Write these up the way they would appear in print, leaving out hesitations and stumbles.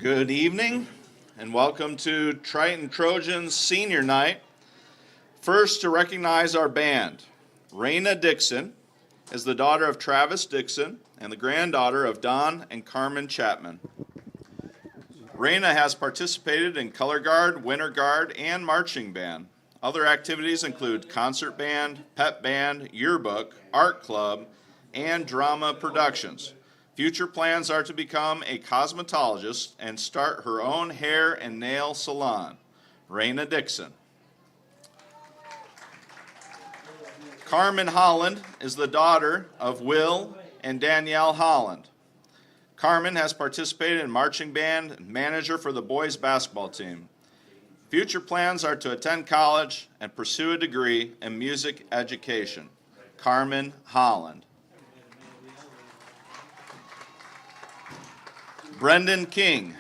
Good evening and welcome to Triton Trojans Senior Night. First, to recognize our band. Raina Dixon is the daughter of Travis Dixon and the granddaughter of Don and Carmen Chapman. Raina has participated in color guard, winter guard, and marching band. Other activities include concert band, pep band, yearbook, art club, and drama productions. Future plans are to become a cosmetologist and start her own hair and nail salon. Raina Dixon. Carmen Holland is the daughter of Will and Danielle Holland. Carmen has participated in marching band and manager for the boys basketball team. Future plans are to attend college and pursue a degree in music education. Carmen Holland. Brendan King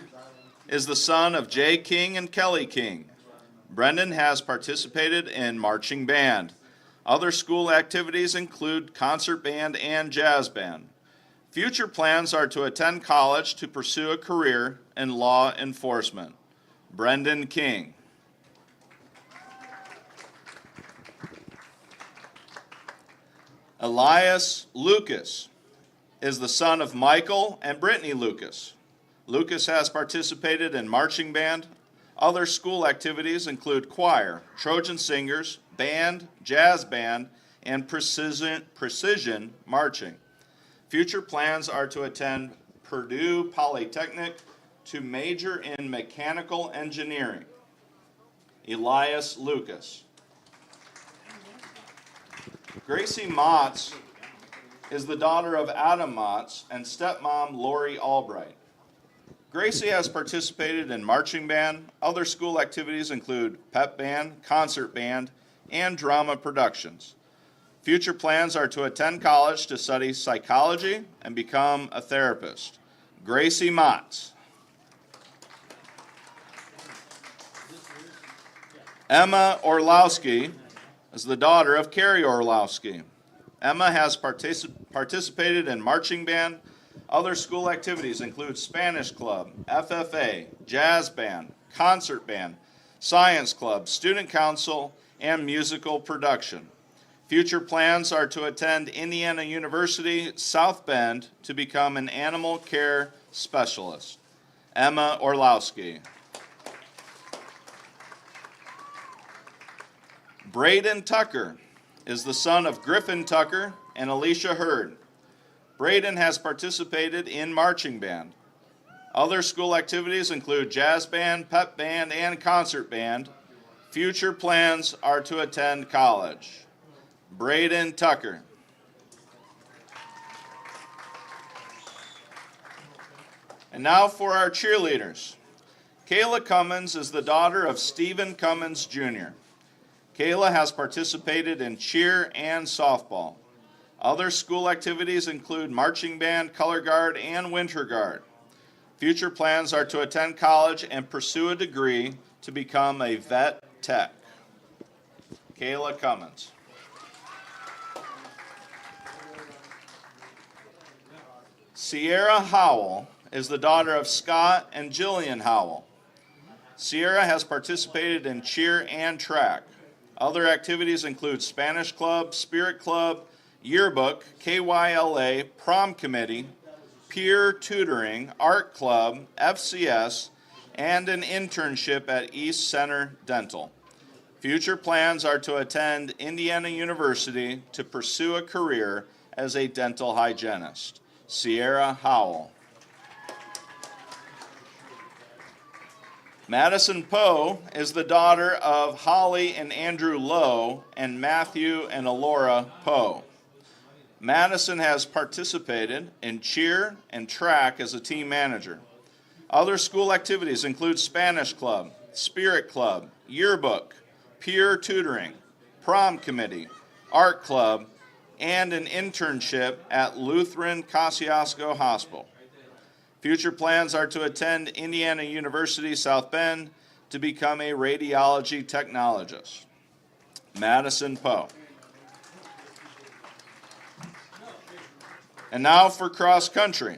is the son of Jay King and Kelly King. Brendan has participated in marching band. Other school activities include concert band and jazz band. Future plans are to attend college to pursue a career in law enforcement. Brendan King. Elias Lucas is the son of Michael and Brittany Lucas. Lucas has participated in marching band. Other school activities include choir, Trojan singers, band, jazz band, and precision marching. Future plans are to attend Purdue Polytechnic to major in mechanical engineering. Elias Lucas. Gracie Motts is the daughter of Adam Motts and stepmom Lori Albright. Gracie has participated in marching band. Other school activities include pep band, concert band, and drama productions. Future plans are to attend college to study psychology and become a therapist. Gracie Motts. Emma Orlowski is the daughter of Carrie Orlowski. Emma has participated in marching band. Other school activities include Spanish club, FFA, jazz band, concert band, science club, student council, and musical production. Future plans are to attend Indiana University, South Bend to become an animal care specialist. Emma Orlowski. Braden Tucker is the son of Griffin Tucker and Alicia Hurd. Braden has participated in marching band. Other school activities include jazz band, pep band, and concert band. Future plans are to attend college. Braden Tucker. And now for our cheerleaders. Kayla Cummins is the daughter of Stephen Cummins Jr. Kayla has participated in cheer and softball. Other school activities include marching band, color guard, and winter guard. Future plans are to attend college and pursue a degree to become a vet tech. Kayla Cummins. Sierra Howell is the daughter of Scott and Jillian Howell. Sierra has participated in cheer and track. Other activities include Spanish club, spirit club, yearbook, KYLA, prom committee, peer tutoring, art club, FCS, and an internship at East Center Dental. Future plans are to attend Indiana University to pursue a career as a dental hygienist. Sierra Howell. Madison Poe is the daughter of Holly and Andrew Lowe and Matthew and Alora Poe. Madison has participated in cheer and track as a team manager. Other school activities include Spanish club, spirit club, yearbook, peer tutoring, prom committee, art club, and an internship at Lutheran Kosciuszko Hospital. Future plans are to attend Indiana University South Bend to become a radiology technologist. Madison Poe. And now for cross country.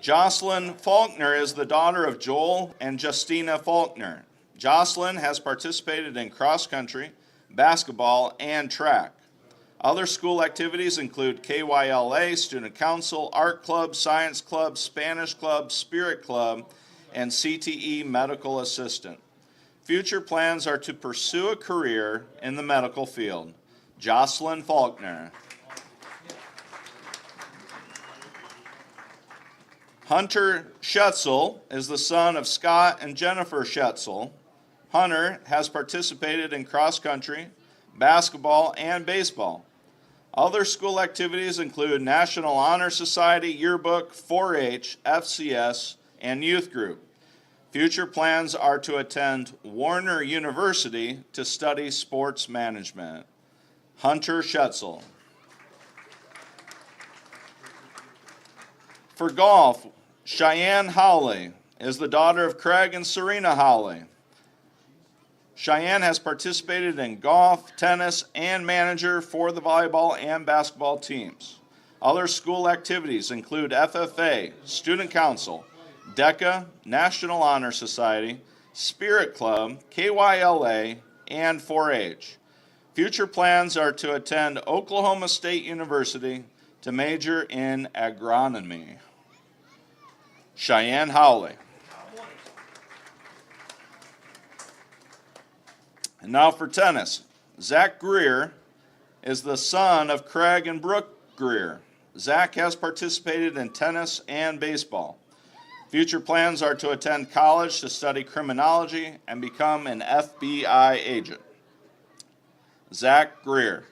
Jocelyn Faulkner is the daughter of Joel and Justina Faulkner. Jocelyn has participated in cross country, basketball, and track. Other school activities include KYLA, Student Council, Art Club, Science Club, Spanish Club, Spirit Club, and CTE Medical Assistant. Future plans are to pursue a career in the medical field. Jocelyn Faulkner. Hunter Schutzel is the son of Scott and Jennifer Schutzel. Hunter has participated in cross country, basketball, and baseball. Other school activities include National Honor Society, Yearbook, 4-H, FCS, and Youth Group. Future plans are to attend Warner University to study sports management. Hunter Schutzel. For golf, Cheyenne Howley is the daughter of Craig and Serena Howley. Cheyenne has participated in golf, tennis, and manager for the volleyball and basketball teams. Other school activities include FFA, Student Council, DECA, National Honor Society, Spirit Club, KYLA, and 4-H. Future plans are to attend Oklahoma State University to major in agronomy. Cheyenne Howley. And now for tennis. Zach Greer is the son of Craig and Brooke Greer. Zach has participated in tennis and baseball. Future plans are to attend college to study criminology and become an FBI agent. Zach Greer.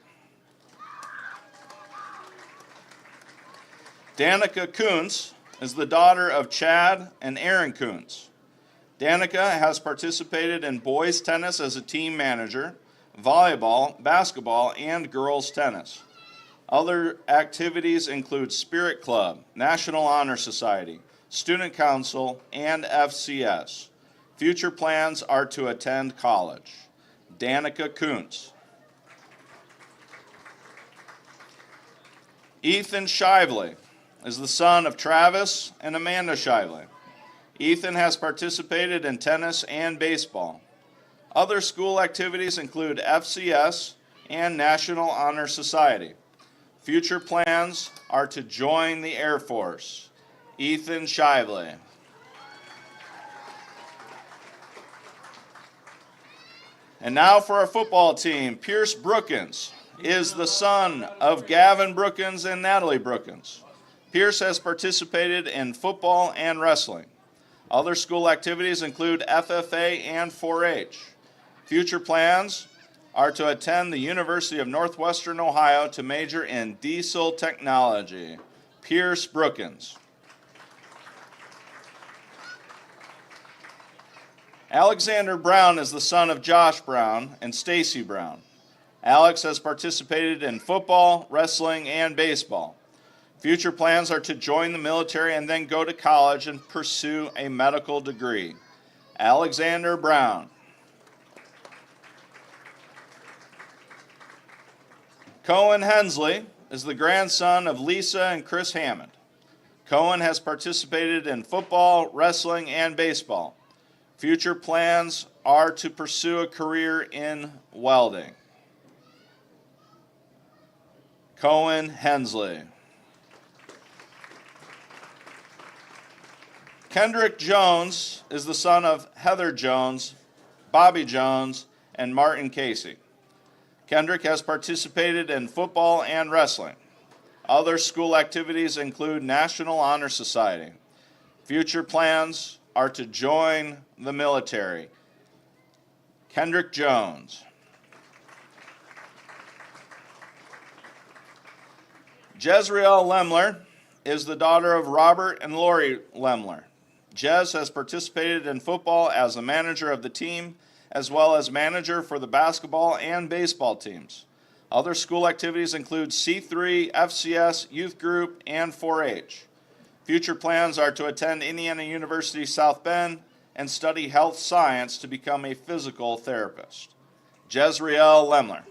Danica Kuntz is the daughter of Chad and Aaron Kuntz. Danica has participated in boys tennis as a team manager, volleyball, basketball, and girls tennis. Other activities include Spirit Club, National Honor Society, Student Council, and FCS. Future plans are to attend college. Danica Kuntz. Ethan Shively is the son of Travis and Amanda Shively. Ethan has participated in tennis and baseball. Other school activities include FCS and National Honor Society. Future plans are to join the Air Force. Ethan Shively. And now for our football team. Pierce Brookins is the son of Gavin Brookins and Natalie Brookins. Pierce has participated in football and wrestling. Other school activities include FFA and 4-H. Future plans are to attend the University of Northwestern Ohio to major in diesel technology. Pierce Brookins. Alexander Brown is the son of Josh Brown and Stacy Brown. Alex has participated in football, wrestling, and baseball. Future plans are to join the military and then go to college and pursue a medical degree. Alexander Brown. Cohen Hensley is the grandson of Lisa and Chris Hammond. Cohen has participated in football, wrestling, and baseball. Future plans are to pursue a career in welding. Cohen Hensley. Kendrick Jones is the son of Heather Jones, Bobby Jones, and Martin Casey. Kendrick has participated in football and wrestling. Other school activities include National Honor Society. Future plans are to join the military. Kendrick Jones. Jezreel Lemler is the daughter of Robert and Lori Lemler. Jez has participated in football as a manager of the team, as well as manager for the basketball and baseball teams. Other school activities include C3, FCS, Youth Group, and 4-H. Future plans are to attend Indiana University South Bend and study health science to become a physical therapist. Jezreel Lemler.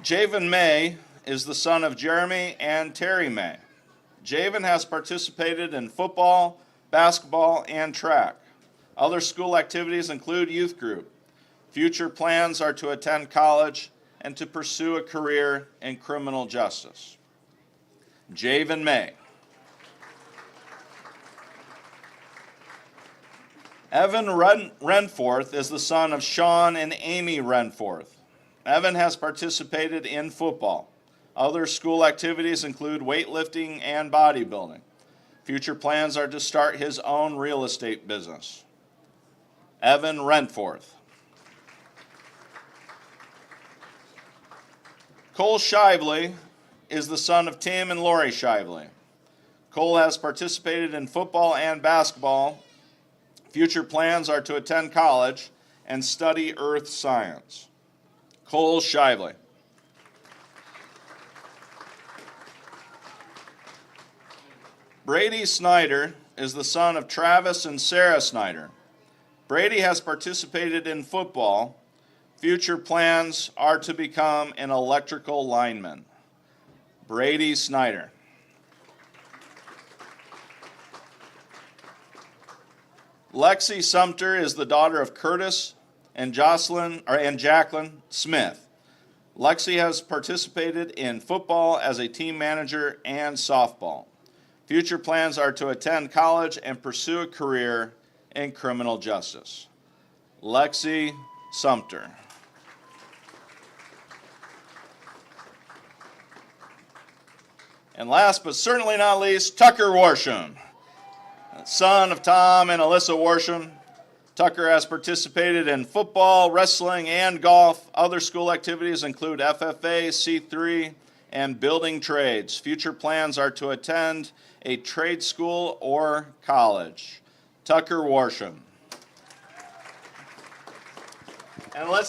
Javen May is the son of Jeremy and Terry May. Javen has participated in football, basketball, and track. Other school activities include youth group. Future plans are to attend college and to pursue a career in criminal justice. Javen May. Evan Renforth is the son of Sean and Amy Renforth. Evan has participated in football. Other school activities include weightlifting and bodybuilding. Future plans are to start his own real estate business. Evan Renforth. Cole Shively is the son of Tim and Lori Shively. Cole has participated in football and basketball. Future plans are to attend college and study earth science. Cole Shively. Brady Snyder is the son of Travis and Sarah Snyder. Brady has participated in football. Future plans are to become an electrical lineman. Brady Snyder. Lexi Sumter is the daughter of Curtis and Jacqueline Smith. Lexi has participated in football as a team manager and softball. Future plans are to attend college and pursue a career in criminal justice. Lexi Sumter. And last but certainly not least, Tucker Worsham, son of Tom and Alyssa Worsham. Tucker has participated in football, wrestling, and golf. Other school activities include FFA, C3, and building trades. Future plans are to attend a trade school or college. Tucker Worsham. And let's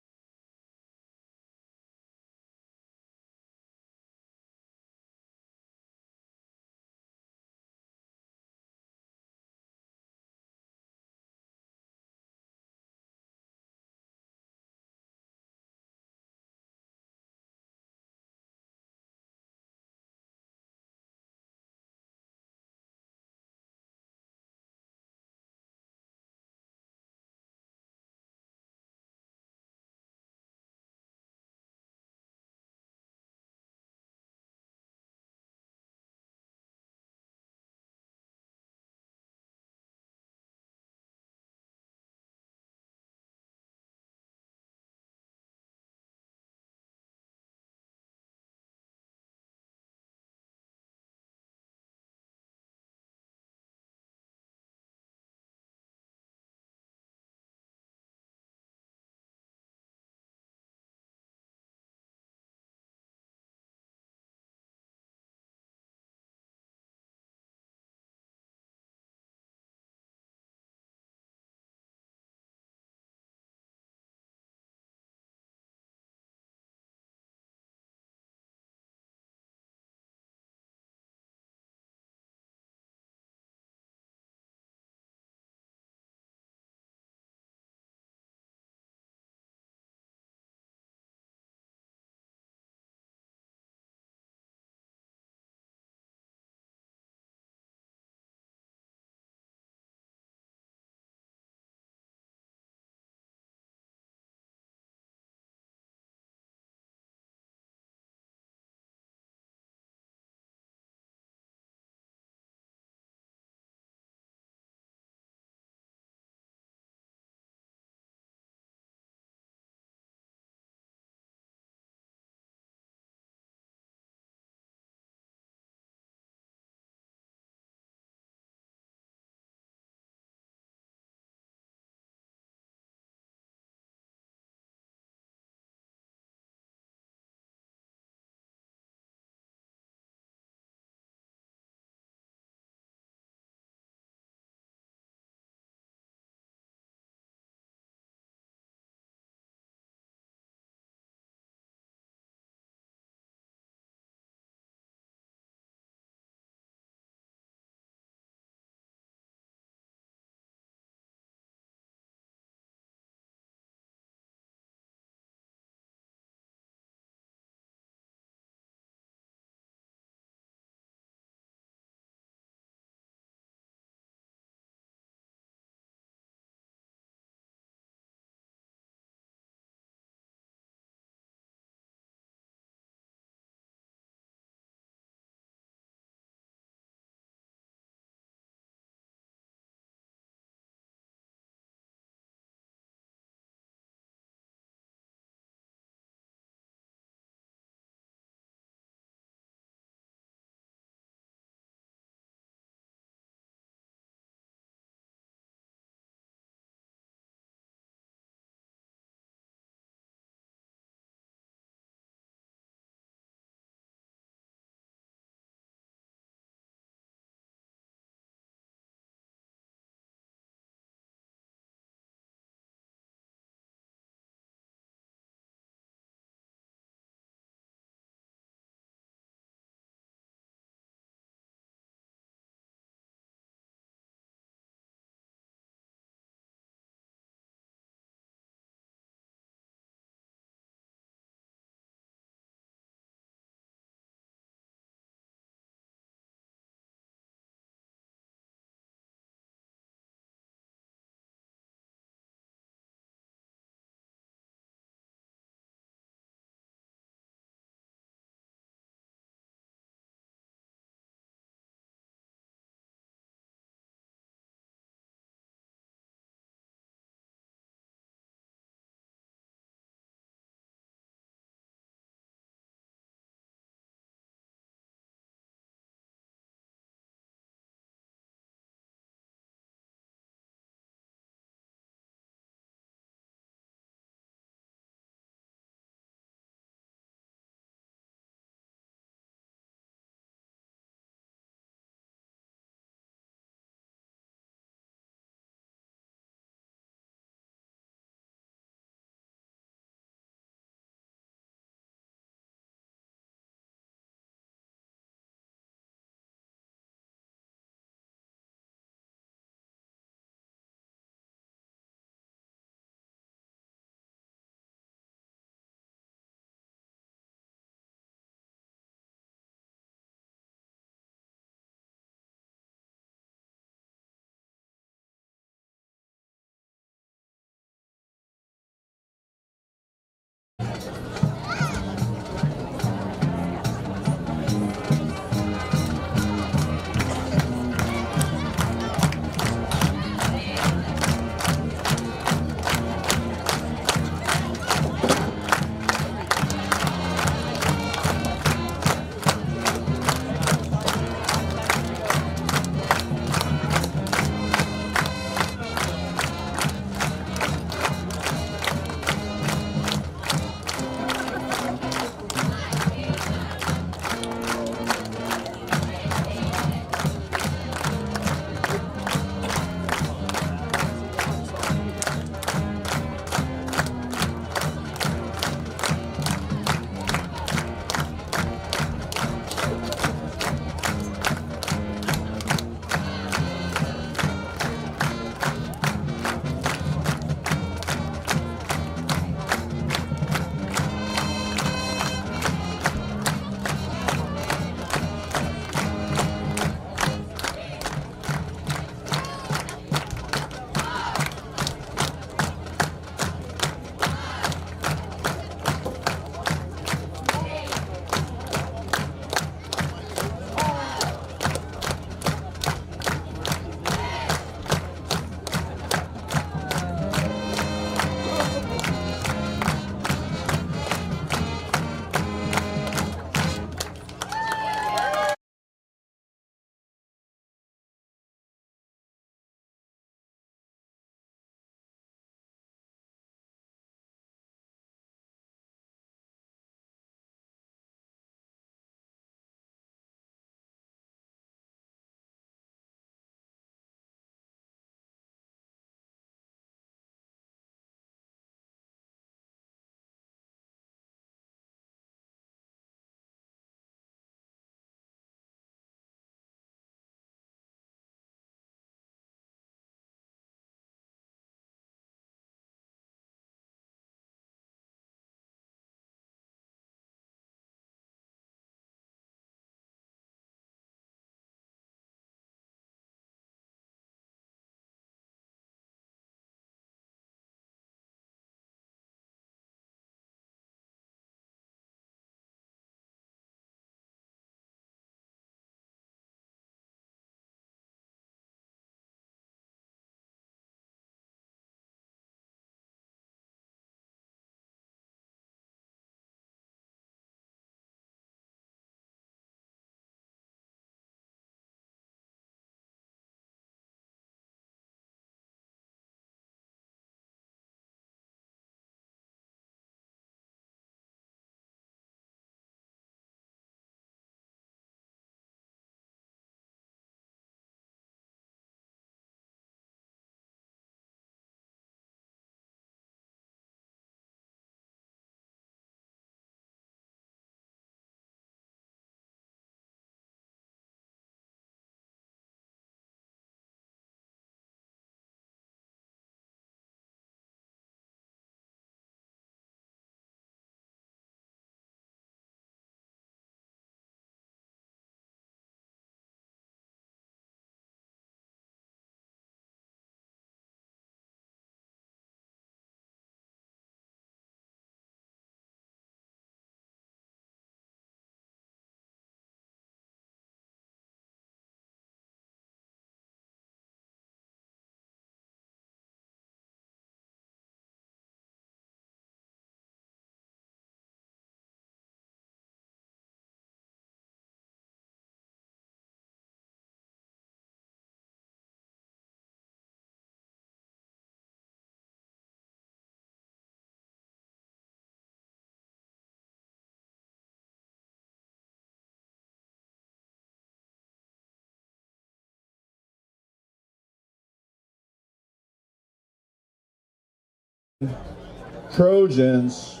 Trojans.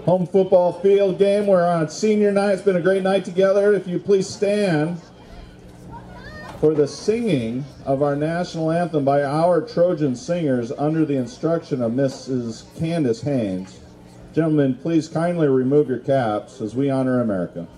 Home football field game. We're on senior night. It's been a great night together. If you please stand for the singing of our national anthem by our Trojan singers under the instruction of Mrs. Candace Haynes. Gentlemen, please kindly remove your caps as we honor America.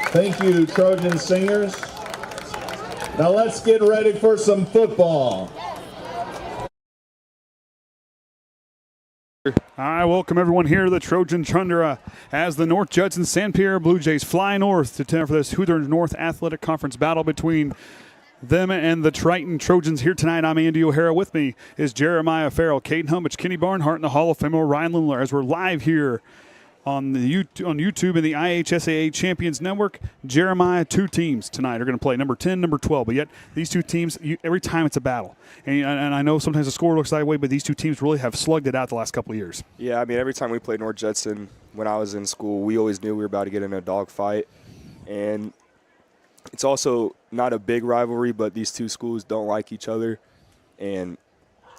Thank you, Trojan singers. Now let's get ready for some football. All right, welcome everyone here to the Trojan Tundra as the North Judson St. Pierre Blue Jays fly north to tender for this Hoosier North Athletic Conference battle between them and the Triton Trojans here tonight. I'm Andy O'Hara. With me is Jeremiah Farrell, Caden Humbich, Kenny Barnhart, and the Hall of Famer Ryan Lindler as we're live here on YouTube and the IHSAA Champions Network. Jeremiah, two teams tonight are going to play, number 10, number 12. But yet these two teams, every time it's a battle. And I know sometimes the score looks that way, but these two teams really have slugged it out the last couple of years. Yeah, I mean, every time we played North Judson when I was in school, we always knew we were about to get in a dogfight. And it's also not a big rivalry, but these two schools don't like each other. And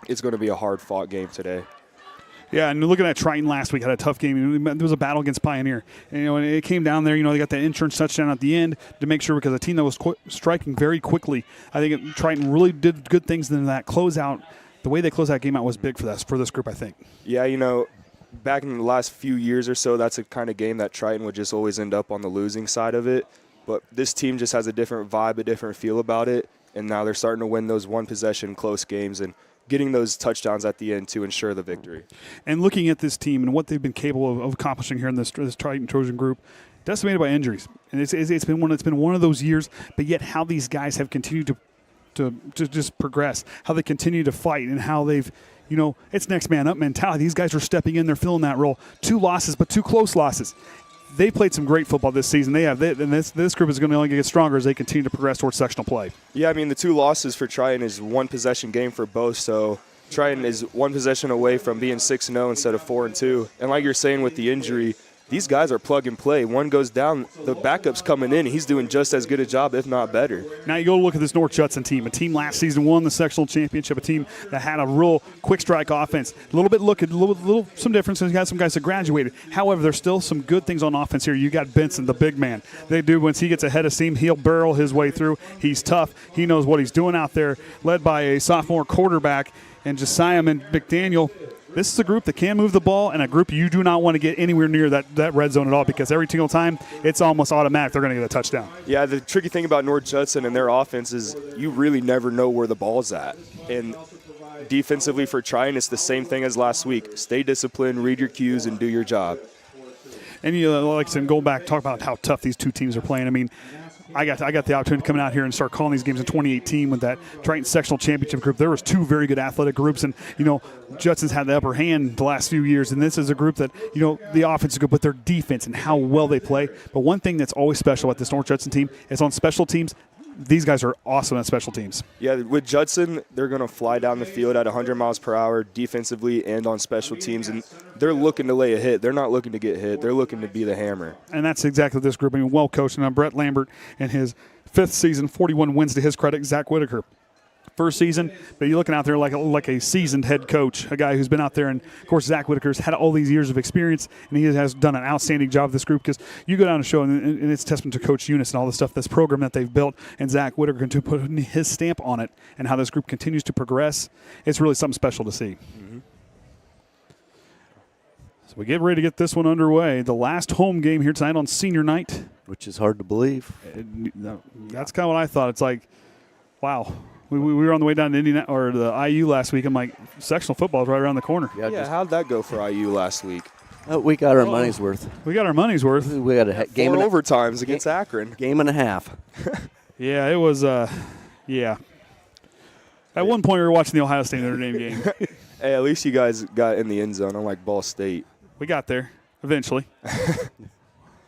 it's going to be a hard-fought game today. Yeah, and looking at Triton last week, had a tough game. There was a battle against Pioneer. And, and it came down there, they got that insurance touchdown at the end to make sure, because a team that was striking very quickly. I think Triton really did good things in that closeout. The way they closed that game out was big for this group, I think. Yeah, back in the last few years or so, that's a kind of game that Triton would just always end up on the losing side of it. But this team just has a different vibe, a different feel about it. And now they're starting to win those one-possession close games and getting those touchdowns at the end to ensure the victory. And looking at this team and what they've been capable of accomplishing here in this Triton Trojan group, decimated by injuries. And it's been one of those years, but yet how these guys have continued to just progress, how they continue to fight, and how they've, it's next man up mentality. These guys are stepping in, they're filling that role. 2 losses, but 2 close losses. They played some great football this season. And this group is going to only get stronger as they continue to progress towards sectional play. Yeah, I mean, the 2 losses for Triton is one possession game for both. So Triton is one possession away from being 6-0 instead of 4-2. And like you're saying with the injury, these guys are plug and play. One goes down, the backup's coming in, and he's doing just as good a job, if not better. Now you go look at this North Judson team, a team last season won the sectional championship, a team that had a real quick strike offense. A little some differences. You got some guys that graduated. However, there's still some good things on offense here. You got Benson, the big man. They do, once he gets ahead of steam, he'll barrel his way through. He's tough. He knows what he's doing out there, led by a sophomore quarterback, and Josiah McDaniel. This is a group that can move the ball, and a group you do not want to get anywhere near that red zone at all, because every single time it's almost automatic they're going to get a touchdown. Yeah, the tricky thing about North Judson and their offense is you really never know where the ball's at. And defensively for Triton, it's the same thing as last week. Stay disciplined, read your cues, and do your job. And like I said, go back, talk about how tough these two teams are playing. I mean, I got the opportunity to come out here and start calling these games in 2018 with that Triton sectional championship group. There was 2 very good athletic groups, and Judson's had the upper hand the last few years. And this is a group that the offense is good, but their defense and how well they play. But one thing that's always special about this North Judson team is on special teams. These guys are awesome at special teams. Yeah, with Judson, they're going to fly down the field at 100 miles per hour defensively and on special teams, and they're looking to lay a hit. They're not looking to get hit. They're looking to be the hammer. And that's exactly this group. I mean, well coached. And Brett Lambert in his 5th season, 41 wins to his credit. Zach Whitaker, first season, but you're looking out there like a seasoned head coach, a guy who's been out there. And, of course, Zach Whitaker's had all these years of experience, and he has done an outstanding job of this group because you go down and show, and it's testament to Coach Eunice and all the stuff, this program that they've built, and Zach Whitaker can put his stamp on it and how this group continues to progress. It's really something special to see. Mm-hmm. So we get ready to get this one underway. The last home game here tonight on senior night. Which is hard to believe. That's kind of what I thought. It's like, wow. We were on the way down to Indiana or the IU last week. I'm like, sectional football is right around the corner. Yeah, how'd that go for IU last week? We got our money's worth. We got our money's worth. We got a game 4 overtimes against Akron. Game and a half. Yeah, it was. Yeah. At one point, we were watching the Ohio State Notre Dame game. Hey, at least you guys got in the end zone, unlike Ball State. We got there eventually.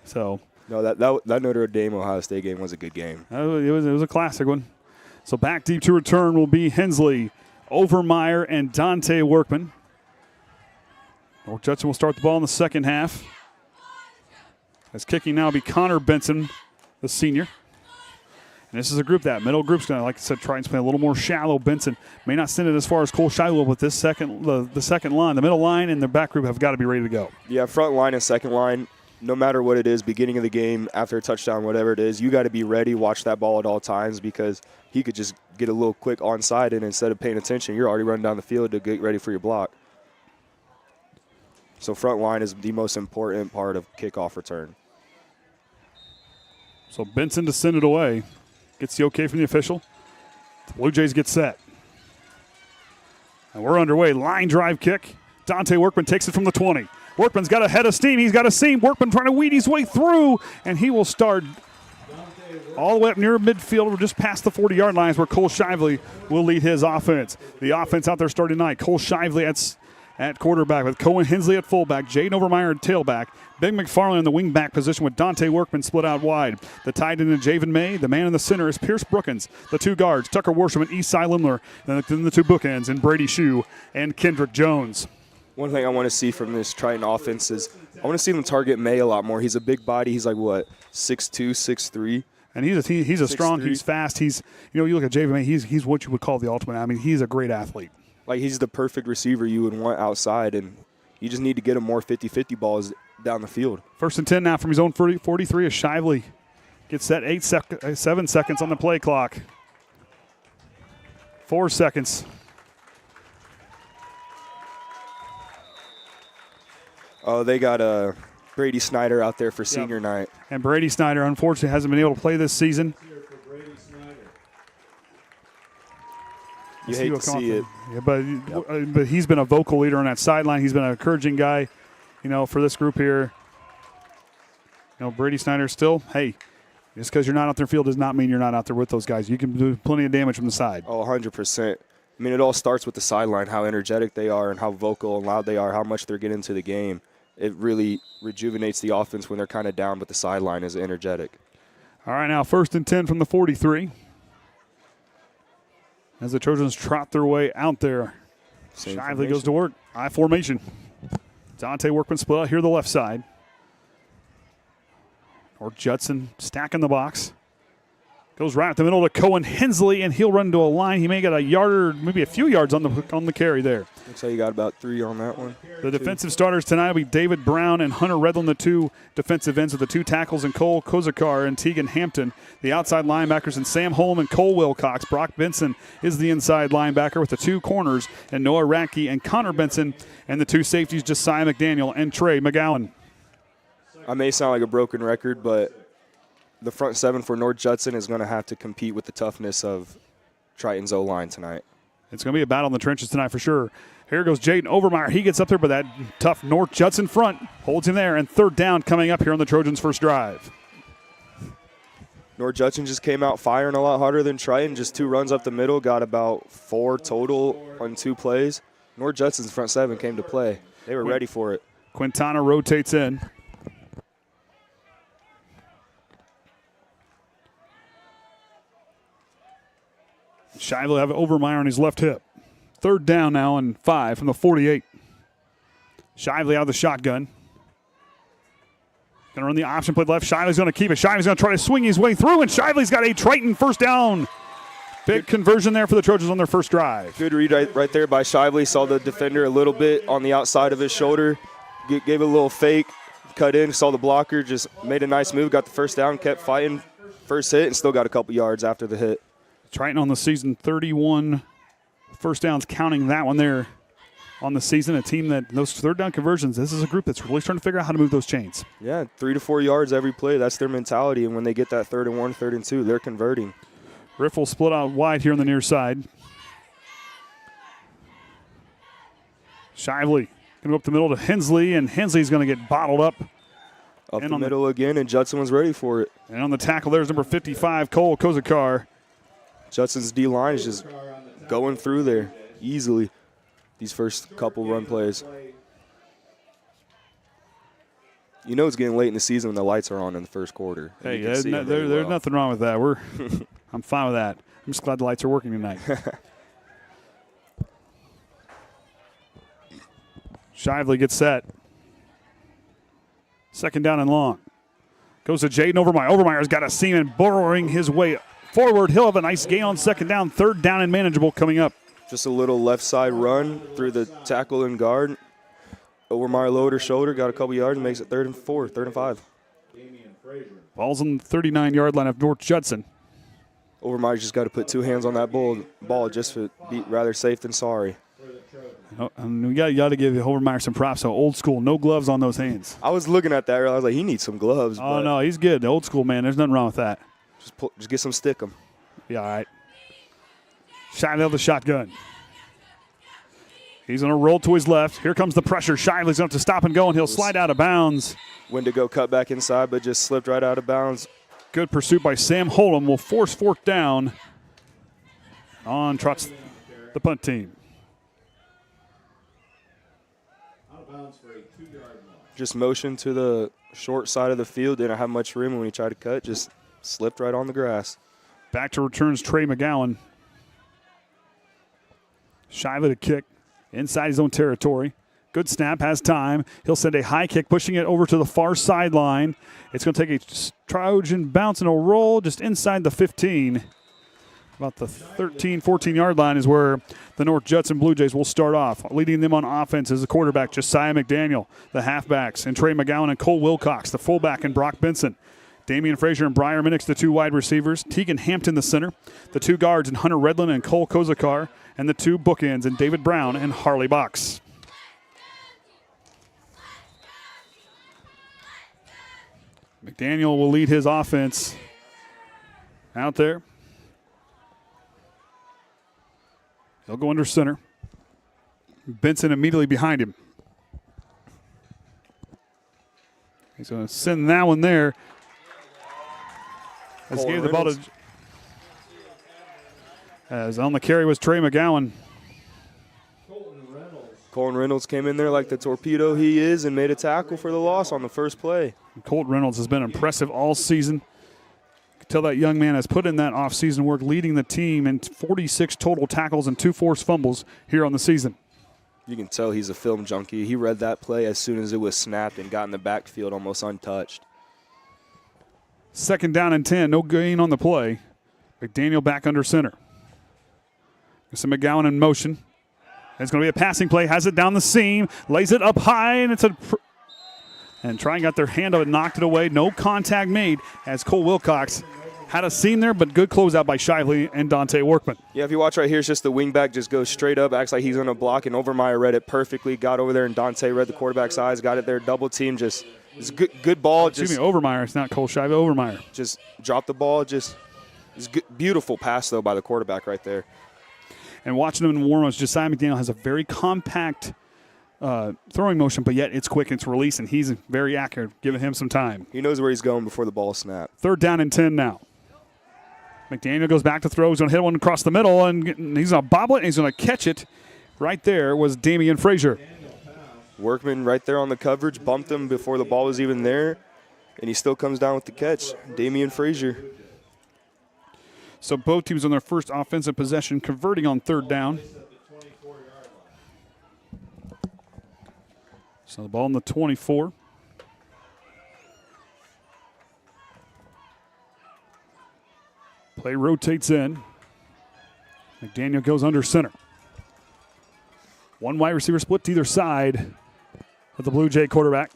So. No, that Notre Dame Ohio State game was a good game. It was a classic one. So back deep to return will be Hensley, Overmeyer, and Dante Workman. North Judson will start the ball in the second half. As kicking now will be Connor Benson, the senior. And this is a group, that middle group's going to, like I said, Triton's playing a little more shallow. Benson may not send it as far as Cole Shiloh, but this the second line, the middle line and the back group have got to be ready to go. Yeah, front line and second line, no matter what it is, beginning of the game, after a touchdown, whatever it is, you got to be ready, watch that ball at all times because he could just get a little quick onside, and instead of paying attention, you're already running down the field to get ready for your block. So front line is the most important part of kickoff return. So Benson to send it away. Gets the okay from the official. The Blue Jays get set. And we're underway. Line drive kick. Dante Workman takes it from the 20. Workman's got a head of steam. He's got a seam. Workman trying to weed his way through, and he will start all the way up near midfield. We're just past the 40-yard lines where Cole Shively will lead his offense. The offense out there starting tonight. Cole Shively at quarterback with Cohen Hensley at fullback, Jaden Overmeyer at tailback, Big McFarland in the wing back position with Dante Workman split out wide. The tight end is Javen May. The man in the center is Pierce Brookins. The 2 guards, Tucker Worsham and Eastside Limler. And then the 2 bookends in Brady Shue and Kendrick Jones. One thing I want to see from this Triton offense is I want to see them target May a lot more. He's a big body. He's like, 6'2", 6'3". And he's a strong, he's fast. He's, you look at Javen May, he's what you would call the ultimate. I mean, he's a great athlete. Like, he's the perfect receiver you would want outside, and you just need to get him more 50-50 balls down the field. 1st and 10 now from his own 43 as Shively gets that 7 seconds on the play clock. 4 seconds. Oh, they got Brady Snyder out there for senior night. And Brady Snyder, unfortunately, hasn't been able to play this season. You hate to see it. Yeah, but he's been a vocal leader on that sideline. He's been an encouraging guy, for this group here. Brady Snyder still, hey, just because you're not out there in the field does not mean you're not out there with those guys. You can do plenty of damage from the side. Oh, 100%. I mean, it all starts with the sideline, how energetic they are and how vocal and loud they are, how much they're getting into the game. It really rejuvenates the offense when they're kind of down, but the sideline is energetic. All right, now 1st and 10 from the 43. As the Trojans trot their way out there. Shively goes to work. I formation. Dante Workman split out here to the left side. Or Judson stacking the box. Goes right up the middle to Cohen Hensley, and he'll run to a line. He may get a yard or maybe a few yards on the carry there. Looks like you got about 3 on that one. The defensive starters tonight will be David Brown and Hunter Redlin, the 2 defensive ends with the 2 tackles, and Cole Kozakar and Tegan Hampton. The outside linebackers and Sam Holm and Cole Wilcox. Brock Benson is the inside linebacker with the 2 corners, and Noah Radke and Connor Benson, and the 2 safeties, Josiah McDaniel and Trey McGowan. I may sound like a broken record, but the front 7 for North Judson is going to have to compete with the toughness of Triton's O-line tonight. It's going to be a battle in the trenches tonight for sure. Here goes Jaden Overmeyer. He gets up there, but that tough North Judson front holds him there. And 3rd down coming up here on the Trojans' first drive. North Judson just came out firing a lot harder than Triton. Just 2 runs up the middle, got about 4 total on 2 plays. North Judson's front 7 came to play. They were ready for it. Quintana rotates in. Shively have Overmeyer on his left hip. 3rd down now and 5 from the 48. Shively out of the shotgun. Going to run the option play left. Shively's going to keep it. Shively's going to try to swing his way through, and Shively's got a Triton first down. Big conversion there for the Trojans on their first drive. Good read right there by Shively. Saw the defender a little bit on the outside of his shoulder. Gave it a little fake, cut in, saw the blocker, just made a nice move, got the first down, kept fighting. First hit, and still got a couple yards after the hit. Triton on the season, 31 first downs, counting that one there on the season. A team that, those 3rd down conversions, this is a group that's really trying to figure out how to move those chains. Yeah, 3 to 4 yards every play. That's their mentality. And when they get that 3rd and 1, 3rd and 2, they're converting. Riffle split out wide here on the near side. Shively going to go up the middle to Hensley, and Hensley's going to get bottled up. Up the middle again, and Judson was ready for it. And on the tackle, there's number 55, Cole Kozakar. Judson's D-line is just going through there easily these first couple run plays. You know it's getting late in the season when the lights are on in the first quarter. Hey, there's nothing wrong with that. I'm fine with that. I'm just glad the lights are working tonight. Shively gets set. 2nd down and long. Goes to Jaden Overmeyer. Overmeyer's got a seam burrowing his way forward. He'll have a nice gain on 2nd down. 3rd down and manageable coming up. Just a little left side run through the tackle and guard. Overmeyer lowered her shoulder, got a couple yards, and makes it 3rd and 4, 3rd and 5. Ball's on the 39-yard line of North Judson. Overmeyer just got to put 2 hands on that ball just to be rather safe than sorry. And we got to give Overmeyer some props. So old school, no gloves on those hands. I was looking at that. I was like, he needs some gloves. Oh, no, he's good. The old school, man. There's nothing wrong with that. Just get some stickum. Yeah, all right. Shively of the shotgun. He's going to roll to his left. Here comes the pressure. Shively's going to have to stop and go, and he'll slide out of bounds. Wendigo cut back inside, but just slipped right out of bounds. Good pursuit by Sam Holm. Will force 4th down on trots the punt team. Just motioned to the short side of the field. Didn't have much room when he tried to cut. Just slipped right on the grass. Back to returns Trey McGowan. Shively to kick inside his own territory. Good snap, has time. He'll send a high kick, pushing it over to the far sideline. It's going to take a Trojan bounce and a roll just inside the 15. About the 13, 14-yard line is where the North Judson Blue Jays will start off. Leading them on offense is the quarterback, Josiah McDaniel. The halfbacks, and Trey McGowan and Cole Wilcox. The fullback, and Brock Benson. Damian Frazier and Briar Minix, the 2 wide receivers. Tegan Hampton, the center. The 2 guards, and Hunter Redland and Cole Kozakar. And the 2 bookends, and David Brown and Harley Box. McDaniel will lead his offense out there. He'll go under center. Benson immediately behind him. He's going to send that one there. As gave the ball to, as on the carry was Trey McGowan. Colton Reynolds came in there like the torpedo he is and made a tackle for the loss on the first play. Colt Reynolds has been impressive all season. You can tell that young man has put in that offseason work, leading the team in 46 total tackles and 2 forced fumbles here on the season. You can tell he's a film junkie. He read that play as soon as it was snapped and got in the backfield almost untouched. 2nd down and 10, no gain on the play. McDaniel back under center. There's some McGowan in motion. It's going to be a passing play. Has it down the seam. Lays it up high, and it's and Triton got their hand up and knocked it away. No contact made as Cole Wilcox had a seam there, but good closeout by Shively and Dante Workman. Yeah, if you watch right here, it's just the wingback just goes straight up, acts like he's going to block, and Overmeyer read it perfectly. Got over there, and Dante read the quarterback's eyes, got it there, double team. Just it's good ball. Excuse me, Overmeyer. It's not Cole Shively. Overmeyer. Just dropped the ball. Just it's good, beautiful pass though by the quarterback right there. And watching him in warm-ups, Josiah McDaniel has a very compact throwing motion, but yet it's quick, it's release, and he's very accurate, giving him some time. He knows where he's going before the ball snapped. 3rd down and 10 now. McDaniel goes back to throw. He's going to hit one across the middle, and he's going to bobble it, and he's going to catch it. Right there was Damian Frazier. Workman right there on the coverage, bumped him before the ball was even there, and he still comes down with the catch. Damian Frazier. So both teams on their first offensive possession converting on third down. So the ball in the 24. Play rotates in. McDaniel goes under center. One wide receiver split to either side of the Blue Jay quarterback.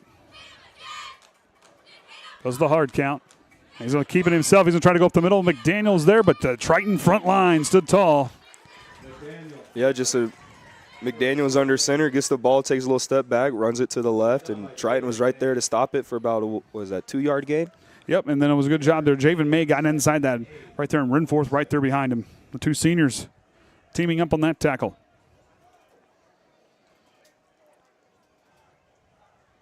Goes the hard count. He's going to keep it himself. He's going to try to go up the middle. McDaniel's there, but the Triton front line stood tall. Yeah, McDaniel's under center, gets the ball, takes a little step back, runs it to the left, and Triton was right there to stop it for about a 2-yard gain? Yep, and then it was a good job there. Javen May got inside that right there, and Renforth right there behind him. The two seniors teaming up on that tackle.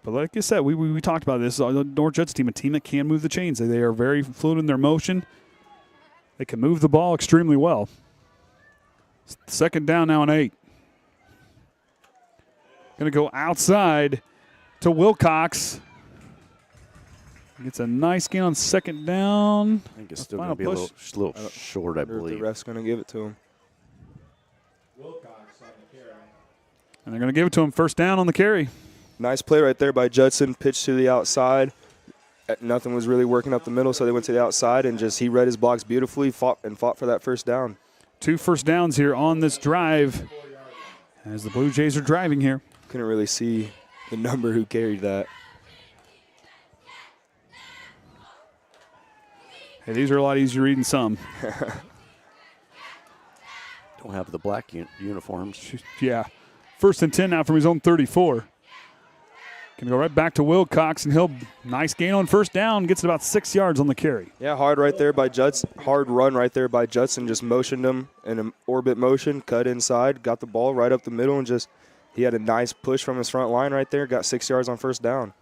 But like I said, we talked about this. The North Judson team, a team that can move the chains. They are very fluid in their motion. They can move the ball extremely well. Second down now and 8. Going to go outside to Wilcox. Gets a nice gain on second down. I think it's still going to be a little short, I believe. The ref's going to give it to him. And they're going to give it to him first down on the carry. Nice play right there by Judson. Pitch to the outside. Nothing was really working up the middle, so they went to the outside, and he read his blocks beautifully, fought for that first down. 2 first downs here on this drive as the Blue Jays are driving here. Couldn't really see the number who carried that. Hey, these are a lot easier reading some. Don't have the black uniforms. Yeah. First and 10 now from his own 34. Going to go right back to Wilcox, and he'll nice gain on first down. Gets it about 6 yards on the carry. Yeah, hard right there by Judson. Hard run right there by Judson. Just motioned him in an orbit motion, cut inside, got the ball right up the middle, and he had a nice push from his front line right there. Got 6 yards on first down.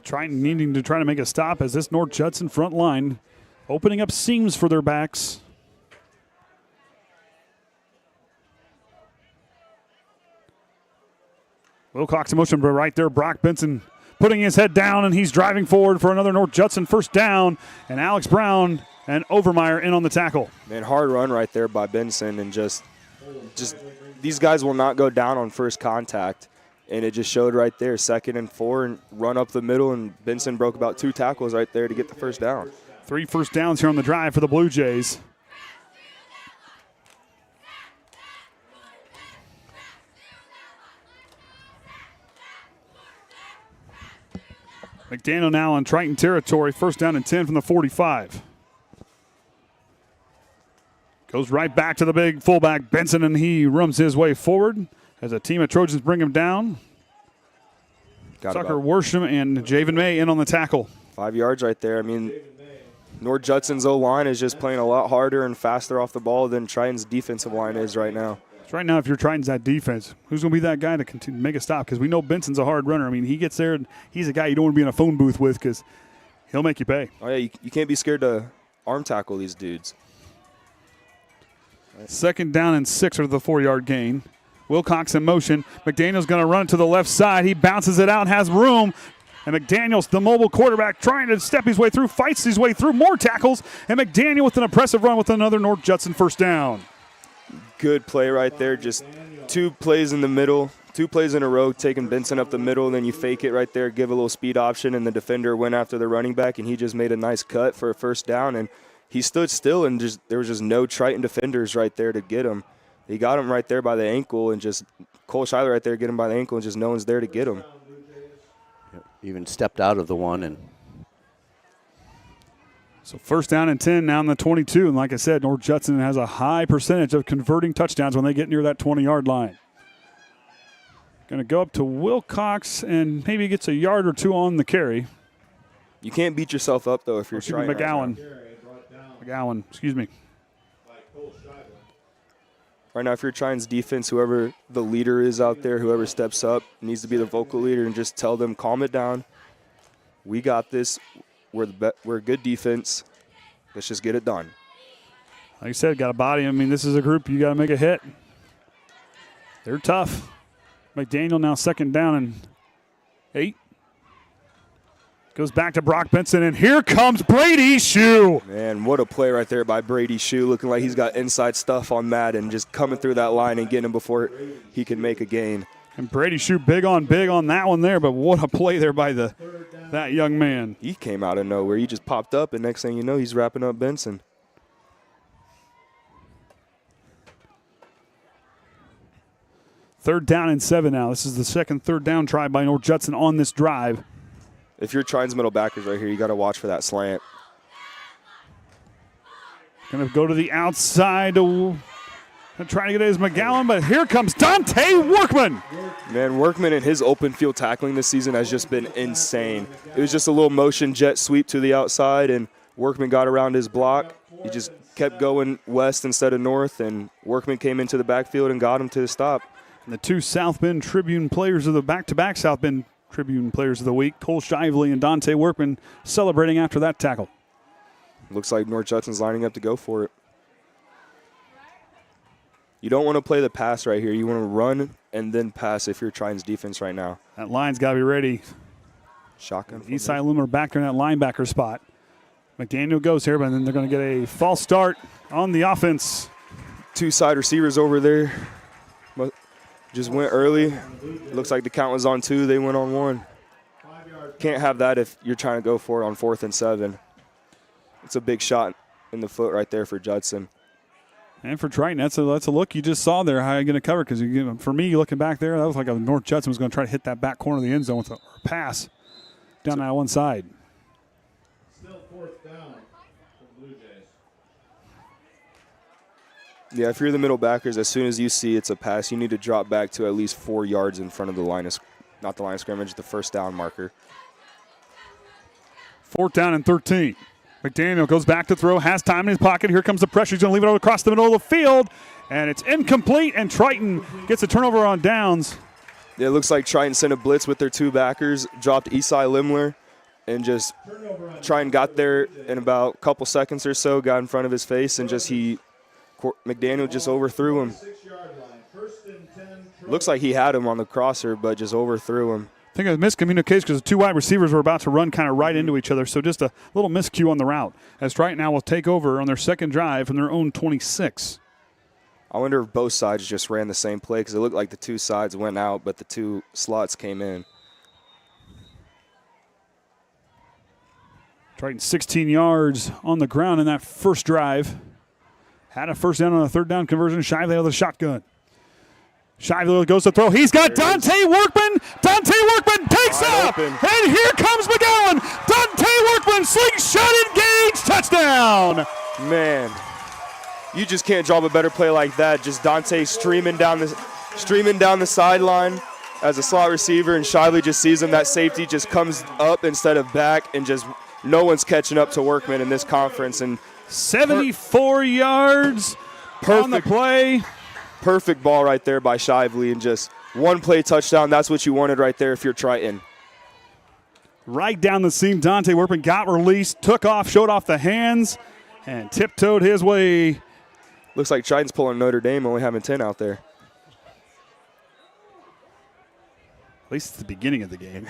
Triton needing to try to make a stop as this North Judson front line opening up seams for their backs. Wilcox in motion, but right there, Brock Benson putting his head down, and he's driving forward for another North Judson first down. And Alex Brown and Overmeyer in on the tackle. Man, hard run right there by Benson, and just these guys will not go down on first contact. And it just showed right there, 2nd and 4, and run up the middle, and Benson broke about 2 tackles right there to get the first down. 3 first downs here on the drive for the Blue Jays. McDaniel now on Triton territory, first down and 10 from the 45. Goes right back to the big fullback, Benson, and he rums his way forward as a team of Trojans bring him down. Tucker Worsham and Javen May in on the tackle. 5 yards right there. I mean, North Judson's O-line is just playing a lot harder and faster off the ball than Triton's defensive line is right now. So right now, if you're Triton's that defense, who's going to be that guy to continue to make a stop? Because we know Benson's a hard runner. I mean, he gets there, and he's a guy you don't want to be in a phone booth with because he'll make you pay. Oh, yeah, you can't be scared to arm tackle these dudes. Second down and 6 are the 4-yard gain. Wilcox in motion. McDaniel's going to run it to the left side. He bounces it out, has room. And McDaniel's the mobile quarterback trying to step his way through, fights his way through, more tackles. And McDaniel with an impressive run with another North Judson first down. Good play right there. Just 2 plays in the middle, 2 plays in a row, taking Benson up the middle, and then you fake it right there, give a little speed option, and the defender went after the running back, and he just made a nice cut for a first down. And he stood still, and there was just no Triton defenders right there to get him. He got him right there by the ankle, and just Cole Schuyler right there get him by the ankle, and just no one's there to get him. Even stepped out of the one. And so first down and 10 now in the 22. And like I said, North Judson has a high percentage of converting touchdowns when they get near that 20-yard line. Going to go up to Wilcox and maybe gets a yard or 2 on the carry. You can't beat yourself up, though, if you're trying. McGowan, excuse me. Right now, if you're Triton's defense, whoever the leader is out there, whoever steps up, needs to be the vocal leader and just tell them, calm it down. We got this. We're a good defense. Let's just get it done. Like I said, got a body. I mean, this is a group you got to make a hit. They're tough. McDaniel now 2nd down and 8. Goes back to Brock Benson, and here comes Brady Shue. Man, what a play right there by Brady Shue, looking like he's got inside stuff on Madden, just coming through that line and getting him before he can make a gain. And Brady Shue big on that one there, but what a play there by that young man. He came out of nowhere. He just popped up, and next thing you know, he's wrapping up Benson. Third down and 7 now. This is the second 3rd down try by North Judson on this drive. If you're Triton's middle backers right here, you got to watch for that slant. Going to go to the outside to try to get it as McGowan, but here comes Dante Workman. Man, Workman and his open field tackling this season has just been insane. It was just a little motion jet sweep to the outside, and Workman got around his block. He just kept going west instead of north, and Workman came into the backfield and got him to the stop. And the 2 South Bend Tribune players of the back-to-back South Bend Tribune players of the week, Cole Shively and Dante Workman, celebrating after that tackle. Looks like North Judson's lining up to go for it. You don't want to play the pass right here. You want to run and then pass if you're Triton's defense right now. That line's got to be ready. Shotgun. Eastside Lumer back there in that linebacker spot. McDaniel goes here, but then they're going to get a false start on the offense. 2 side receivers over there. But just went early. Looks like the count was on 2. They went on 1. Can't have that if you're trying to go for it on 4th and 7. It's a big shot in the foot right there for Judson. And for Triton, that's a look you just saw there. How are you going to cover? Because for me, looking back there, that was like a North Judson was going to try to hit that back corner of the end zone with a pass down that one side. Still 4th down for Blue Jays. Yeah, if you're the middle backers, as soon as you see it's a pass, you need to drop back to at least 4 yards in front of the line of, not the line of scrimmage, the 1st down marker. 4th down and 13. McDaniel goes back to throw, has time in his pocket. Here comes the pressure. He's going to leave it over across the middle of the field, and it's incomplete, and Triton gets a turnover on downs. Yeah, it looks like Triton sent a blitz with their 2 backers, dropped Esai Limler, and just Triton got there in about a couple seconds or so, got in front of his face, and McDaniel just overthrew him. Looks like he had him on the crosser, but just overthrew him. I think it was miscommunication because the 2 wide receivers were about to run kind of right into each other, so just a little miscue on the route. As Triton now will take over on their 2nd drive from their own 26. I wonder if both sides just ran the same play because it looked like the 2 sides went out, but the 2 slots came in. Triton 16 yards on the ground in that first drive. Had a 1st down on a 3rd down conversion. Shively out of the shotgun. Shively goes to throw. He's got Dante Workman. Dante Workman takes off. And here comes McGowan. Dante Workman, slingshot engaged, touchdown. Man, you just can't drop a better play like that. Just Dante streaming down the sideline as a slot receiver, and Shively just sees him. That safety just comes up instead of back, and just no one's catching up to Workman in this conference. And 74 yards on the play. Perfect ball right there by Shively, and just 1 play touchdown. That's what you wanted right there if you're Triton. Right down the seam, Dante Workman got released, took off, showed off the hands, and tiptoed his way. Looks like Triton's pulling Notre Dame, only having 10 out there. At least it's the beginning of the game.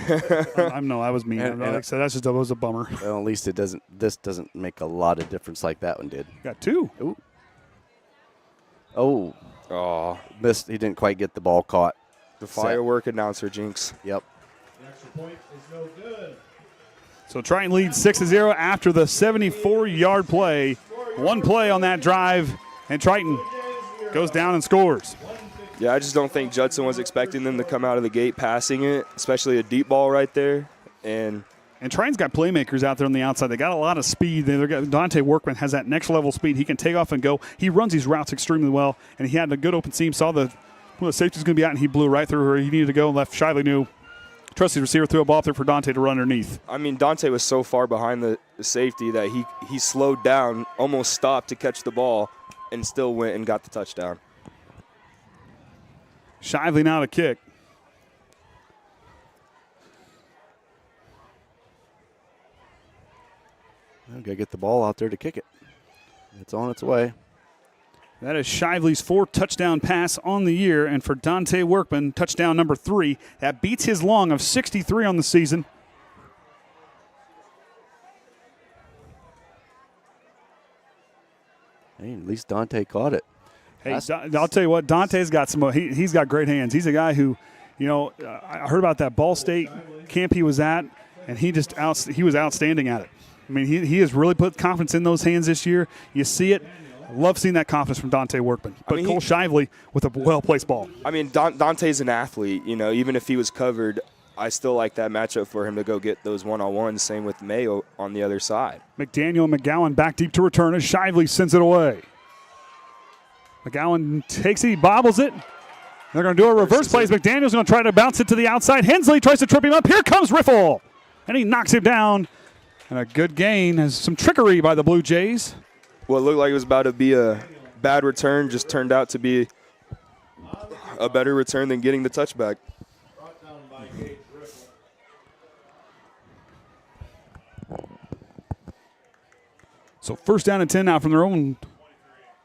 I was mean. Like I said, that was a bummer. Well, at least this doesn't make a lot of difference like that one did. Got 2. Ooh. Oh, missed. He didn't quite get the ball caught. The firework announcer jinx. Yep. The extra point is no good. So Triton leads 6-0 after the 74-yard play. 1 play on that drive, and Triton goes down and scores. Yeah, I just don't think Judson was expecting them to come out of the gate passing it, especially a deep ball right there. And Triton's got playmakers out there on the outside. They got a lot of speed. Dante Workman has that next level speed. He can take off and go. He runs these routes extremely well, and he had a good open seam. Saw the safety was going to be out, and he blew right through where he needed to go and left Shively knew. Trusty receiver threw a ball up there for Dante to run underneath. I mean, Dante was so far behind the safety that he slowed down, almost stopped to catch the ball, and still went and got the touchdown. Shively now to kick. got to get the ball out there to kick it. It's on its way. That is Shively's 4th touchdown pass on the year, and for Dante Workman, touchdown number 3. That beats his long of 63 on the season. Hey, at least Dante caught it. Hey, I'll tell you what, Dante's got some. He's got great hands. He's a guy who, I heard about that Ball State camp he was at, and he was outstanding at it. I mean, he has really put confidence in those hands this year. You see it. I love seeing that confidence from Dante Workman. But Cole Shively with a well-placed ball. I mean, Dante's an athlete. Even if he was covered, I still like that matchup for him to go get those one-on-ones. Same with Mayo on the other side. McDaniel and McGowan back deep to return as Shively sends it away. McGowan takes it, he bobbles it. They're going to do a reverse play. McDaniel's going to try to bounce it to the outside. Hensley tries to trip him up. Here comes Riffle. And he knocks him down. And a good gain has some trickery by the Blue Jays. What looked like it was about to be a bad return just turned out to be a better return than getting the touchback. So 1st down and 10 now from their own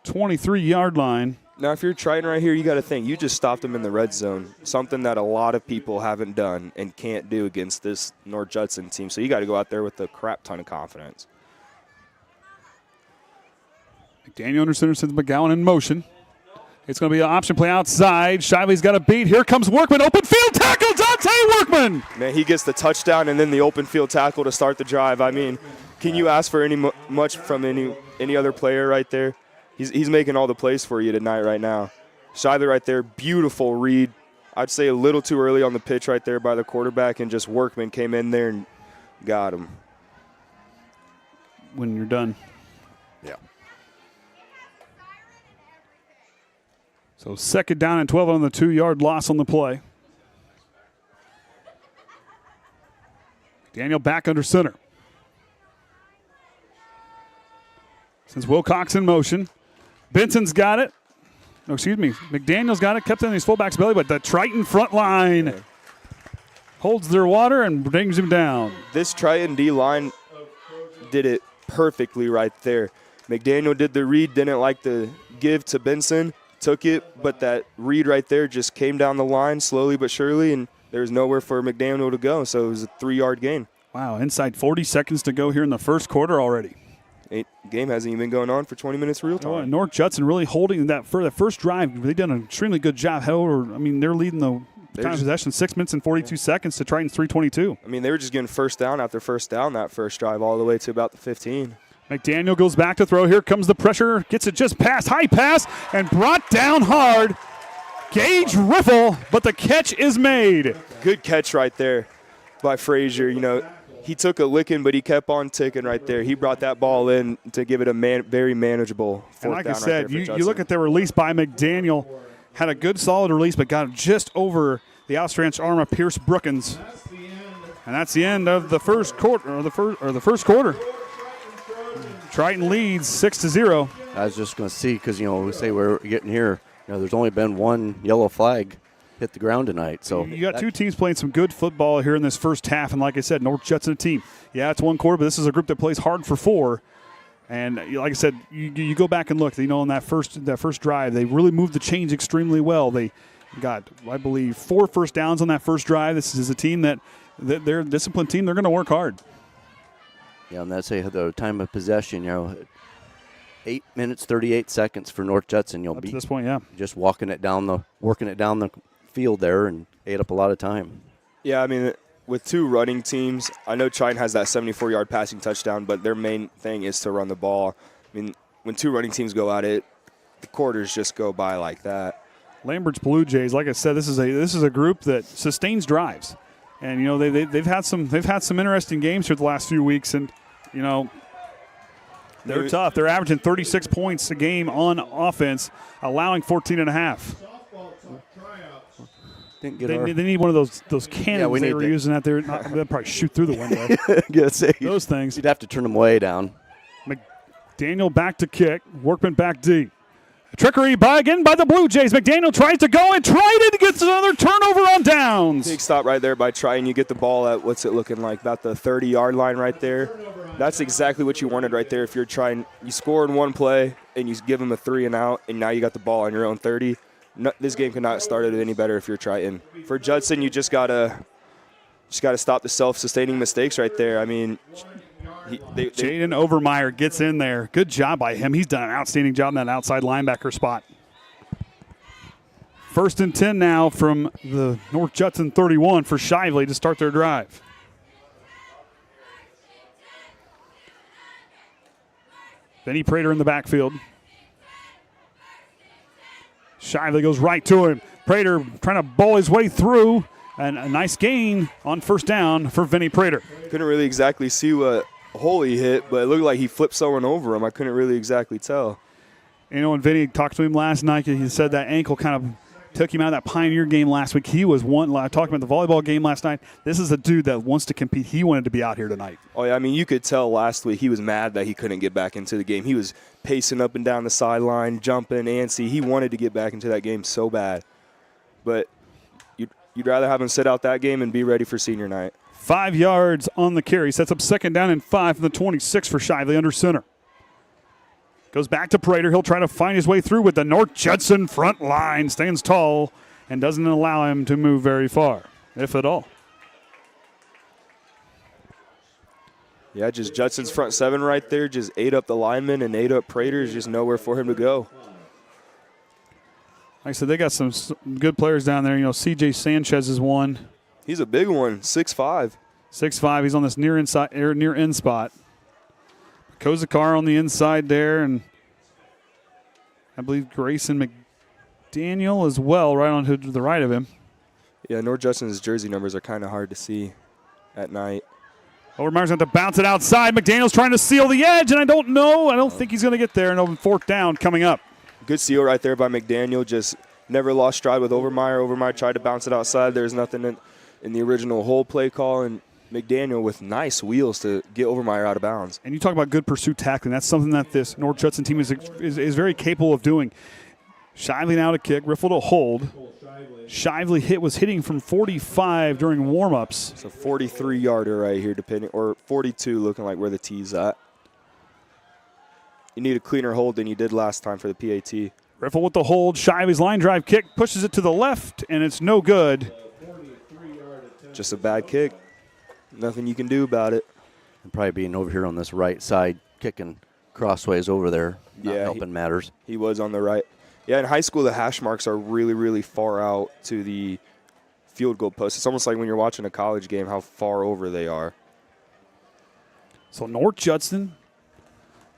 23-yard line. Now, if you're Triton right here, you got to think you just stopped them in the red zone, something that a lot of people haven't done and can't do against this North Judson team. So you got to go out there with a crap ton of confidence. McDaniel under center sends McGowan in motion. It's going to be an option play outside. Shively's got a beat. Here comes Workman. Open field tackle, Dante Workman. Man, he gets the touchdown and then the open field tackle to start the drive. I mean, can you ask for much from any other player right there? He's making all the plays for you tonight right now. Shively right there, beautiful read. I'd say a little too early on the pitch right there by the quarterback, and just Workman came in there and got him. When you're done. Yeah. So 2nd down and 12 on the 2-yard loss on the play. Daniel back under center. Since Wilcox in motion. Benson's got it. No, excuse me. McDaniel's got it. Kept it in his fullback's belly, but the Triton front line holds their water and brings him down. This Triton D-line did it perfectly right there. McDaniel did the read, didn't like the give to Benson, took it, but that read right there just came down the line slowly but surely, and there was nowhere for McDaniel to go, so it was a 3-yard gain. Wow, inside 40 seconds to go here in the first quarter already. Game hasn't even been going on for 20 minutes real time. North Judson really holding that for the first drive. They've done an extremely good job. However, I mean, they're leading the time of possession 6 minutes and 42 seconds to Triton's 3:22. I mean, they were just getting first down after first down that first drive all the way to about the 15. McDaniel goes back to throw. Here comes the pressure. Gets it just past. High pass and brought down hard. Gage Riffle, but the catch is made. Good catch right there by Frazier. He took a licking, but he kept on ticking right there. He brought that ball in to give it a very manageable fourth down. And like I said, you look at the release by McDaniel. Had a good, solid release, but got just over the outstretched arm of Pierce Brookins. And that's the end of the first quarter. Or the first quarter. Triton leads 6-0. I was just going to see, because, we say we're getting here. There's only been one yellow flag hit the ground tonight. So you got two teams playing some good football here in this first half, and like I said, North Judson team. Yeah, it's one quarter, but this is a group that plays hard for 4. And like I said, you go back and look. On that first drive, they really moved the chains extremely well. They got, I believe, 4 first downs on that first drive. This is a team that they're a disciplined team. They're going to work hard. Yeah, and that's the time of possession. 8 minutes 38 seconds for North Judson. Up to this point, yeah, just working it down the field there, and ate up a lot of time. Yeah, I mean, with 2 running teams, I know Triton has that 74-yard passing touchdown, but their main thing is to run the ball. I mean, when 2 running teams go at it, the quarters just go by like that. Lambert's Blue Jays, like I said, this is a group that sustains drives, and they've had some interesting games here the last few weeks, and they're tough. They're averaging 36 points a game on offense, allowing 14.5. They need one of those cannons they were using out there. They'll probably shoot through the window. Those things. You'd have to turn them way down. McDaniel back to kick. Workman back deep. Trickery by the Blue Jays. McDaniel tries to go, and Triton gets another turnover on downs. Big stop right there by Triton. You get the ball at, what's it looking like, about the 30-yard line right there. That's exactly what you wanted right there. If you're trying, you score in one play, and you give them a 3 and out, and now you got the ball on your own 30. No, this game could not have started any better if you're Triton. For Judson, you just gotta stop the self-sustaining mistakes right there. I mean, Jaden Overmeyer gets in there. Good job by him. He's done an outstanding job in that outside linebacker spot. 1st and 10 now from the North Judson 31 for Shively to start their drive. Benny Prater in the backfield. Shively goes right to him. Prater trying to bowl his way through. And a nice gain on 1st down for Vinny Prater. Couldn't really exactly see what hole he hit, but it looked like he flipped someone over him. I couldn't really exactly tell. You know, when Vinny talked to him last night, he said that ankle kind of took him out of that Pioneer game last week. He was talking about the volleyball game last night. This is a dude that wants to compete. He wanted to be out here tonight. Oh, yeah, I mean, you could tell last week he was mad that he couldn't get back into the game. He was pacing up and down the sideline, jumping, antsy. He wanted to get back into that game so bad. But you'd rather have him sit out that game and be ready for senior night. 5 yards on the carry. Sets up 2nd down and 5 from the 26 for Shively under center. Goes back to Prater. He'll try to find his way through with the North Judson front line. Stands tall and doesn't allow him to move very far, if at all. Yeah, just Judson's front 7 right there. Just ate up the linemen and ate up Prater. There's just nowhere for him to go. Like I said, they got some good players down there. You know, C.J. Sanchez is one. He's a big one, 6'5". 6'5". He's on this near end spot. Kozakar on the inside there, and I believe Grayson McDaniel as well, right on to the right of him. Yeah, North Judson's jersey numbers are kind of hard to see at night. Overmeyer's going to bounce it outside. McDaniel's trying to seal the edge, and I don't think he's going to get there. And 4th down coming up. Good seal right there by McDaniel. Just never lost stride with Overmeyer. Overmeyer tried to bounce it outside. There's nothing in the original whole play call, and McDaniel with nice wheels to get Overmeyer out of bounds. And you talk about good pursuit tackling. That's something that this North Judson team is very capable of doing. Shively now to kick, Riffle to hold. Shively was hitting from 45 during warm-ups. It's a 43-yarder right here, or 42 looking like where the tee's at. You need a cleaner hold than you did last time for the PAT. Riffle with the hold. Shively's line drive kick pushes it to the left, and it's no good. Just a bad kick. Nothing you can do about it. And probably being over here on this right side, kicking crossways over there, not helping matters. He was on the right. Yeah, in high school, the hash marks are really, really far out to the field goal post. It's almost like when you're watching a college game, how far over they are. So North Judson,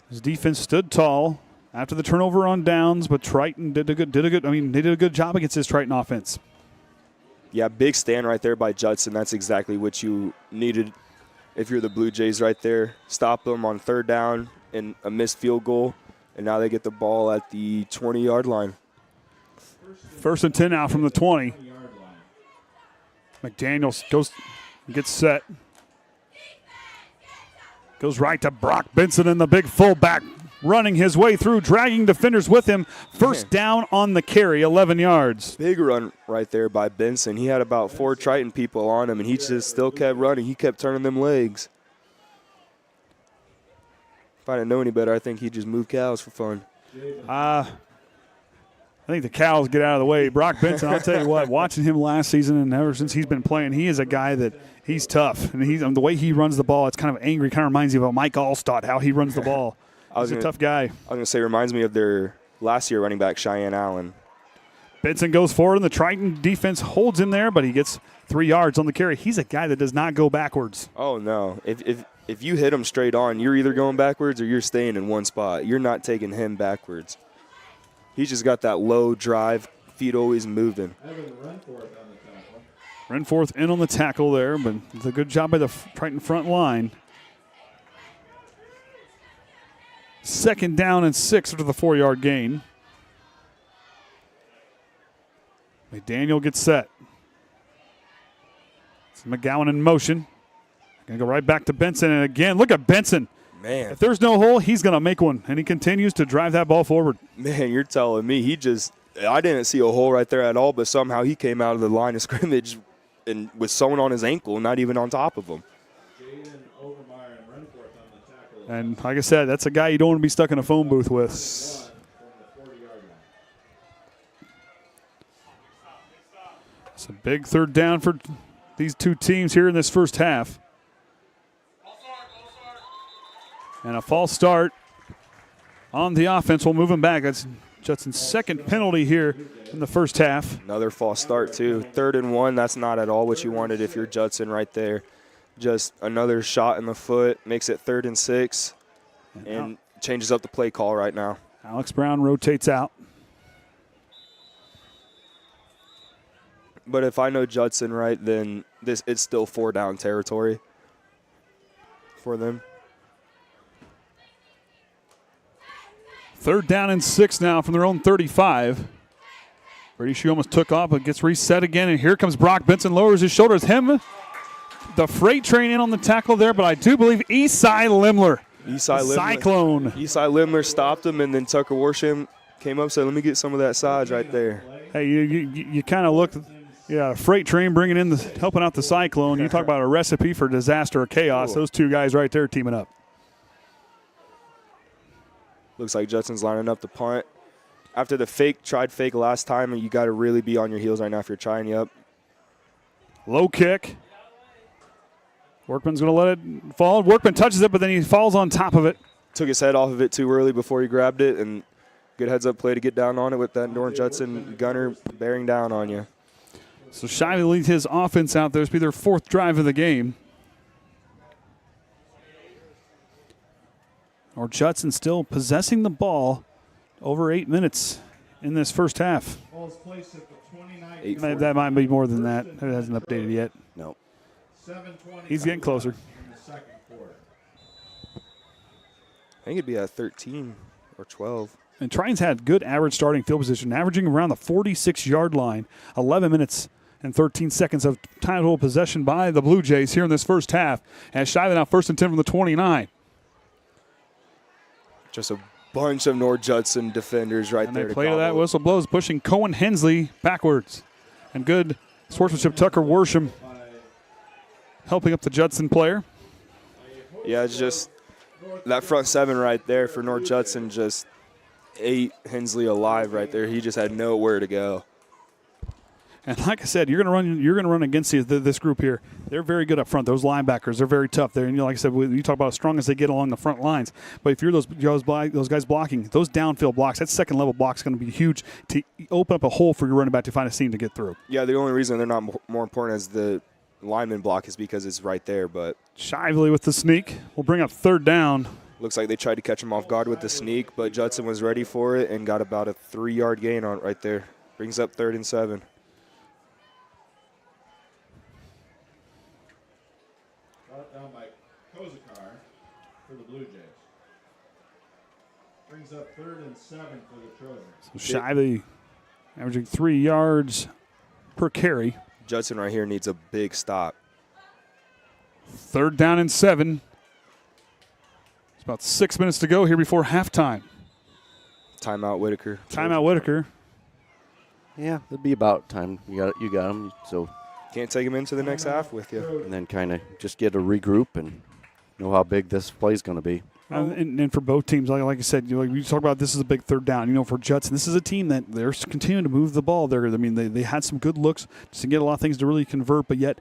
his defense stood tall after the turnover on downs, but Triton they did a good job against this Triton offense. Yeah, big stand right there by Judson. That's exactly what you needed if you're the Blue Jays right there. Stop them on 3rd down and a missed field goal, and now they get the ball at the 20-yard line. 1st and 10 now from the 20. McDaniel gets set. Goes right to Brock Benson and the big fullback running his way through, dragging defenders with him. 1st down on the carry, 11 yards. Big run right there by Benson. He had about 4 Triton people on him, and he just still kept running. He kept turning them legs. If I didn't know any better, I think he'd just move cows for fun. I think the cows get out of the way. Brock Benson, I'll tell you what, watching him last season and ever since he's been playing, he is a guy that he's tough. And the way he runs the ball, it's kind of angry. Kind of reminds you of Mike Allstott, how he runs the ball. He's a tough guy. I was going to say, reminds me of their last year running back, Cheyenne Allen. Benson goes forward, and the Triton defense holds him there, but he gets 3 yards on the carry. He's a guy that does not go backwards. Oh, no. If you hit him straight on, you're either going backwards or you're staying in one spot. You're not taking him backwards. He's just got that low drive, feet always moving. Renforth in on the tackle there, but it's a good job by the Triton front line. 2nd down and 6 after the 4-yard gain. McDaniel gets set. It's McGowan in motion. Going to go right back to Benson. And again, look at Benson. Man. If there's no hole, he's going to make one, and he continues to drive that ball forward. Man, you're telling me I didn't see a hole right there at all, but somehow he came out of the line of scrimmage and with someone on his ankle, not even on top of him. And like I said, that's a guy you don't want to be stuck in a phone booth with. It's a big third down for these two teams here in this first half. And a false start on the offense. We'll move him back. That's Judson's second penalty here in the first half. Another false start, too. 3rd and 1, that's not at all what you wanted if you're Judson right there. Just another shot in the foot, makes it 3rd and 6, and changes up the play call right now. Alex Brown rotates out. But if I know Judson right, then it's still 4-down territory for them. 3rd down and 6 now from their own 35. Brady Shue almost took off, but gets reset again, and here comes Brock Benson, lowers his shoulders. The freight train in on the tackle there, but I do believe Esai Limler. Cyclone. Esai Limler stopped him, and then Tucker Worsham came up and said, let me get some of that size right there. Hey, you kind of looked, freight train bringing in, helping out the Cyclone. You talk about a recipe for disaster or chaos. Cool. Those two guys right there teaming up. Looks like Judson's lining up the punt. After the tried fake last time, you got to really be on your heels right now if you're trying you up. Low kick. Workman's going to let it fall. Workman touches it, but then he falls on top of it. Took his head off of it too early before he grabbed it, and good heads-up play to get down on it with that North Judson gunner bearing down on you. So Shively leads his offense out there. This will be their 4th drive of the game. Or Judson still possessing the ball over 8 minutes in this first half. That might be more than that. It hasn't updated yet. No. He's getting closer. I think it'd be at 13 or 12. And Triton's had good average starting field position, averaging around the 46-yard line. 11 minutes and 13 seconds of total possession by the Blue Jays here in this first half. As Shively now 1st and 10 from the 29. Just a bunch of North Judson defenders right and there. They play to that whistle blows, pushing Cohen Hensley backwards. And good sportsmanship, Tucker Worsham helping up the Judson player. Yeah, it's just that front 7 right there for North Judson just ate Hensley alive right there. He just had nowhere to go. And like I said, you're going to run against this group here. They're very good up front. Those linebackers, they're very tough. They're, and like I said, you talk about as strong as they get along the front lines. But if you're those guys blocking, those downfield blocks, that second level block is going to be huge to open up a hole for your running back to find a seam to get through. Yeah, the only reason they're not more important as the lineman block is because it's right there. But Shively with the sneak will bring up 3rd down. Looks like they tried to catch him off guard with the sneak, but Judson was ready for it and got about a 3-yard gain on it right there. Brings up 3rd and 7. Down by Kozakar for the Blue Jays. Brings up 3rd and 7 for the Trojans. So Shively averaging 3 yards per carry. Judson right here needs a big stop. 3rd down and 7. It's about 6 minutes to go here before halftime. Timeout Whitaker. Timeout Whitaker. Yeah, it'll be about time. You got him. So can't take him into the next half with you. and then kind of just get a regroup and know how big this play is going to be. And for both teams, like I said, you talk about this is a big 3rd down. For Judson, this is a team that they're continuing to move the ball. They had some good looks just to get a lot of things to really convert, but yet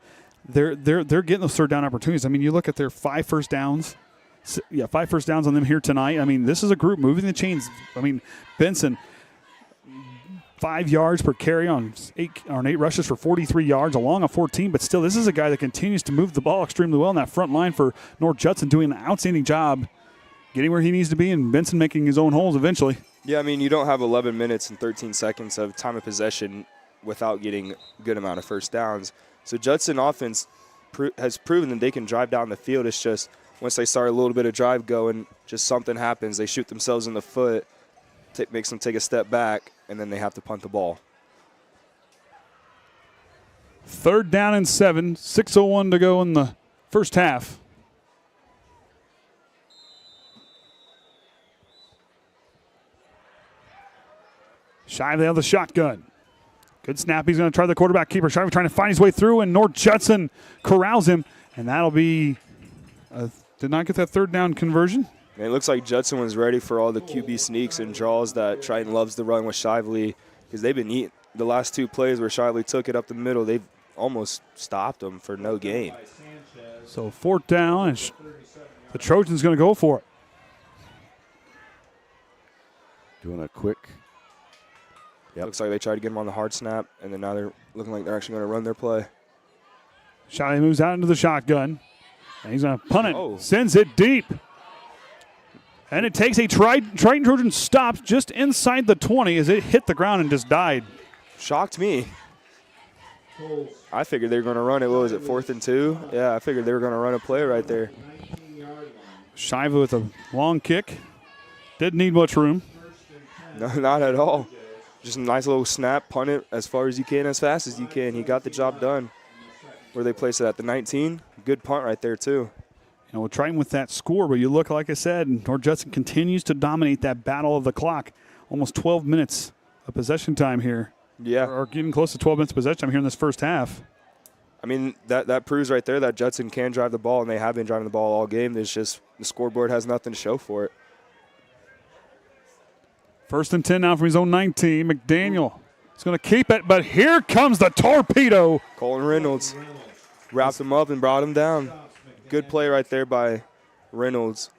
they're getting those 3rd down opportunities. You look at their 5 first downs. 5 first downs on them here tonight. This is a group moving the chains. Benson, 5 yards per carry on 8 rushes for 43 yards, along a 14. But still, this is a guy that continues to move the ball extremely well in that front line for North Judson, doing an outstanding job getting where he needs to be, and Benson making his own holes eventually. Yeah, you don't have 11 minutes and 13 seconds of time of possession without getting a good amount of first downs. So Judson offense has proven that they can drive down the field. It's just once they start a little bit of drive going, just something happens. They shoot themselves in the foot, makes them take a step back, and then they have to punt the ball. 3rd down and 7, 6:01 to go in the first half. Shively out of the shotgun. Good snap. He's going to try the quarterback keeper. Shively trying to find his way through, and North Judson corrals him, and that'll be did not get that third down conversion. And it looks like Judson was ready for all the QB sneaks and draws that Triton loves to run with Shively, because they've been eating the last two plays where Shively took it up the middle. They've almost stopped them for no gain. So fourth down, and the Trojans going to go for it. Doing a quick. Yep. Looks like they tried to get him on the hard snap, and then now they're looking like they're actually going to run their play. Shively moves out into the shotgun, and he's going to punt it. Sends it deep. And it takes a Triton Trojan stops just inside the 20 as it hit the ground and just died. Shocked me. I figured they were going to run it. What was it, 4th and 2? Yeah, I figured they were going to run a play right there. Shively with a long kick. Didn't need much room. No, not at all. Just a nice little snap, punt it as far as you can, as fast as you can. He got the job done. Where they placed it at the 19. Good punt right there, too. You know, we're trying with that score, but you look, like I said, North Judson continues to dominate that battle of the clock. Almost 12 minutes of possession time here. Yeah. Or getting close to 12 minutes of possession time here in this first half. I mean, that proves right there that Judson can drive the ball, and they have been driving the ball all game. There's just the scoreboard has nothing to show for it. 1st and 10 now from his own 19. McDaniel is going to keep it, but here comes the torpedo. Colin Reynolds wrapped him up and brought him down. Good play right there by Reynolds.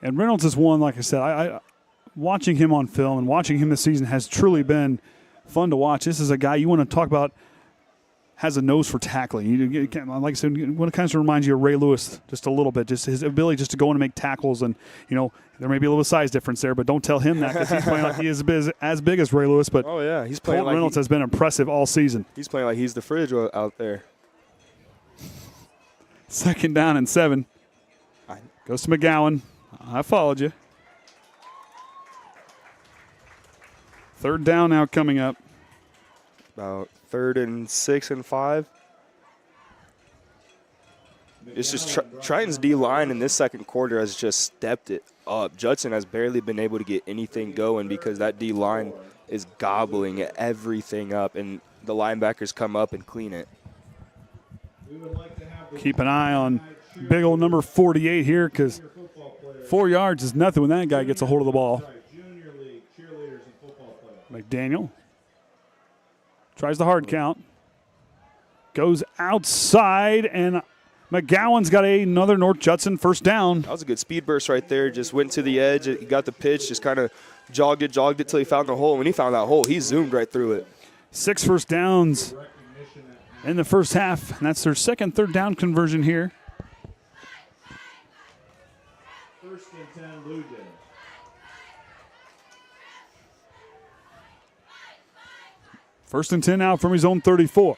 And Reynolds is one, like I said, I watching him on film and watching him this season has truly been fun to watch. This is a guy you want to talk about has a nose for tackling. Like I said, it kind of reminds you of Ray Lewis just a little bit, just his ability just to go in and make tackles. And, you know, there may be a little size difference there, but don't tell him that because he's playing like he is as big as Ray Lewis. But oh, yeah, he's playing Colton Reynolds has been impressive all season. He's playing like he's the fridge out there. 2nd down and 7. Goes to McGowan. I followed you. 3rd down now coming up. About 3rd and 6 and 5. It's just Triton's D-line in this second quarter has just stepped it up. Judson has barely been able to get anything going because that D-line is gobbling everything up, and the linebackers come up and clean it. Keep an eye on big old number 48 here because 4 yards is nothing when that guy gets a hold of the ball. McDaniel tries the hard count. Goes outside, and McGowan's got another North Judson 1st down. That was a good speed burst right there. Just went to the edge. He got the pitch, just kind of jogged it till he found the hole. When he found that hole, he zoomed right through it. 6 first downs in the first half, and that's their 2nd 3rd down conversion here. 1st and 10, Blue Jays. First and 10 now from his own 34.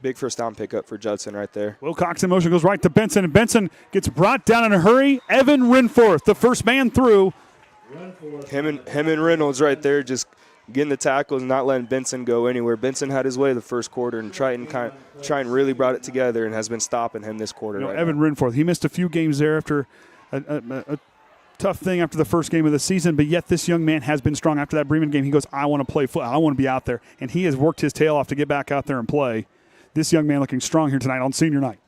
Big first down pickup for Judson right there. Wilcox in motion, goes right to Benson, and Benson gets brought down in a hurry. Evan Renforth, the first man through. Him and Reynolds right there just getting the tackles and not letting Benson go anywhere. Benson had his way the first quarter, and Triton really brought it together and has been stopping him this quarter. You know, Evan Renforth, he missed a few games there after a tough thing after the first game of the season, but yet this young man has been strong. After that Bremen game, he goes, I want to play football. I want to be out there. And he has worked his tail off to get back out there and play. This young man looking strong here tonight on senior night.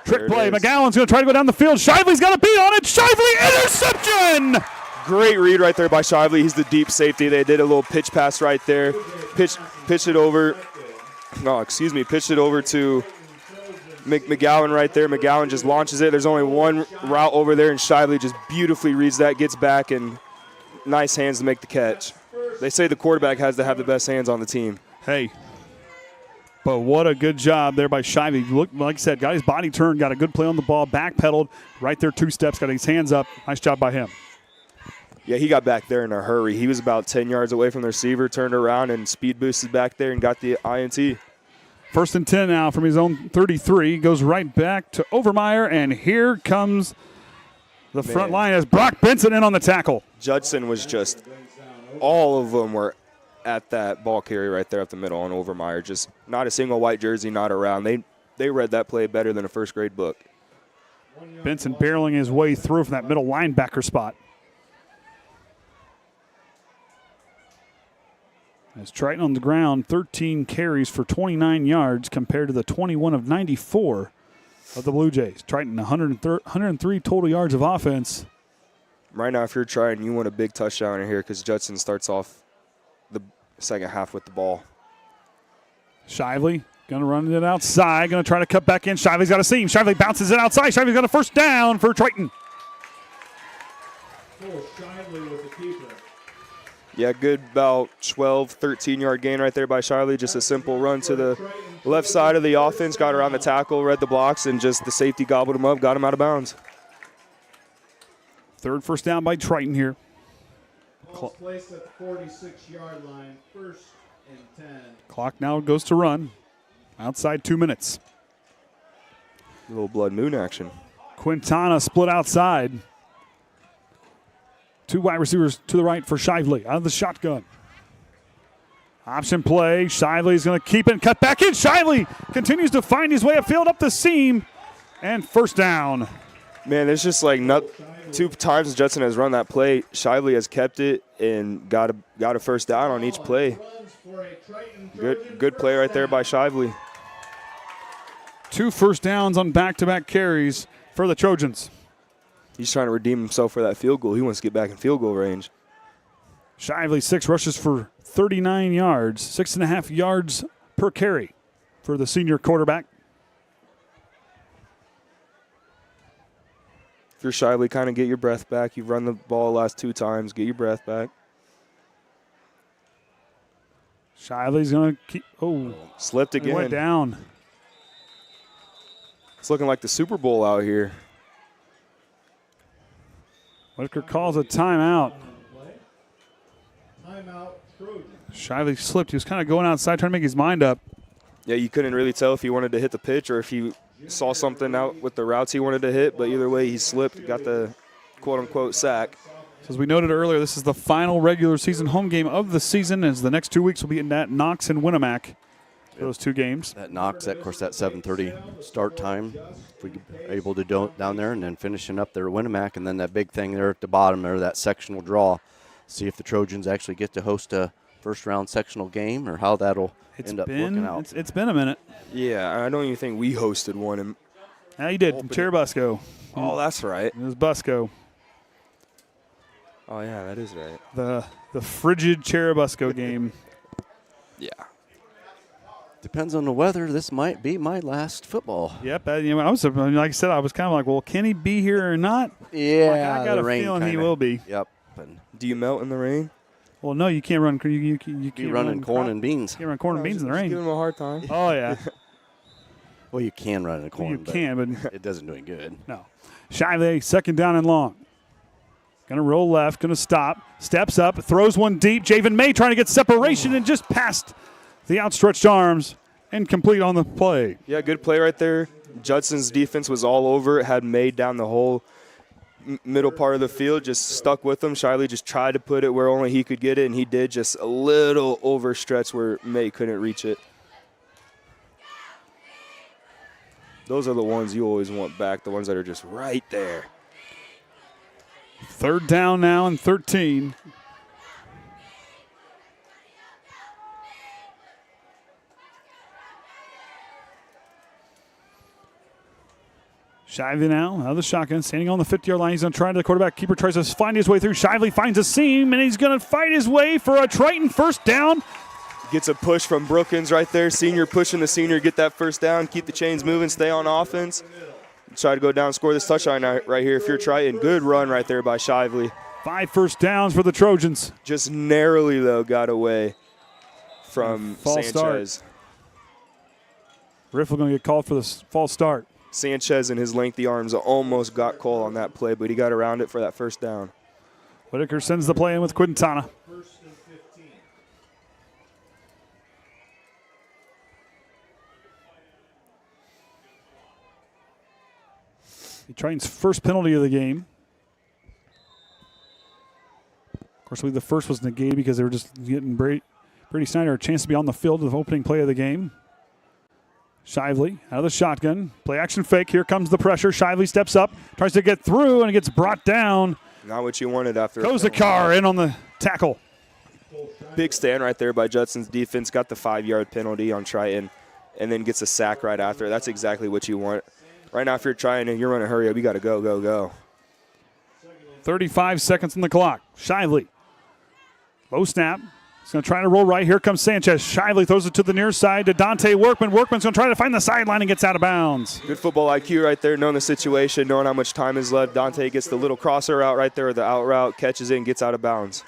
Trick play. McGowan's going to try to go down the field. Shively's got a beat on it. Shively, interception! Great read right there by Shively. He's the deep safety. They did a little pitch pass right there. Pitched it over. Pitched it over to McGowan right there. McGowan just launches it. There's only one route over there, and Shively just beautifully reads that, gets back, and nice hands to make the catch. They say the quarterback has to have the best hands on the team. Hey, but what a good job there by Shively. Look, like I said, got his body turned, got a good play on the ball, backpedaled right there 2 steps, got his hands up. Nice job by him. Yeah, he got back there in a hurry. He was about 10 yards away from the receiver, turned around and speed boosted back there and got the INT. 1st and 10 now from his own 33. Goes right back to Overmeyer, and here comes the front line as Brock Benson in on the tackle. Judson was just, all of them were at that ball carrier right there up the middle on Overmeyer. Just not a single white jersey, not around. They read that play better than a first grade book. Benson barreling his way through from that middle linebacker spot. As Triton on the ground, 13 carries for 29 yards compared to the 21 of 94 of the Blue Jays. Triton, 103 total yards of offense. Right now, if you're Triton, you want a big touchdown in here because Judson starts off the second half with the ball. Shively going to run it outside, going to try to cut back in. Shively's got a seam. Shively bounces it outside. Shively's got a first down for Triton. Shively with the keeper. Yeah, good about 12, 13-yard gain right there by Shively. Just a simple run to the left side of the offense, got around the tackle, read the blocks, and just the safety gobbled him up, got him out of bounds. Third first down by Triton here. Ball's placed at the 46-yard line, 1st and 10. Clock now goes to run. Outside 2 minutes. A little blood moon action. Quintana split outside. 2 wide receivers to the right for Shively out of the shotgun. Option play. Shively's going to keep it and cut back in. Shively continues to find his way upfield up the seam. And first down. Man, there's just like 2 times Judson has run that play. Shively has kept it and got a first down on each play. Good play right there by Shively. 2 first downs on back-to-back carries for the Trojans. He's trying to redeem himself for that field goal. He wants to get back in field goal range. Shively, 6 rushes for 39 yards, 6.5 yards per carry for the senior quarterback. If you're Shively, kind of get your breath back. You've run the ball the last 2 times. Get your breath back. Shively's going to keep. Oh, slipped again. He went down. It's looking like the Super Bowl out here. Whitaker calls a timeout. Timeout, Trojan. Shively slipped. He was kind of going outside trying to make his mind up. Yeah, you couldn't really tell if he wanted to hit the pitch or if he saw something out with the routes he wanted to hit, but either way, he slipped, got the quote-unquote sack. So as we noted earlier, this is the final regular season home game of the season, as the next 2 weeks will be in that Knox and Winnemac. Those 2 games. That Knox, of course, that 7:30 start time. If we are able to do it down there, and then finishing up there at Winnemac, and then that big thing there at the bottom there, that sectional draw. See if the Trojans actually get to host a first-round sectional game, or how that'll end up working out. It's been a minute. Yeah, I don't even think we hosted one. Yeah, you did. Cherubusco. Oh, that's right. It was Busco. Oh, yeah, that is right. The frigid Cherubusco game. Yeah. Depends on the weather. This might be my last football. Yep. I was, like I said, I was kind of like, well, can he be here or not? Yeah, like, I got a feeling he will be. Yep. Do you melt in the rain? Well, no, you can't run. You can't run corn and beans. You can't run corn and beans in the rain. Give him a hard time. Oh yeah. Well, you can run in corn. You can, but it doesn't do any good. No. Shively, 2nd down and long. Going to roll left. Going to stop. Steps up. Throws one deep. Javen May trying to get separation and just past the outstretched arms. Incomplete on the play. Yeah, good play right there. Judson's defense was all over it, had May down the whole middle part of the field, just stuck with him. Shively just tried to put it where only he could get it, and he did, just a little overstretch where May couldn't reach it. Those are the ones you always want back, the ones that are just right there. 3rd down now and 13. Shively now, out of the shotgun, standing on the 50-yard line. He's going to try to the quarterback. Keeper tries to find his way through. Shively finds a seam, and he's going to fight his way for a Triton first down. Gets a push from Brookins right there. Senior pushing the senior, get that first down, keep the chains moving, stay on offense. Try to go down and score this touchdown right here if you're Triton. Good run right there by Shively. 5 first downs for the Trojans. Just narrowly, though, got away from false Sanchez. Start. Riffle going to get called for the false start. Sanchez and his lengthy arms almost got called on that play, but he got around it for that first down. Whitaker sends the play in with Quintana. 1st and 15. He Triton's first penalty of the game. Of course, I believe the first was negated because they were just getting Brady Snyder a chance to be on the field with the opening play of the game. Shively out of the shotgun. Play action fake. Here comes the pressure. Shively steps up, tries to get through, and it gets brought down. Not what you wanted after. Kozakar in on the tackle. Big stand right there by Judson's defense. Got the 5-yard penalty on Triton, and then gets a sack right after. That's exactly what you want. Right now, if you're trying and you're running hurry up, you got to go, go, go. 35 seconds on the clock. Shively. Low snap. He's going to try to roll right. Here comes Sanchez. Shively throws it to the near side to Dante Workman. Workman's going to try to find the sideline and gets out of bounds. Good football IQ right there, knowing the situation, knowing how much time is left. Dante gets the little crosser out right there, or the out route, catches it and gets out of bounds.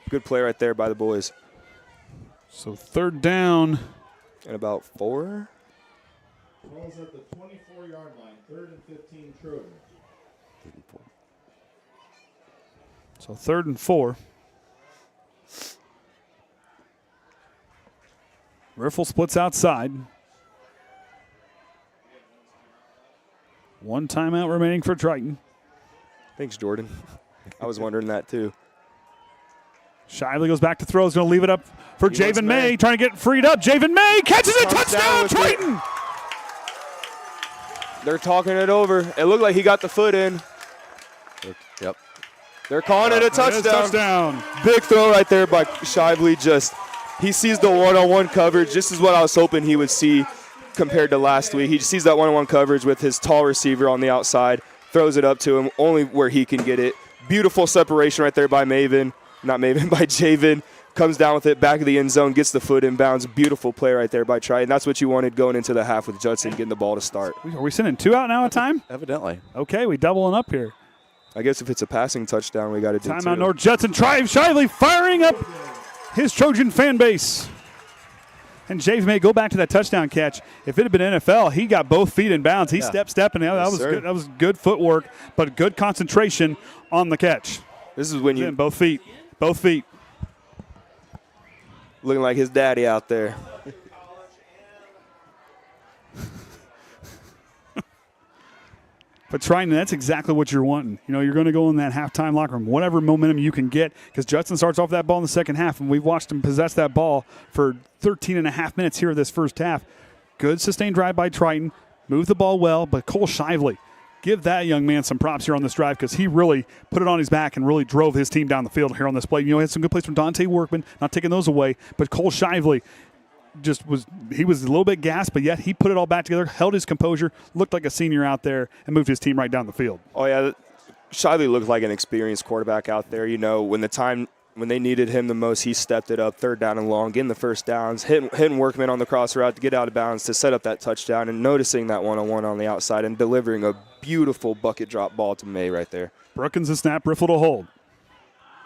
Good play right there by the boys. So 3rd down. And about 4. Ball's at the 24-yard line. 3rd and 15 Trojans. So 3rd and 4. Riffle splits outside. 1 timeout remaining for Triton. Thanks, Jordan. I was wondering that too. Shively goes back to throw. He's going to leave it up for Javen May. Trying to get freed up. Javen May catches it. Touchdown, Triton. They're talking it over. It looked like he got the foot in. Yep. They're calling it a touchdown. Touchdown. Big throw right there by Shively. He sees the one-on-one coverage. This is what I was hoping he would see compared to last week. He sees that one-on-one coverage with his tall receiver on the outside, throws it up to him, only where he can get it. Beautiful separation right there by Javen. Comes down with it, back of the end zone, gets the foot in bounds. Beautiful play right there by Triton. That's what you wanted going into the half with Judson getting the ball to start. Are we sending 2 out now at time? Evidently. Okay, we doubling up here. I guess if it's a passing touchdown, we got to do Timeout 2. North Judson. Shively firing up his Trojan fan base. And Javes may go back to that touchdown catch. If it had been NFL, he got both feet in bounds. He stepped, and that was good. That was good footwork, but good concentration on the catch. This is when you both feet. looking like his daddy out there. But Triton, that's exactly what you're wanting. You know, you're going to go in that halftime locker room, whatever momentum you can get, because Judson starts off that ball in the second half, and we've watched him possess that ball for 13 and a half minutes here this first half. Good sustained drive by Triton, moved the ball well, but Cole Shively, give that young man some props here on this drive because he really put it on his back and really drove his team down the field here on this play. You know, he had some good plays from Dante Workman, not taking those away, but Cole Shively was a little bit gassed, but yet he put it all back together, held his composure, looked like a senior out there, and moved his team right down the field. Oh, yeah. Shively looked like an experienced quarterback out there. You know, when they needed him the most, he stepped it up, 3rd down and long, getting the first downs, hitting Workman on the cross route to get out of bounds to set up that touchdown, and noticing that one-on-one on the outside and delivering a beautiful bucket drop ball to May right there. Brookins a snap, Riffle to hold.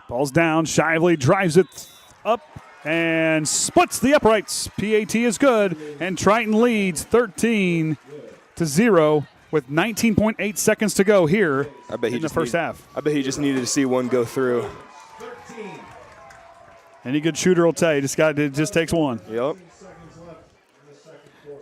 Ball's down, Shively drives it up and splits the uprights. PAT is good, and Triton leads 13-0 with 19.8 seconds to go here in the first half. I bet he just needed to see one go through. Any good shooter will tell you, it just takes one. Yep.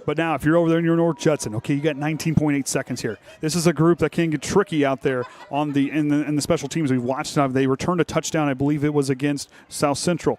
But now, if you're over there in your North Judson, okay, you got 19.8 seconds here. This is a group that can get tricky out there in the special teams. We've watched them. They returned a touchdown. I believe it was against South Central.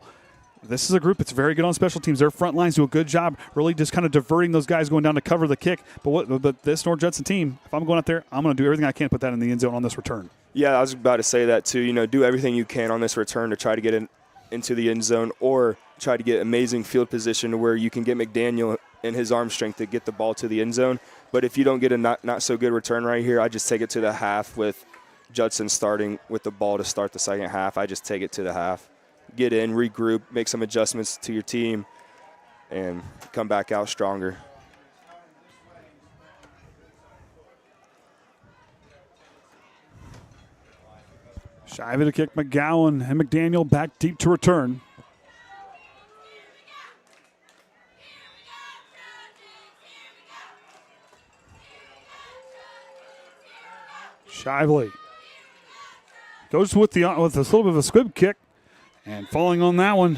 This is a group that's very good on special teams. Their front lines do a good job really just kind of diverting those guys going down to cover the kick. But this North Judson team, if I'm going out there, I'm going to do everything I can to put that in the end zone on this return. Yeah, I was about to say that too. You know, do everything you can on this return to try to get into the end zone or try to get amazing field position to where you can get McDaniel and his arm strength to get the ball to the end zone. But if you don't get a not so good return right here, I just take it to the half with Judson starting with the ball to start the second half. I just take it to the half. Get in, regroup, make some adjustments to your team, and come back out stronger. Shively to kick. McGowan and McDaniel back deep to return. Shively goes with a little bit of a squib kick. And falling on that one.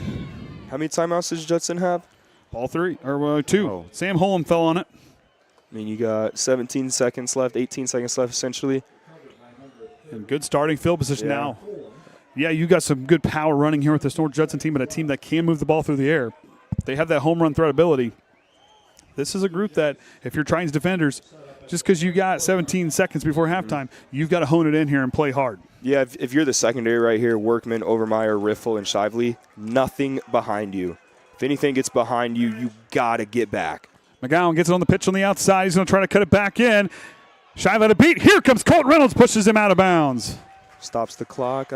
How many timeouts does Judson have? All 3, or 2. Oh. Sam Holm fell on it. I mean, you got 17 seconds left, 18 seconds left, essentially. And good starting field position now. Yeah, you got some good power running here with this North Judson team, but a team that can move the ball through the air. They have that home run threat ability. This is a group that, if you're Triton's defenders, just because you got 17 seconds before halftime, you've got to hone it in here and play hard. Yeah, if you're the secondary right here, Workman, Overmeyer, Riffle, and Shively, nothing behind you. If anything gets behind you, you got to get back. McGowan gets it on the pitch on the outside. He's going to try to cut it back in. Shively at a beat. Here comes Colton Reynolds, pushes him out of bounds. Stops the clock.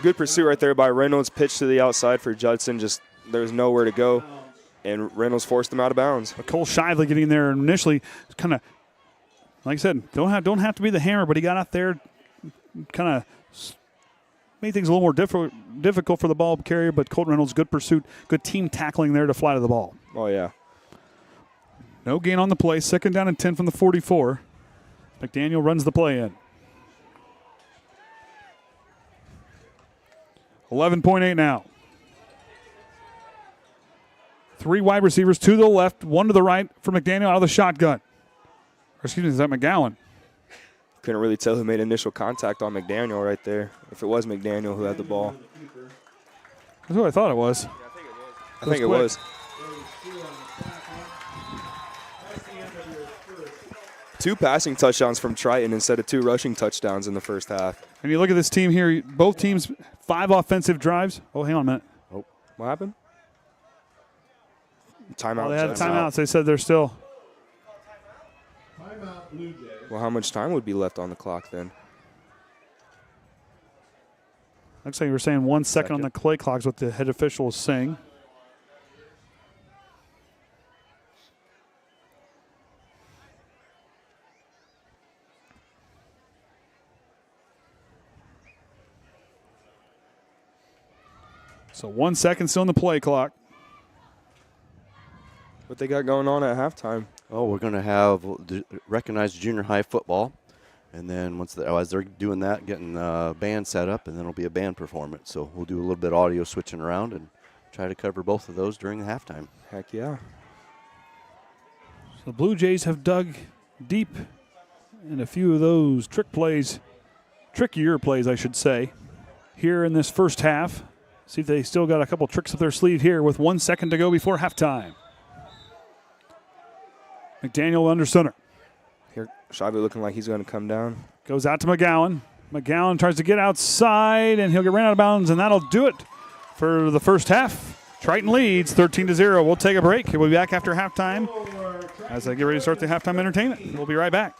Good pursuit right there by Reynolds. Pitch to the outside for Judson. Just there's nowhere to go, and Reynolds forced him out of bounds. But Cole Shively getting in there initially, kind of, like I said, don't have to be the hammer, but he got out there, kind of made things a little more difficult for the ball carrier. But Colton Reynolds, good pursuit, good team tackling there to fly to the ball. Oh yeah. No gain on the play. 2nd down and 10 from the 44. McDaniel runs the play in. 11.8 now. 3 wide receivers, 2 to the left, 1 to the right for McDaniel out of the shotgun. Or excuse me, is that McGowan? Couldn't really tell who made initial contact on McDaniel right there. If it was McDaniel who had the ball. That's what I thought it was. I think it was. 2 passing touchdowns from Triton instead of 2 rushing touchdowns in the first half. And you look at this team here, both teams 5 offensive drives. Oh, hang on a minute. Oh, what happened? Timeout. Oh, they had timeouts. They said they're still. Timeout, Blue Jays. Well, how much time would be left on the clock then? Looks like you were saying 1 second on the play clock is what the head official is saying. So 1 second still on the play clock. What they got going on at halftime? Oh, we're going to have recognized junior high football. And then as they're doing that, getting the band set up, and then it'll be a band performance. So we'll do a little bit of audio switching around and try to cover both of those during the halftime. Heck yeah. So the Blue Jays have dug deep in a few of those trickier plays, I should say, here in this first half. See if they still got a couple tricks up their sleeve here with 1 second to go before halftime. McDaniel under center. Here, Shively looking like he's going to come down. Goes out to McGowan. McGowan tries to get outside, and he'll get ran out of bounds, and that'll do it for the first half. Triton leads 13-0. We'll take a break. We'll be back after halftime as I get ready to start the halftime entertainment. We'll be right back.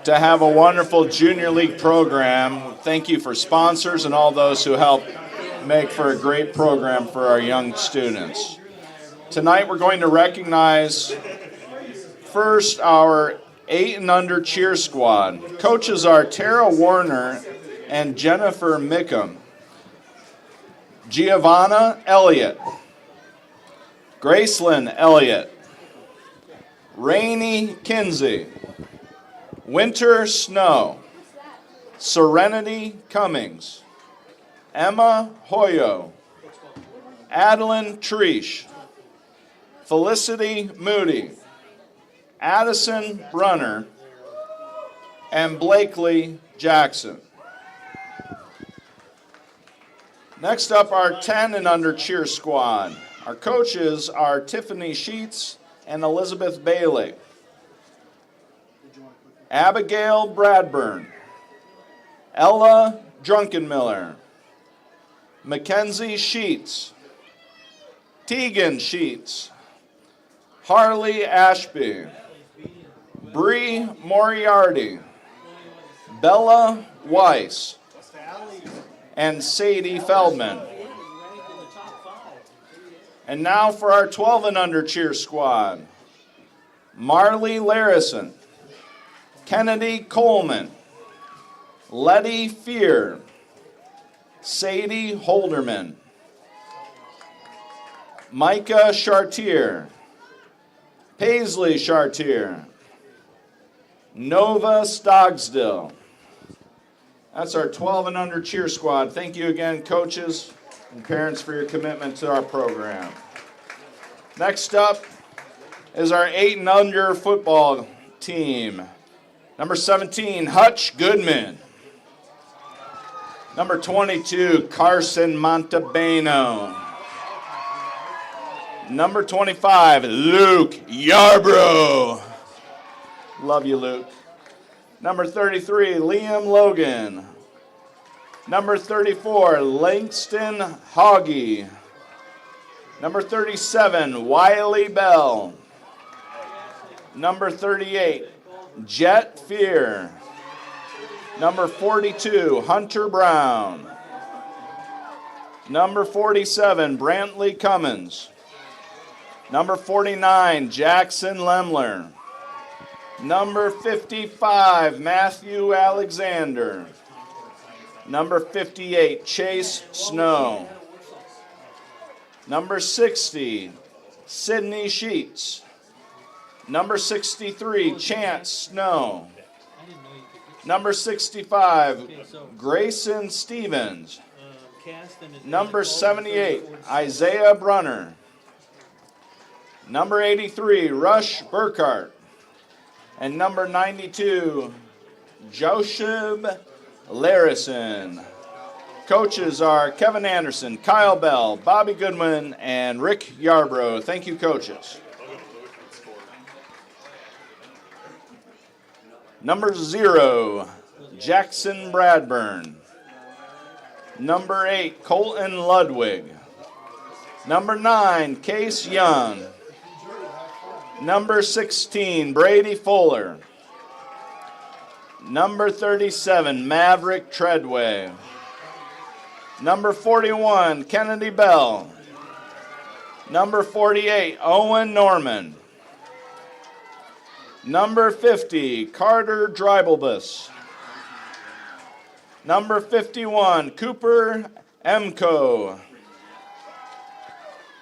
To have a wonderful junior league program. Thank you for sponsors and all those who help make for a great program for our young students. Tonight we're going to recognize first our 8 and under cheer squad. Coaches are Tara Warner and Jennifer Mickham. Giovanna Elliott. Gracelyn Elliott. Rainey Kinsey. Winter Snow. Serenity Cummings. Emma Hoyo. Adeline Treesh. Felicity Moody. Addison Brunner. And Blakely Jackson. Next up, our 10 and under cheer squad. Our coaches are Tiffany Sheets and Elizabeth Bailey. Abigail Bradburn. Ella Drunkenmiller, Mackenzie Sheets, Tegan Sheets, Harley Ashby, Bree Moriarty, Bella Weiss, and Sadie Feldman. And now for our 12 and under cheer squad. Marley Larison, Kennedy Coleman, Letty Fear, Sadie Holderman, Micah Chartier, Paisley Chartier, Nova Stogsdill. That's our 12 and under cheer squad. Thank you again, coaches and parents, for your commitment to our program. Next up is our 8 and under football team. Number 17, Hutch Goodman. Number 22, Carson Montabeno. Number 25, Luke Yarbrough. Love you, Luke. Number 33, Liam Logan. Number 34, Langston Hoggy. Number 37, Wiley Bell. Number 38, Jet Fear. Number 42, Hunter Brown. Number 47, Brantley Cummins. Number 49, Jackson Lemler. Number 55, Matthew Alexander. Number 58, Chase Snow. Number 60, Sydney Sheets. Number 63, Chance Snow. Number 65, Grayson Stevens. Number 78, Isaiah Brunner. Number 83, Rush Burkhart. And number 92, Joshua Larison. Coaches are Kevin Anderson, Kyle Bell, Bobby Goodman, and Rick Yarbrough. Thank you, coaches. Number 0, Jackson Bradburn. Number 8, Colton Ludwig. Number 9, Case Young. Number 16, Brady Fuller. Number 37, Maverick Treadway. Number 41, Kennedy Bell. Number 48, Owen Norman. Number 50, Carter Dreibelbus. Number 51, Cooper Emco.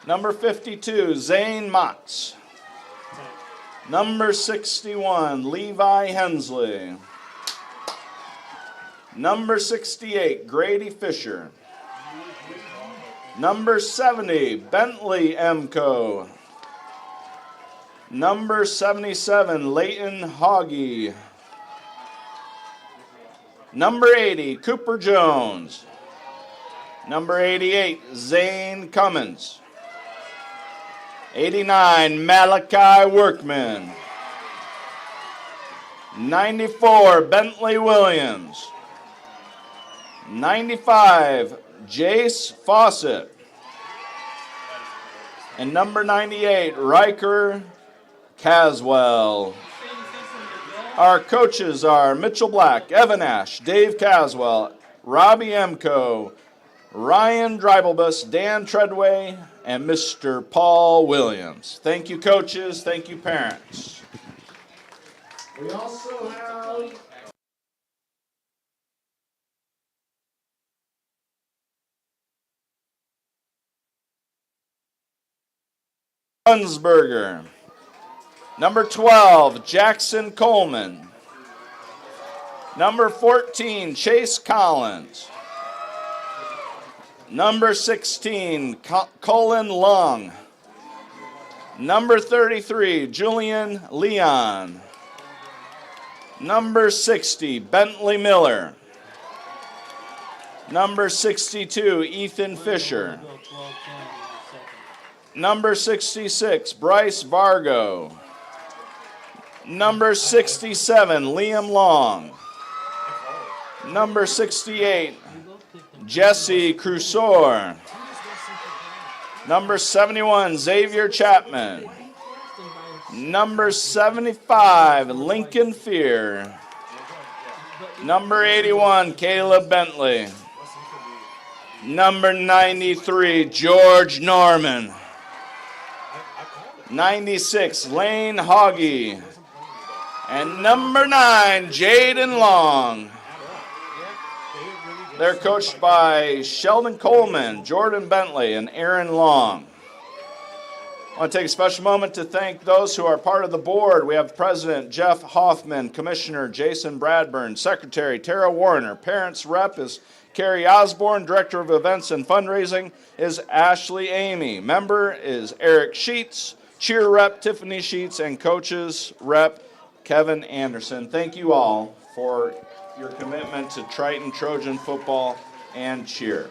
Number 52, Zane Motz. Number 61, Levi Hensley. Number 68, Grady Fisher. Number 70, Bentley Emco. Number 77, Leighton Hoggy. Number 80, Cooper Jones. Number 88, Zane Cummins. 89, Malachi Workman. 94, Bentley Williams. 95, Jace Fawcett. And number 98, Riker Caswell. Our coaches are Mitchell Black, Evan Ash, Dave Caswell, Robbie Emco, Ryan Dreibelbus, Dan Treadway, and Mr. Paul Williams. Thank you, coaches. Thank you, parents. We also have Hunsberger. Number 12, Jackson Coleman. Number 14, Chase Collins. Number 16, Colin Long. Number 33, Julian Leon. Number 60, Bentley Miller. Number 62, Ethan Fisher. Number 66, Bryce Vargo. Number 67, Liam Long. Number 68, Jesse Crusor. Number 71, Xavier Chapman. Number 75, Lincoln Fear. Number 81, Caleb Bentley. Number 93, George Norman. 96, Lane Hoggy. And number 9, Jaden Long. They're coached by Sheldon Coleman, Jordan Bentley, and Aaron Long. I want to take a special moment to thank those who are part of the board. We have President Jeff Hoffman, Commissioner Jason Bradburn, Secretary Tara Warner, Parents Rep is Carrie Osborne, Director of Events and Fundraising is Ashley Amy, Member is Eric Sheets, Cheer Rep Tiffany Sheets, and Coaches Rep Kevin Anderson. Thank you all for your commitment to Triton Trojan football and cheer.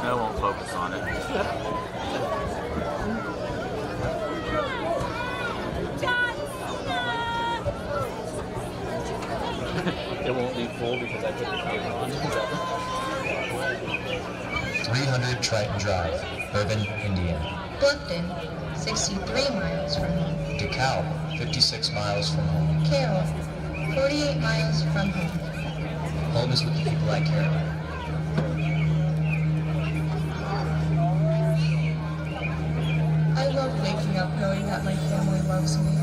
I won't focus on it. It won't be full because I put the camera on. 300 Triton Drive, Irvin, Indiana. Clifton, 63 miles from home. DeKalb, 56 miles from home. Carroll, 48 miles from home. Home is with the people I care about. I love waking up knowing that my family loves me.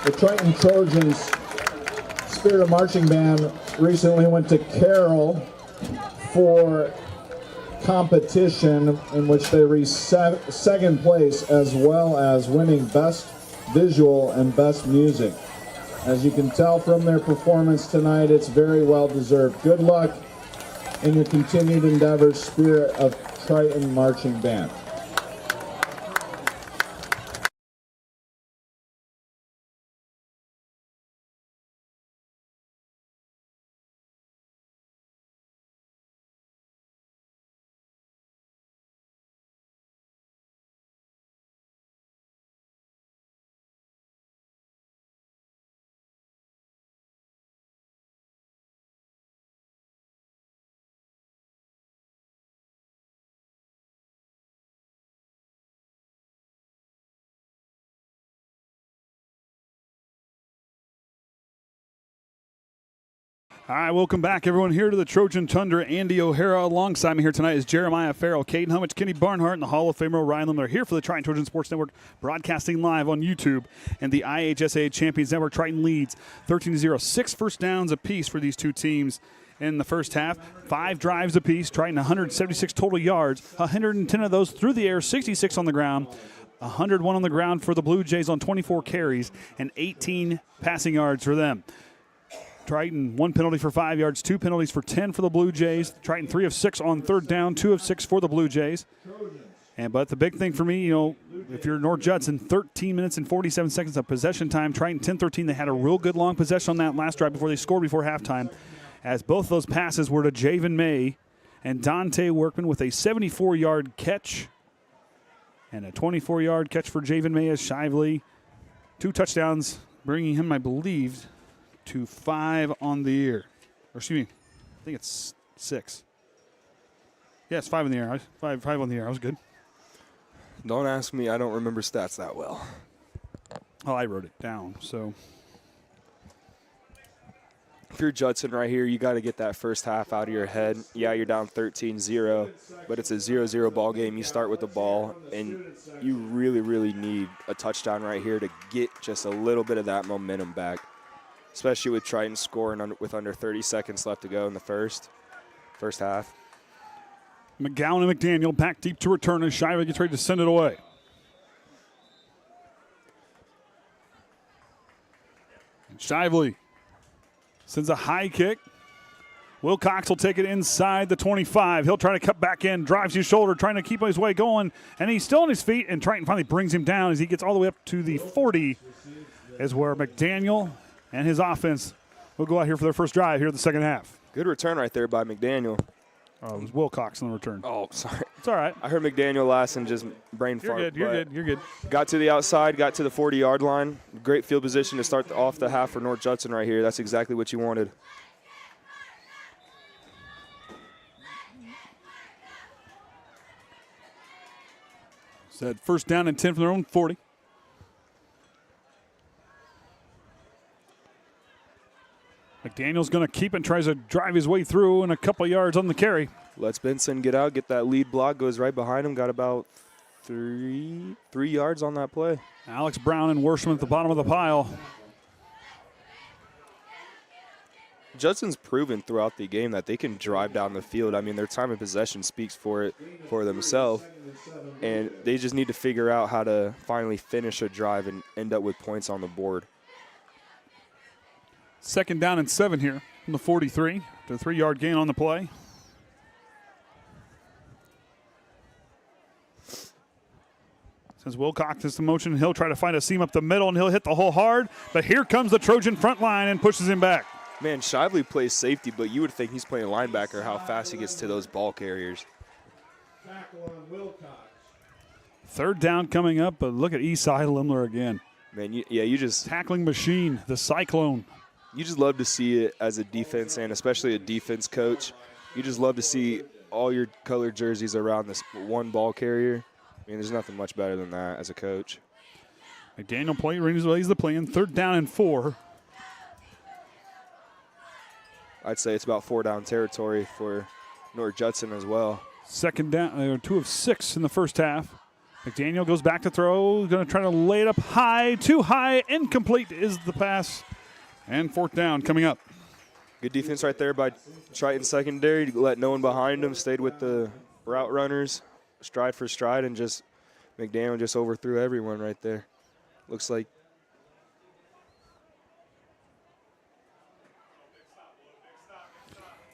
The Triton Trojans Spirit of Marching Band recently went to Carroll for competition in which they reached second place, as well as winning Best Visual and Best Music. As you can tell from their performance tonight, it's very well deserved. Good luck in your continued endeavors, Spirit of Triton Marching Band. All right, welcome back, everyone, here to the Trojan Tundra. Andy O'Hara alongside me here tonight is Jeremiah Farrell, Caden Hummich, Kenny Barnhart, and the Hall of Famer Ryan Lim. They're here for the Triton Trojan Sports Network, broadcasting live on YouTube and the IHSA Champions Network. Triton leads 13-0, 6 first downs apiece for these two teams in the first half. 5 drives apiece. Triton 176 total yards, 110 of those through the air, 66 on the ground. 101 on the ground for the Blue Jays on 24 carries and 18 passing yards for them. Triton, 1 penalty for 5 yards, 2 penalties for 10 for the Blue Jays. Triton 3 of 6 on third down, 2 of 6 for the Blue Jays. But the big thing for me, if you're North Judson, 13 minutes and 47 seconds of possession time. Triton 10-13. They had a real good long possession on that last drive before they scored before halftime, as both those passes were to Javen May and Dante Workman with a 74-yard catch and a 24-yard catch for Javen May as Shively. 2 touchdowns, bringing him, I believe, to 5 on the year. Or excuse me, I think it's 6. Yeah, it's 5 in the air. Five on the air. I was good. Don't ask me. I don't remember stats that well. Oh, I wrote it down. So If you're Judson right here, you got to get that first half out of your head. Yeah, you're down 13-0, but it's a 0-0 ball game. You start with the ball, and you really, really need a touchdown right here to get just a little bit of that momentum back, especially with Triton scoring with under 30 seconds left to go in the first half. McGowan and McDaniel back deep to return as Shively gets ready to send it away. And Shively sends a high kick. Wilcox will take it inside the 25. He'll try to cut back in, drives his shoulder, trying to keep his way going, and he's still on his feet, and Triton finally brings him down as he gets all the way up to the 40, is where McDaniel and his offense will go out here for their first drive here in the second half. Good return right there by McDaniel. Oh, it was Wilcox on the return. Oh, sorry. It's all right. I heard McDaniel last and just brain fart. You're good. Got to the outside, got to the 40-yard line. Great field position to start off the half for North Judson right here. That's exactly what you wanted. Said first down and 10 from their own 40. McDaniel's going to keep and tries to drive his way through and a couple yards on the carry. Lets Benson get out, get that lead block, goes right behind him, got about three yards on that play. Alex Brown and Worsham at the bottom of the pile. Judson's proven throughout the game that they can drive down the field. I mean, their time of possession speaks for themselves, and they just need to figure out how to finally finish a drive and end up with points on the board. Second down and 7 here from the 43 to a 3-yard gain on the play. Since Wilcox is in motion, he'll try to find a seam up the middle, and he'll hit the hole hard. But here comes the Trojan front line and pushes him back. Man, Shively plays safety, but you would think he's playing linebacker, how fast he gets to those ball carriers. Third down coming up, but look at Esai Limler again. Man, you just tackling machine, the Cyclone. You just love to see it as a defense and especially a defense coach. You just love to see all your colored jerseys around this one ball carrier. I mean, there's nothing much better than that as a coach. McDaniel lays the play in. Third down and 4. I'd say it's about 4 down territory for North Judson as well. Second down, 2 of 6 in the first half. McDaniel goes back to throw, going to try to lay it up high, too high, incomplete is the pass. And fourth down coming up. Good defense right there by Triton secondary. Let no one behind him. Stayed with the route runners, stride for stride, and just McDaniel just overthrew everyone right there. Looks like.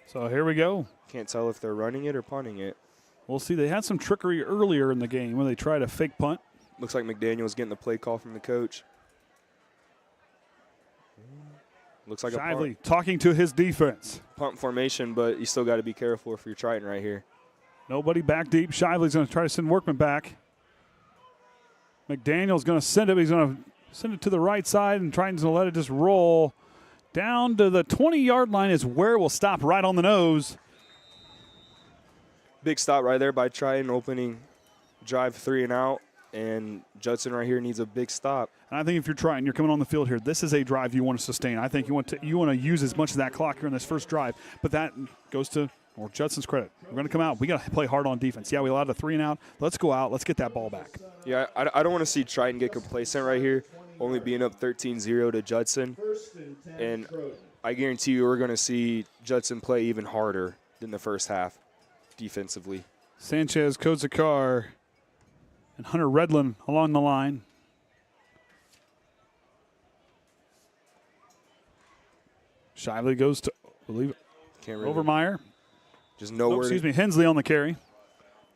So here we go. Can't tell if they're running it or punting it. We'll see. They had some trickery earlier in the game when they tried a fake punt. Looks like McDaniel's getting the play call from the coach. Looks like Shively a punt. talking to his defense. Punt formation, but you still got to be careful if you're Triton right here. Nobody back deep. Shively's going to try to send Workman back. McDaniel's going to send it. He's going to send it to the right side and trying to let it just roll. Down to the 20-yard line is where we'll stop right on the nose. Big stop right there by Triton, opening drive 3 and out. And Judson right here needs a big stop. And I think if you're trying, you're coming on the field here, this is a drive you want to sustain. I think you want to use as much of that clock here in this first drive. But that goes to Judson's credit. We're going to come out. We got to play hard on defense. Yeah, we allowed a 3 and out. Let's go out. Let's get that ball back. Yeah, I don't want to see Triton get complacent right here, only being up 13-0 to Judson. And I guarantee you we're going to see Judson play even harder than the first half defensively. Sanchez, Kozakar, and Hunter Redlin along the line. Shively goes to, Overmeyer. Just nowhere. Hensley on the carry.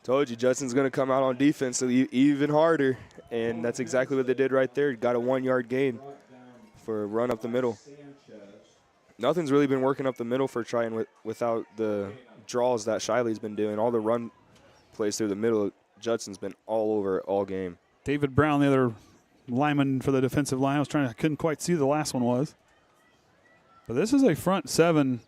Told you, Judson's going to come out on defense even harder, and that's exactly what they did right there. Got a 1-yard gain for a run up the middle. Nothing's really been working up the middle for Triton without the draws that Shively's been doing. All the run plays through the middle, Judson's been all over it all game. David Brown, the other lineman for the defensive line. I couldn't quite see who the last one was. But this is a front 7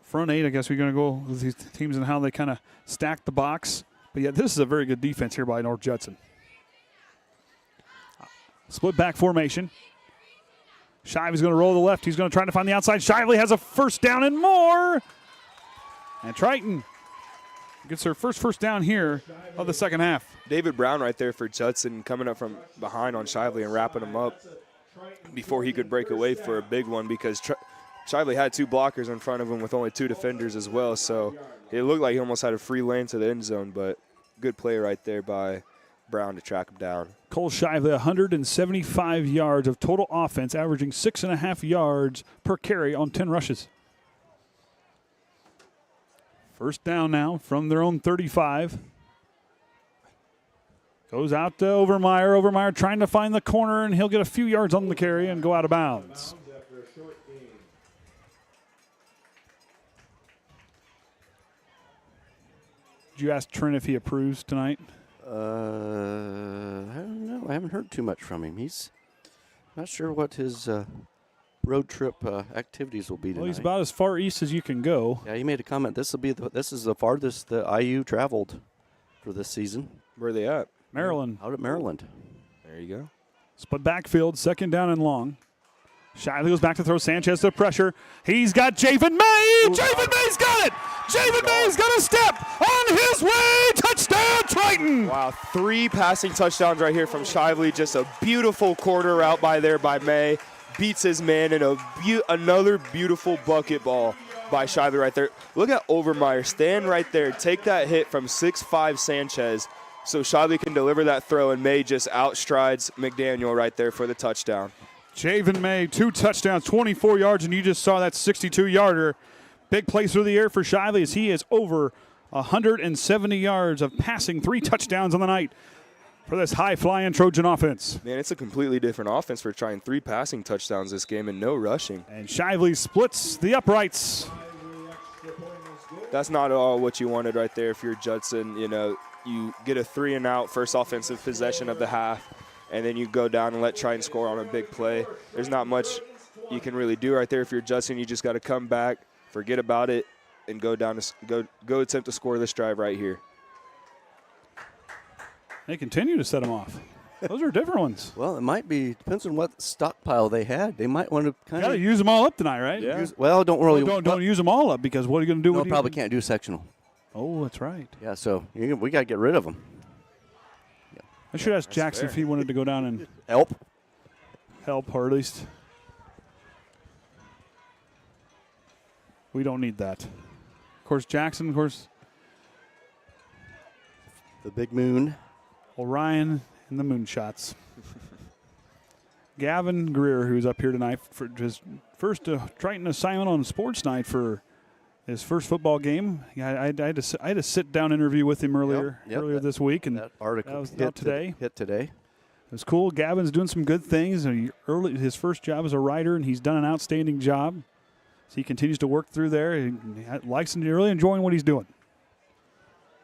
front eight. I guess we're going to go with these teams and how they kind of stack the box. But yeah, this is a very good defense here by North Judson. Split back formation. Shively's going to roll to the left. He's going to try to find the outside. Shively has a first down and more. And Triton gets her first down here of the second half. David Brown right there for Judson, coming up from behind on Shively and wrapping him up before he could break away for a big one, because Shively had 2 blockers in front of him with only 2 defenders as well. So it looked like he almost had a free lane to the end zone, but good play right there by Brown to track him down. Cole Shively, 175 yards of total offense, averaging 6.5 yards per carry on 10 rushes. First down now from their own 35. Goes out to Overmeyer. Overmeyer trying to find the corner, and he'll get a few yards on the carry and go out of bounds. Did you ask Trent if he approves tonight? I don't know. I haven't heard too much from him. He's not sure what his road trip activities will be tonight. Well, he's about as far east as you can go. Yeah, he made a comment. This is the farthest the IU traveled for this season. Where are they at? Maryland. Out at Maryland. There you go. Split backfield, second down and long. Shively goes back to throw. Sanchez to pressure. He's got Javen May. Javen May's got it. Javen May's got a step on his way. Touchdown, Triton. Wow, 3 passing touchdowns right here from Shively. Just a beautiful corner route by May. Beats his man, and another beautiful bucket ball by Shively right there. Look at Overmeyer. Stand right there. Take that hit from 6'5" Sanchez so Shively can deliver that throw, and May just outstrides McDaniel right there for the touchdown. Javen May, 2 touchdowns, 24 yards, and you just saw that 62-yarder. Big play through the air for Shively as he is over 170 yards of passing, 3 touchdowns on the night for this high-flying Trojan offense. Man, it's a completely different offense for trying 3 passing touchdowns this game and no rushing. And Shively splits the uprights. That's not at all what you wanted right there if you're Judson. You know, you get a 3-and-out first offensive possession of the half, and then you go down and let Triton score on a big play. There's not much you can really do right there if you're Judson. You just got to come back, forget about it, and go down to go attempt to score this drive right here. They continue to set them off. Those are different ones. Well, it might be, depends on what stockpile they had. They might want to kind Got to of use them all up tonight, right? Yeah. don't really. Don't use them all up, because what are you going to do No, with probably can't do sectional. Oh, that's right. Yeah, so we got to get rid of them. I should ask Jackson if he wanted to go down and Help. or at least. We don't need that. Of course, Jackson, The big moon. Orion and the moonshots. Gavin Greer, who's up here tonight for his first Triton assignment on Sports Night for his first football game. I had a sit-down interview with him earlier this week, and that article that was out today. Hit today. It was cool. Gavin's doing some good things. His first job as a writer, and he's done an outstanding job. So he continues to work through there. He likes and really enjoying what he's doing.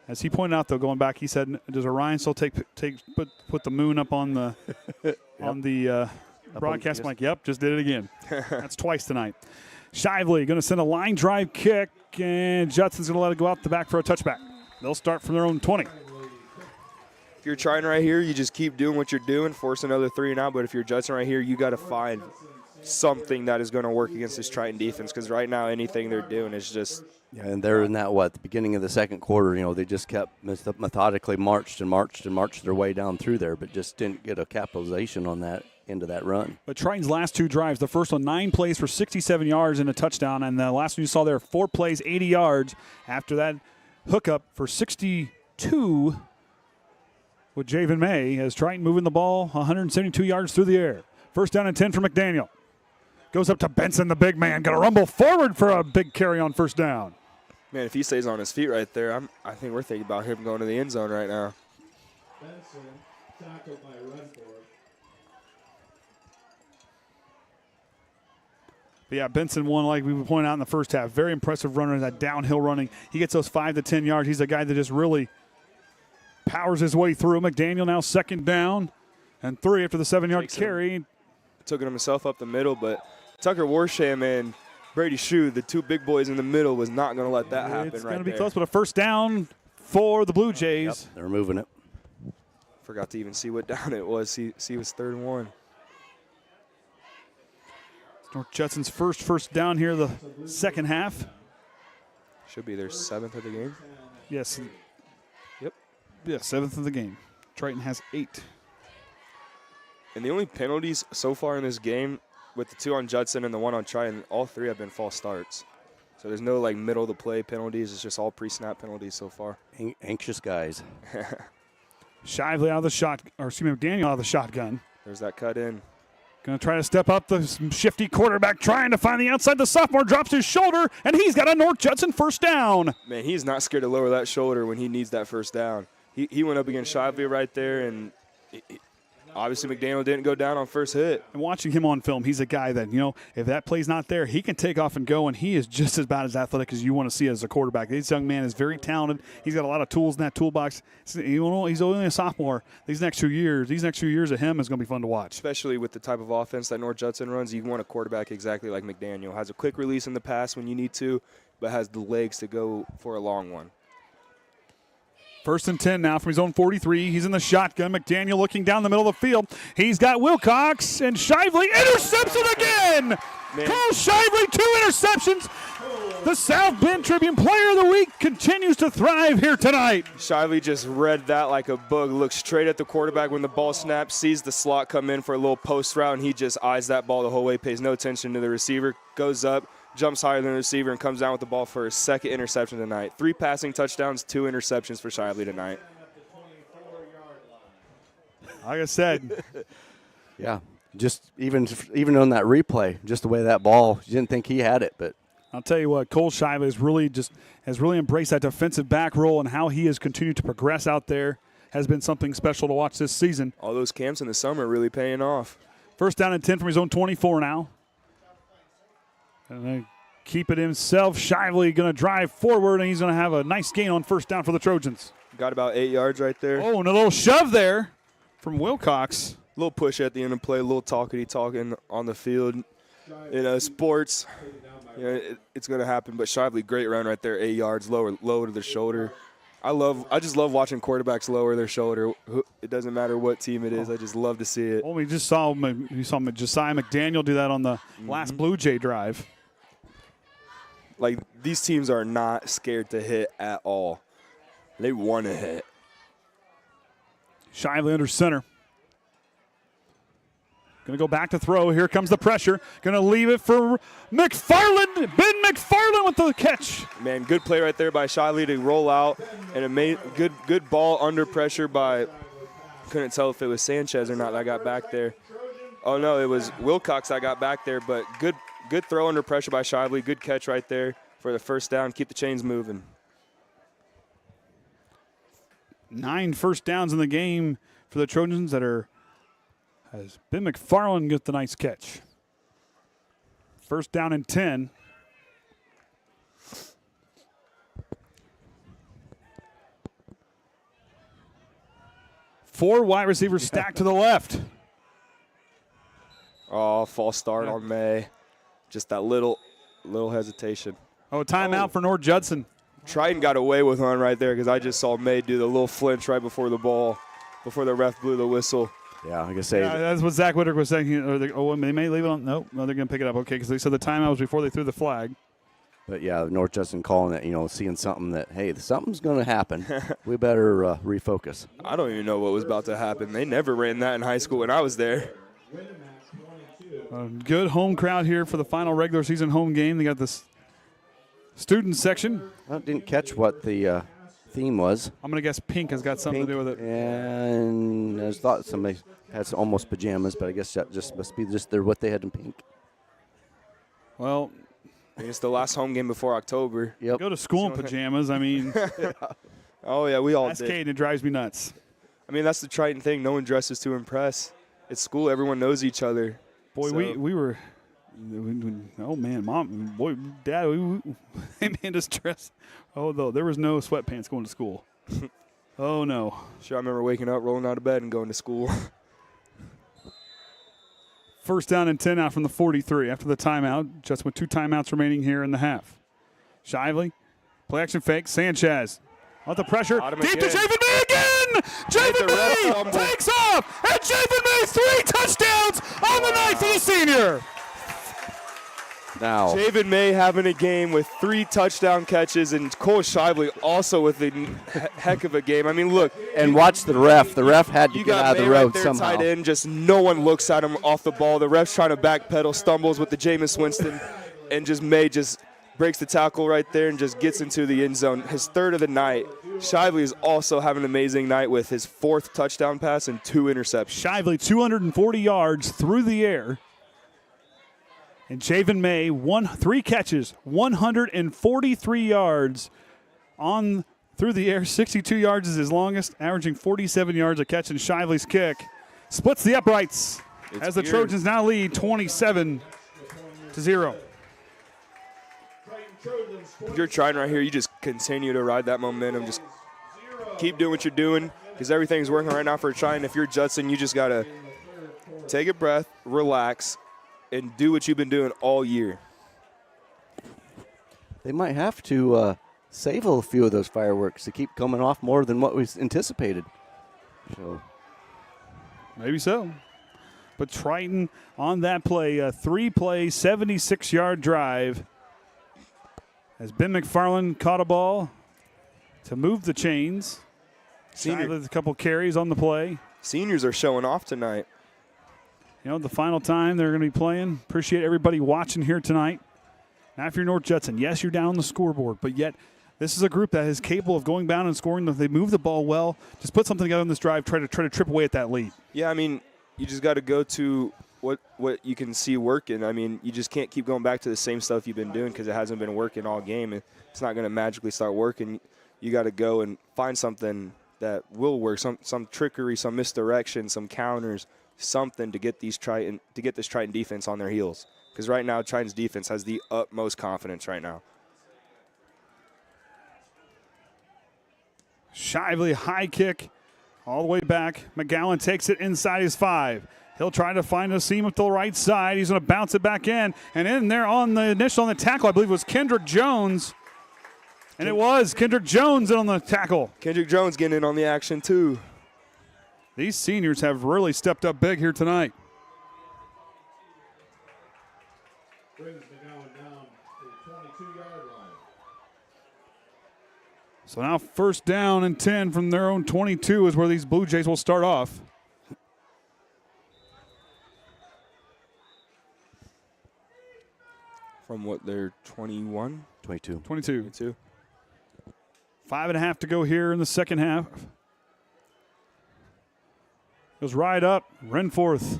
As he pointed out, though, going back, he said, "Does Orion still put the moon up on the on the broadcast?" I'm like, "Yep, just did it again." That's twice tonight. Shively going to send a line drive kick, and Judson's going to let it go out the back for a touchback. They'll start from their own 20. If you're trying right here, you just keep doing what you're doing, force another 3-and-out. But if you're Judson right here, you got to find something that is going to work against this Triton defense, because right now anything they're doing is just. Yeah, and they're in that the beginning of the second quarter. They just kept methodically marched their way down through there, but just didn't get a capitalization on that into that run. But Triton's last 2 drives, the first one 9 plays for 67 yards and a touchdown, and the last one you saw there 4 plays, 80 yards. After that hookup for 62 with Javen May, as Triton moving the ball 172 yards through the air. First down and 10 for McDaniel. Goes up to Benson, the big man. Got to rumble forward for a big carry on first down. Man, if he stays on his feet right there, I think we're thinking about him going to the end zone right now. Benson, tackled by Redford. But yeah, Benson won, like we were pointing out in the first half. Very impressive runner, that downhill running. He gets those 5 to 10 yards. He's a guy that just really powers his way through. McDaniel now second down and 3 after the 7-yard carry. Took him himself up the middle, but Tucker Warsham and Brady Shue, the two big boys in the middle, was not going to let that happen. It's right going to be there. close, but a first down for the Blue Jays. Yep, they're moving it. Forgot to even see what down it was. See, it was 3rd and 1. North Judson's first down here, the second half. Should be their 7th of the game. Yes. Yep. Yeah, 7th of the game. Triton has 8. And the only penalties so far in this game, with the 2 on Judson and the 1 on Triton, all 3 have been false starts. So there's no like middle of the play penalties. It's just all pre-snap penalties so far. Anxious guys. Shively out of the shot, or excuse me, Daniel out of the shotgun. There's that cut in. Going to try to step up, the shifty quarterback trying to find the outside. The sophomore drops his shoulder, and he's got a North Judson first down. Man, he's not scared to lower that shoulder when he needs that first down. He went up against Shively right there, and obviously McDaniel didn't go down on first hit. And watching him on film, he's a guy that, if that play's not there, he can take off and go, and he is just as about as athletic as you want to see as a quarterback. This young man is very talented. He's got a lot of tools in that toolbox. He's only a sophomore. These next few years of him is going to be fun to watch. Especially with the type of offense that North Judson runs, you want a quarterback exactly like McDaniel. Has a quick release in the pass when you need to, but has the legs to go for a long one. 1st and 10 now from his own 43. He's in the shotgun. McDaniel looking down the middle of the field. He's got Wilcox, and Shively intercepts it again. Cole Shively, 2 interceptions. The South Bend Tribune Player of the Week continues to thrive here tonight. Shively just read that like a bug, looks straight at the quarterback when the ball snaps, sees the slot come in for a little post route, and he just eyes that ball the whole way, pays no attention to the receiver, goes up, jumps higher than the receiver, and comes down with the ball for his 2nd interception tonight. 3 passing touchdowns, 2 interceptions for Shively tonight. Like I said. Yeah, just even on that replay, just the way that ball, you didn't think he had it, but I'll tell you what, Cole Shively has really embraced that defensive back role, and how he has continued to progress out there has been something special to watch this season. All those camps in the summer are really paying off. 1st down and 10 from his own 24 now. And they keep it himself. Shively going to drive forward, and he's going to have a nice gain on 1st down for the Trojans. Got about 8 yards right there. Oh, and a little shove there from Wilcox. A little push at the end of play, a little talking on the field. In sports, it's going to happen. But Shively, great run right there, 8 yards, low to the shoulder. I just love watching quarterbacks lower their shoulder. It doesn't matter what team it is. I just love to see it. Well, we saw Josiah McDaniel do that on the last Blue Jay drive. Like, these teams are not scared to hit at all. They want to hit. Shively under center. Going to go back to throw. Here comes the pressure. Going to leave it for McFarland. Ben McFarland with the catch. Man, good play right there by Shively to roll out. And a good ball under pressure by, couldn't tell if it was Sanchez or not that got back there. Oh, no, it was Wilcox that got back there. But good throw under pressure by Shively. Good catch right there for the 1st down. Keep the chains moving. 9 first downs in the game for the Trojans as Ben McFarland gets the nice catch. 1st down and 10. Four wide receivers stacked to the left. Oh, false start on May. Just that little hesitation. Oh, timeout for North Judson. Triton got away with one right there because I just saw May do the little flinch right before the ball, before the ref blew the whistle. yeah, like I say, That's what Zach Whitaker was saying. They may leave it on. No, they're going to pick it up. Okay, because they said the timeout was before they threw the flag. but yeah, North Judson calling it, seeing something that, hey, something's going to happen. We better refocus. I don't even know what was about to happen. They never ran that in high school when I was there. A good home crowd here for the final regular season home game. They got this student section. I didn't catch what the theme was. I'm going to guess pink has got something to do with it. And I thought somebody had almost pajamas, but I guess that just must be just what they had in pink. Well, It's the last home game before October. Yep. go to school in pajamas. I mean, Oh, yeah, we all that's did. Caden. It drives me nuts. I mean, that's the Triton thing. No one dresses to impress. It's school. Everyone knows each other. Boy, So- we were. Oh man, mom, boy, dad, they made us dress. Oh, though there was no sweatpants going to school. Oh no. Sure, I remember waking up, rolling out of bed, and going to school. First down and 10 out from the 43 after the timeout. Just with 2 timeouts remaining here in the half. Shively, play action fake. Sanchez, on the pressure. Deep to Javen May again! Javen May takes off! And Javen May 3 touchdowns on the night for the senior! Now, Javen May having a game with 3 touchdown catches, and Cole Shively also with a heck of a game. I mean, look. And watch the ref. The ref had to You get got out of May the road right there, somehow. tight end, just no one looks at him off the ball. The ref's trying to backpedal, stumbles with the Jameis Winston, and just May just breaks the tackle right there and just gets into the end zone. His 3rd of the night. Shively is also having an amazing night with his 4th touchdown pass and 2 interceptions. Shively 240 yards through the air. And Javen May, 3 catches, 143 yards through the air. 62 yards is his longest, averaging 47 yards a catch. And Shively's kick splits the uprights as the Trojans now lead 27-0. If you're trying right here, you just continue to ride that momentum. Just keep doing what you're doing because everything's working right now for Triton. If you're Judson, you just got to take a breath, relax, and do what you've been doing all year. They might have to save a few of those fireworks to keep coming off more than what was anticipated. So maybe so. But Triton on that play, a 3-play, 76-yard drive. As Ben McFarland caught a ball to move the chains. A couple carries on the play. Seniors are showing off tonight. You know, the final time they're going to be playing. Appreciate everybody watching here tonight. Now, if you're North Judson, yes, you're down on the scoreboard, but yet this is a group that is capable of going down and scoring. If they move the ball well, just put something together on this drive, try to trip away at that lead. Yeah, I mean, you just got to go to what you can see working. I mean, you just can't keep going back to the same stuff you've been doing because it hasn't been working all game. It's not going to magically start working. You got to go and find something that will work, some trickery, some misdirection, some counters, something to get this Triton defense on their heels. Because right now, Triton's defense has the utmost confidence right now. Shively, high kick all the way back. McGowan takes it inside his 5. He'll try to find a seam up to the right side. He's going to bounce it back in. And in there on the tackle, I believe it was Kendrick Jones. And it was Kendrick Jones in on the tackle. Kendrick Jones getting in on the action too. These seniors have really stepped up big here tonight. Brings McGowan down to the 22-yard line. So now first down and 10 from their own 22 is where these Blue Jays will start off. From what, they're 21? 22. 22. 5.5 to go here in the second half. Goes right up. Renforth.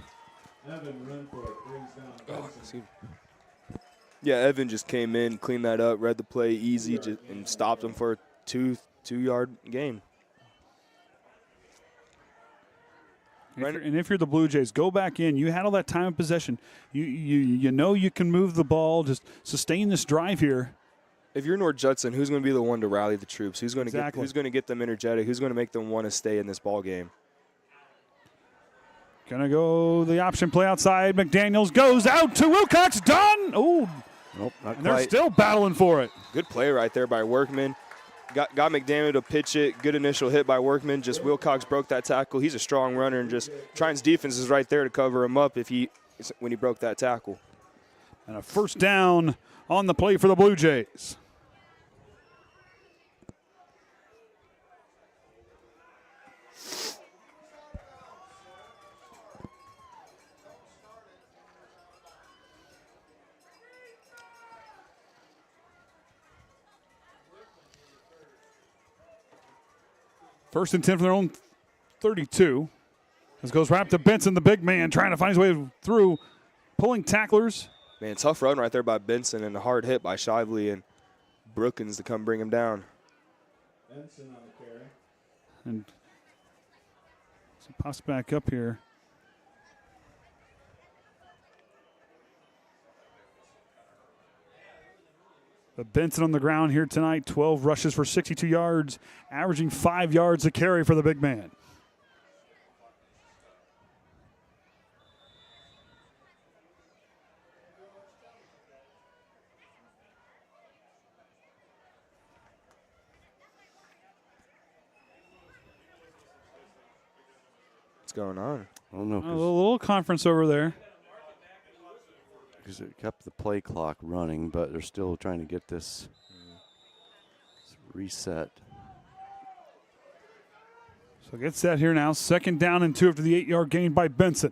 Evan Renforth brings down Judson. Yeah, Evan just came in, cleaned that up, read the play easy, and stopped him for a two-yard gain. And if you're the Blue Jays, go back in. You had all that time of possession. You know you can move the ball. Just sustain this drive here. If you're North Judson, who's going to be the one to rally the troops? Who's going to get them energetic? Who's going to make them want to stay in this ball game? Gonna go the option play outside. McDaniels goes out to Wilcox. Done. Oh, nope, not and quite. they're still battling for it. Good play right there by Workman. Got McDaniel to pitch it. Good initial hit by Workman. Just Wilcox broke that tackle. He's a strong runner, and just Triton's defense is right there to cover him up when he broke that tackle. And a first down on the play for the Blue Jays. First and 10 from their own 32. This goes right up to Benson, the big man, trying to find his way through, pulling tacklers. Man, tough run right there by Benson and a hard hit by Shively and Brookins to come bring him down. Benson on the carry. And so pops back up here. But Benson on the ground here tonight, 12 rushes for 62 yards, averaging 5 yards a carry for the big man. going on? I don't know. A little conference over there. Because it kept the play clock running, but they're still trying to get this reset. So get set here now. 2nd down and 2 after the 8-yard gain by Benson.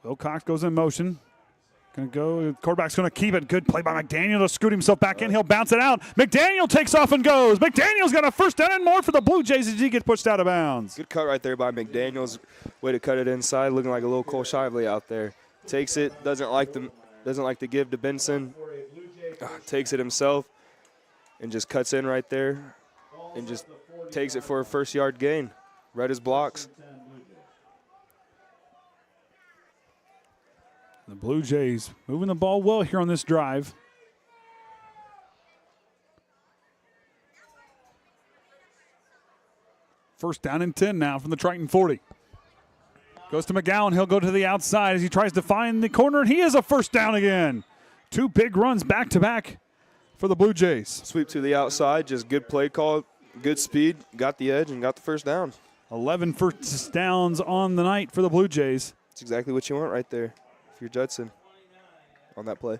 Wilcox goes in motion. Going to go. Quarterback's going to keep it. Good play by McDaniel to scoot himself back in. He'll bounce it out. McDaniel takes off and goes. McDaniel's got a 1st down and more for the Blue Jays as he gets pushed out of bounds. Good cut right there by McDaniels. Way to cut it inside, looking like a little Cole Shively out there. Takes it. Doesn't like to give to Benson. Takes it himself and just cuts in right there and just takes it for a 1st-yard gain. Read his blocks. The Blue Jays moving the ball well here on this drive. First down and 10 now from the Triton 40. Goes to McGowan. He'll go to the outside as he tries to find the corner, and he is a 1st down again. 2 big runs back-to-back for the Blue Jays. Sweep to the outside, just good play call, good speed, got the edge, and got the 1st down. 11 first downs on the night for the Blue Jays. That's exactly what you want right there if you're Judson on that play.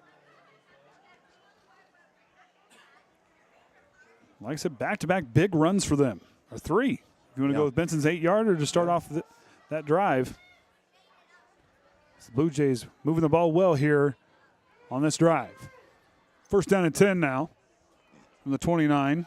Like I said, back-to-back big runs for them. Or 3. If you want to go with Benson's 8-yard or to start off that drive. The Blue Jays moving the ball well here on this drive. 1st down and 10 now from the 29.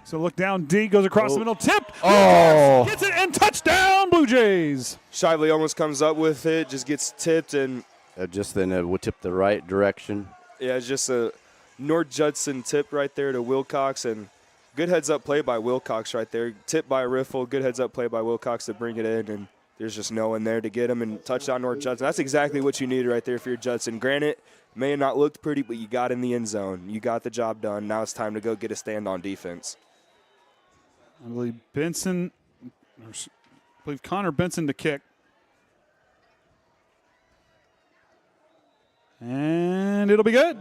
So look down, D goes across the middle, tipped. Oh! Gets it and touchdown, Blue Jays. Shively almost comes up with it, just gets tipped, and Just then it would tip the right direction. yeah, it's just a North Judson tip right there to Wilcox, and good heads-up play by Wilcox right there. Tip by Riffle, good heads-up play by Wilcox to bring it in, and there's just no one there to get him, and touchdown North Judson. That's exactly what you need right there for your Judson. Granted, may have not looked pretty, but you got in the end zone. You got the job done. Now it's time to go get a stand on defense. I believe Connor Benson to kick. And it'll be good.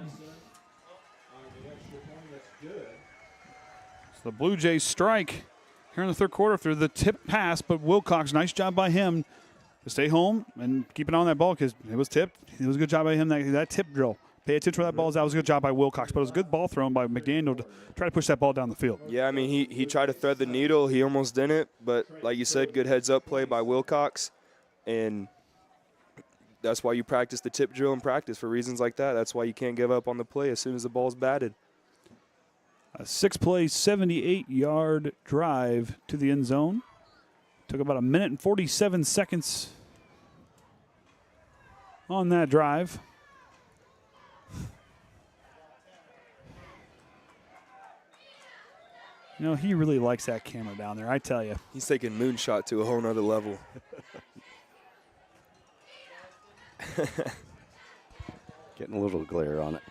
So the Blue Jays strike here in the 3rd quarter through the tip pass, but Wilcox, nice job by him to stay home and keep an eye on that ball because it was tipped. It was a good job by him, that tip drill. Pay attention where that ball's out. It was a good job by Wilcox, but it was a good ball thrown by McDaniel to try to push that ball down the field. Yeah, I mean, he tried to thread the needle. He almost didn't, but like you said, good heads-up play by Wilcox, and that's why you practice the tip drill in practice for reasons like that. That's why you can't give up on the play as soon as the ball's batted. A 6-play, 78-yard drive to the end zone. Took about 1 minute and 47 seconds on that drive. You know, he really likes that camera down there, I tell you. He's taking moonshot to a whole nother level. Getting a little glare on it.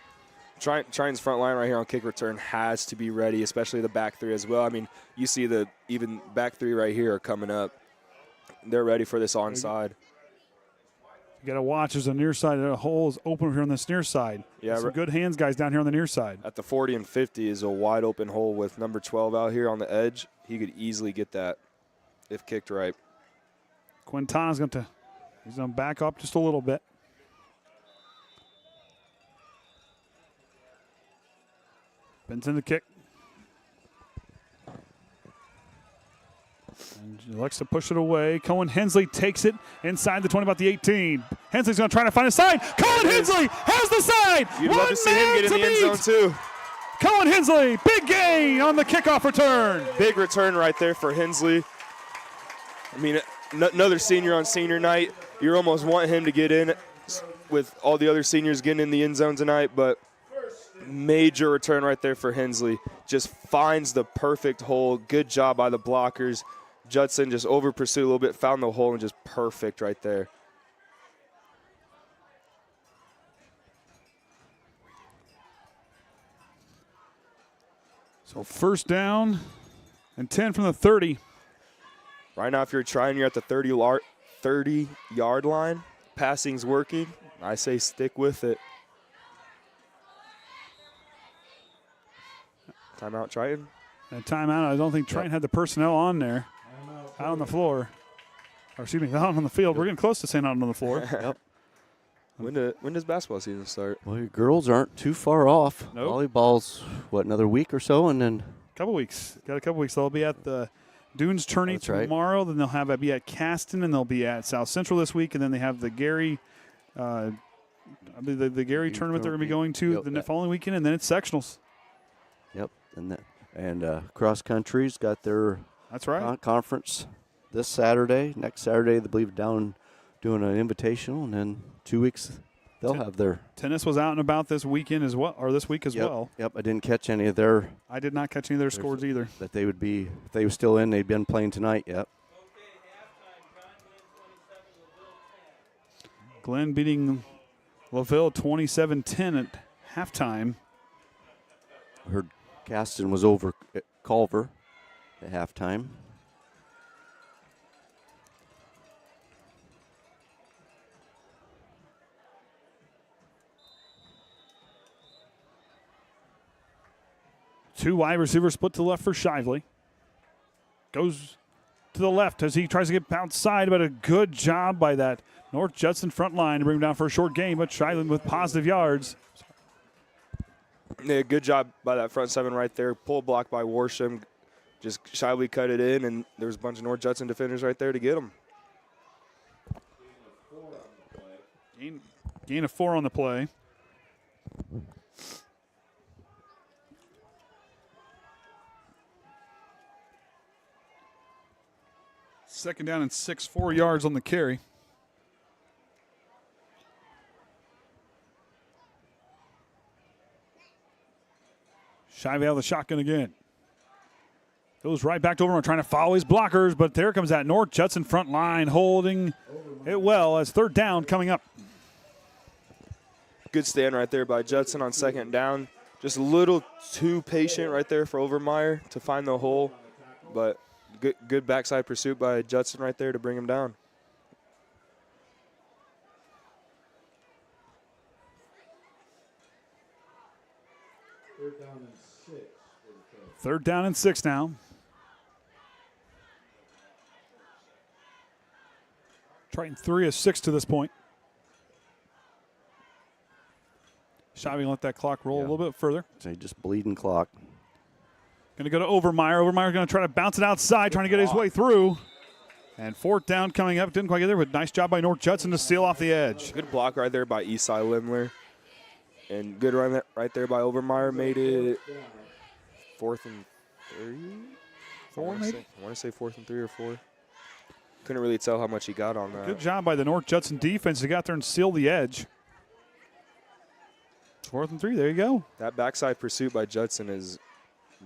Triton's front line right here on kick return has to be ready, especially the back 3 as well. I mean, you see even back 3 right here are coming up. They're ready for this onside. You got to watch. There's a near side. The hole is open here on this near side. Yeah, some good hands guys down here on the near side. At the 40 and 50 is a wide open hole with number 12 out here on the edge. He could easily get that if kicked right. Quintana's going to back up just a little bit. Benson the kick. And he likes to push it away. Cohen Hensley takes it inside the 20, about the 18. Hensley's going to try to find a side. Cohen Hensley has the side. You'd love to see him get in the end zone too. Cohen Hensley, big gain on the kickoff return. Big return right there for Hensley. I mean, another senior on senior night. You almost want him to get in with all the other seniors getting in the end zone tonight, but major return right there for Hensley. Just finds the perfect hole. Good job by the blockers. Judson just over pursued a little bit, found the hole, and just perfect right there. So first down and 10 from the 30. Right now, if you're trying, you're at the 30-yard line. Passing's working. I say stick with it. Timeout, Triton. And timeout. I don't think Triton had the personnel on there. Out on the floor. Or excuse me, out on the field. We're getting close to saying out on the floor. Yep. When does basketball season start? Well, your girls aren't too far off. Nope. Volleyball's, another week or so, and then Couple weeks. Got a couple weeks. They'll be at the Dunes tourney That's right. tomorrow. Then they'll be at Caston, and they'll be at South Central this week. And then they have the Gary, the Gary tournament they're going to be going to the following weekend, and then it's sectionals. Yep, and cross country's got their That's right. conference this Saturday. Next Saturday, they believe down doing an invitational, and then 2 weeks they'll have their Tennis was out and about this weekend as well, or this week as well. Yep, I didn't catch any of their I did not catch any of their scores either. that they would be if they were still in. They'd been playing tonight. Yep. Glenn beating LaVille 27-10 at halftime. I heard Caston was over at Culver at halftime. Two wide receivers split to the left for Shively. Goes to the left as he tries to get outside, but a good job by that North Judson front line to bring him down for a short game, but Shively with positive yards. Yeah, good job by that front seven right there. Pull block by Warsham. Just Shively cut it in, and there was a bunch of North Judson defenders right there to get him. Gain of 4 on the play. Second down and 6, 4 yards on the carry. Shively out of the shotgun again. Goes right back to Overmar, trying to follow his blockers, but there comes that North Judson front line holding it well as third down coming up. Good stand right there by Judson on second down. Just a little too patient right there for Overmeyer to find the hole, but good backside pursuit by Judson right there to bring him down. Third down and 6 now. Triton 3 of 6 to this point. Shively let that clock roll a little bit further. So just bleeding clock. Going to go to Overmeyer. Overmeyer's going to try to bounce it outside, trying to get his way through. And fourth down coming up. Didn't quite get there, but nice job by North Judson to steal off the edge. Good block right there by Esai Limler. And good run right there by Overmeyer. Made it 4th and 3? 4 maybe? I want to say 4th and 3 or 4. Couldn't really tell how much he got on that. Good job by the North Judson defense to get out there and seal the edge. 4th and 3, there you go. That backside pursuit by Judson is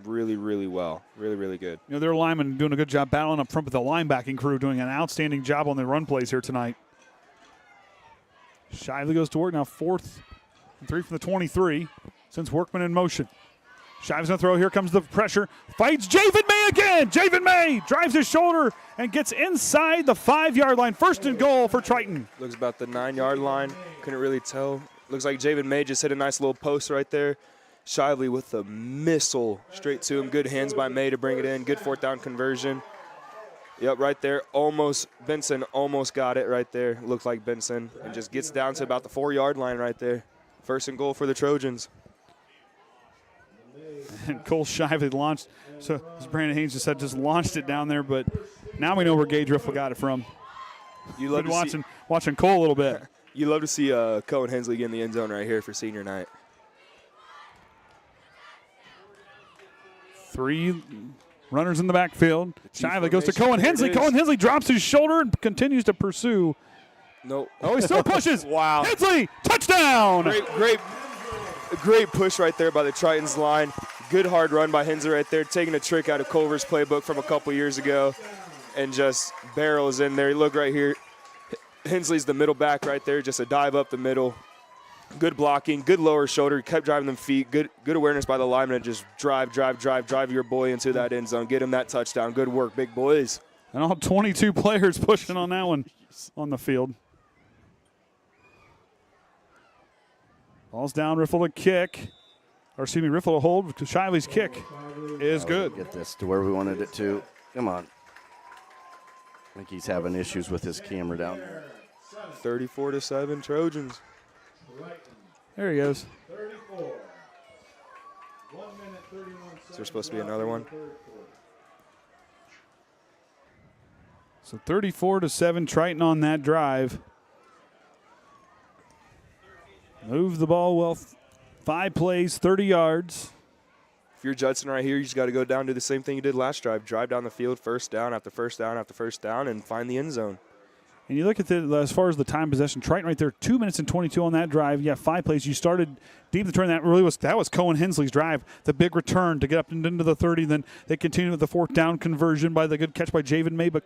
really, really well. Really, really good. You know, their linemen doing a good job battling up front with the linebacking crew, doing an outstanding job on the run plays here tonight. Shively goes to work now, 4th and 3 from the 23. Sends Workman in motion. Shively's going to throw. Here comes the pressure. Fights Javen May again. Javen May drives his shoulder and gets inside the 5-yard line. First and goal for Triton. Looks about the 9-yard line. Couldn't really tell. Looks like Javen May just hit a nice little post right there. Shively with a missile straight to him. Good hands by May to bring it in. Good fourth down conversion. Yep, right there. Benson almost got it right there. Looked like Benson. And just gets down to about the 4-yard line right there. First and goal for the Trojans. And Cole Shively launched. So as Brandon Haynes just said, just launched it down there. But now we know where Gage Riffle got it from. You love Been watching Cole a little bit. You love to see Cohen Hensley get in the end zone right here for senior night. 3 runners in the backfield. Shively goes to formation. Cohen There Hensley. it is. Cohen Hensley drops his shoulder and continues to pursue. Nope. Oh, he still pushes. Wow. Hensley, touchdown. Great push right there by the Tritons line. Good hard run by Hensley right there, taking a trick out of Culver's playbook from a couple years ago and just barrels in there. Look right here. Hensley's the middle back right there, just a dive up the middle. Good blocking, good lower shoulder, kept driving them feet. Good awareness by the lineman to just drive your boy into that end zone. Get him that touchdown. Good work, big boys. And all 22 players pushing on that one on the field. Ball's down, Riffle to kick. Or excuse me, Riffle to hold. Shively's kick is good. Get this to where we wanted it to. Come on. I think he's having issues with his camera down there. 34-7 Trojans. There he goes. 34. 1 minute, 31 seconds. Is there supposed to be another one? So 34-7 Triton on that drive. Move the ball well. 5 plays, 30 yards. If you're Judson right here, you just got to go down, do the same thing you did last drive. Drive down the field, first down after first down after first down, and find the end zone. And you look at as far as the time possession, Triton right there, 2 minutes and 22 on that drive. Yeah, 5 plays. You started deep in the turn. That was Cohen Hensley's drive. The big return to get up and into the 30. Then they continued with the 4th down conversion by the good catch by Javen May. But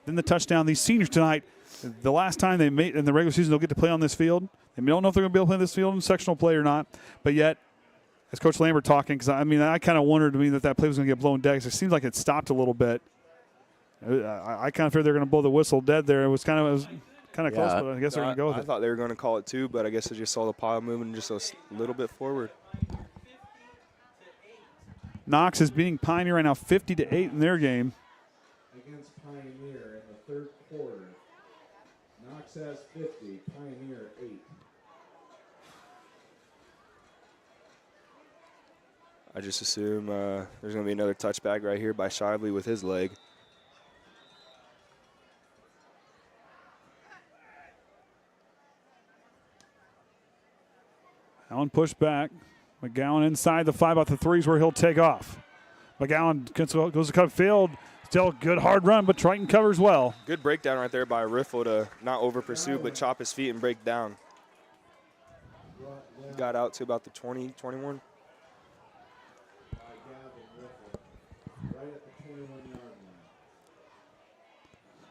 then the touchdown. These seniors tonight, the last time they made in the regular season, they'll get to play on this field. They don't know if they're going to be able to play this field in sectional play or not. But yet, as Coach Lambert talking, because I kind of wondered to me that play was going to get blown dead. It seems like it stopped a little bit. I kind of feared they were going to blow the whistle dead there. It was kind of close, but I guess they're going to go with it. I thought they were going to call it too, but I guess I just saw the pile moving just a little bit forward. Knox is beating Pioneer right now 50-8 in their game. Against Pioneer in the 3rd quarter. Knox has 50, Pioneer 8. I just assume there's going to be another touchback right here by Shively with his leg. Allen pushed back. McGowan inside the 5 out the 3 is where he'll take off. McGowan goes to cut field. Still a good hard run, but Triton covers well. Good breakdown right there by Riffle to not over pursue, but chop his feet and break down. Got out to about the 20, 21.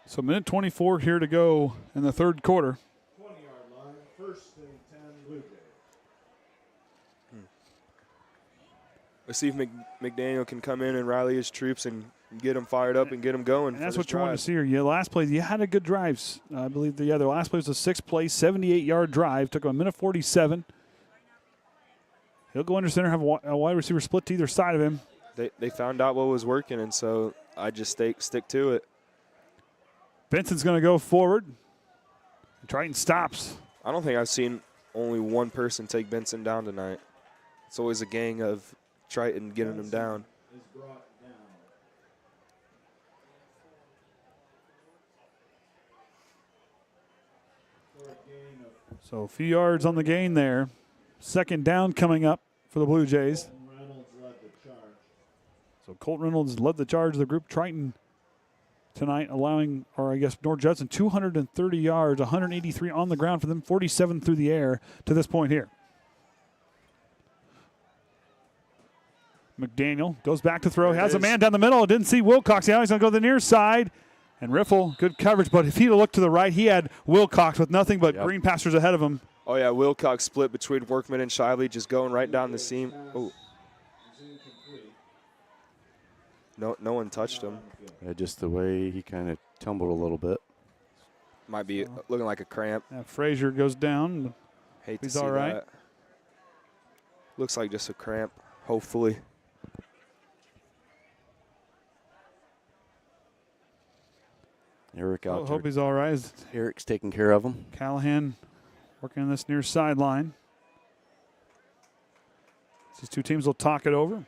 So minute 24 here to go in the 3rd quarter. 20-yard line, 1st and 10 Blue Jays. Let's see if McDaniel can come in and rally his troops and get them fired up and get them going. And that's what you want to see here. Yeah, last play, you had a good drive. I believe the last play was a 6-play, 78-yard drive. Took him a minute 47. He'll go under center, have a wide receiver split to either side of him. They found out what was working, and so I just stick to it. Benson's going to go forward. Triton stops. I don't think I've seen only one person take Benson down tonight. It's always a gang of Triton getting him down. So a few yards on the gain there. 2nd down coming up for the Blue Jays. So Colt Reynolds led the charge of the group. Triton tonight allowing, or I guess North Judson, 230 yards, 183 on the ground for them, 47 through the air to this point here. McDaniel goes back to throw. He has a man down the middle. Didn't see Wilcox. Now he's going to go to the near side. And Riffle, good coverage. But if he'd have looked to the right, he had Wilcox with nothing but green pastures ahead of him. Oh, yeah, Wilcox split between Workman and Shively, just going right down the seam. Oh. No one touched him. Yeah, just the way he kind of tumbled a little bit. Might be looking like a cramp. Yeah, Frazier goes down. Hate to He's see all right. that. Looks like just a cramp, hopefully. Eric out there. Hope he's all right. Eric's taking care of him. Callahan working on this near sideline. These two teams will talk it over.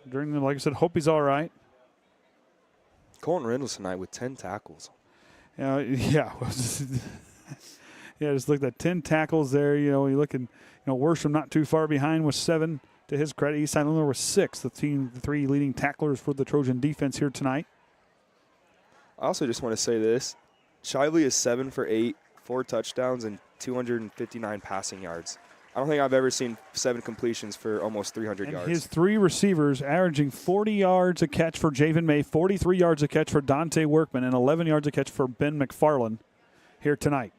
During the, like I said, hope he's all right. Colton Reynolds tonight with 10 tackles. Yeah. Yeah, just look at that 10 tackles there. You're looking, Worsham not too far behind with 7 to his credit. Eastside Illinois was 6, the 3 leading tacklers for the Trojan defense here tonight. I also just want to say this. Shively is 7 for 8, 4 touchdowns, and 259 passing yards. I don't think I've ever seen 7 completions for almost 300 yards. His 3 receivers averaging 40 yards a catch for Javen May, 43 yards a catch for Dante Workman, and 11 yards a catch for Ben McFarland here tonight.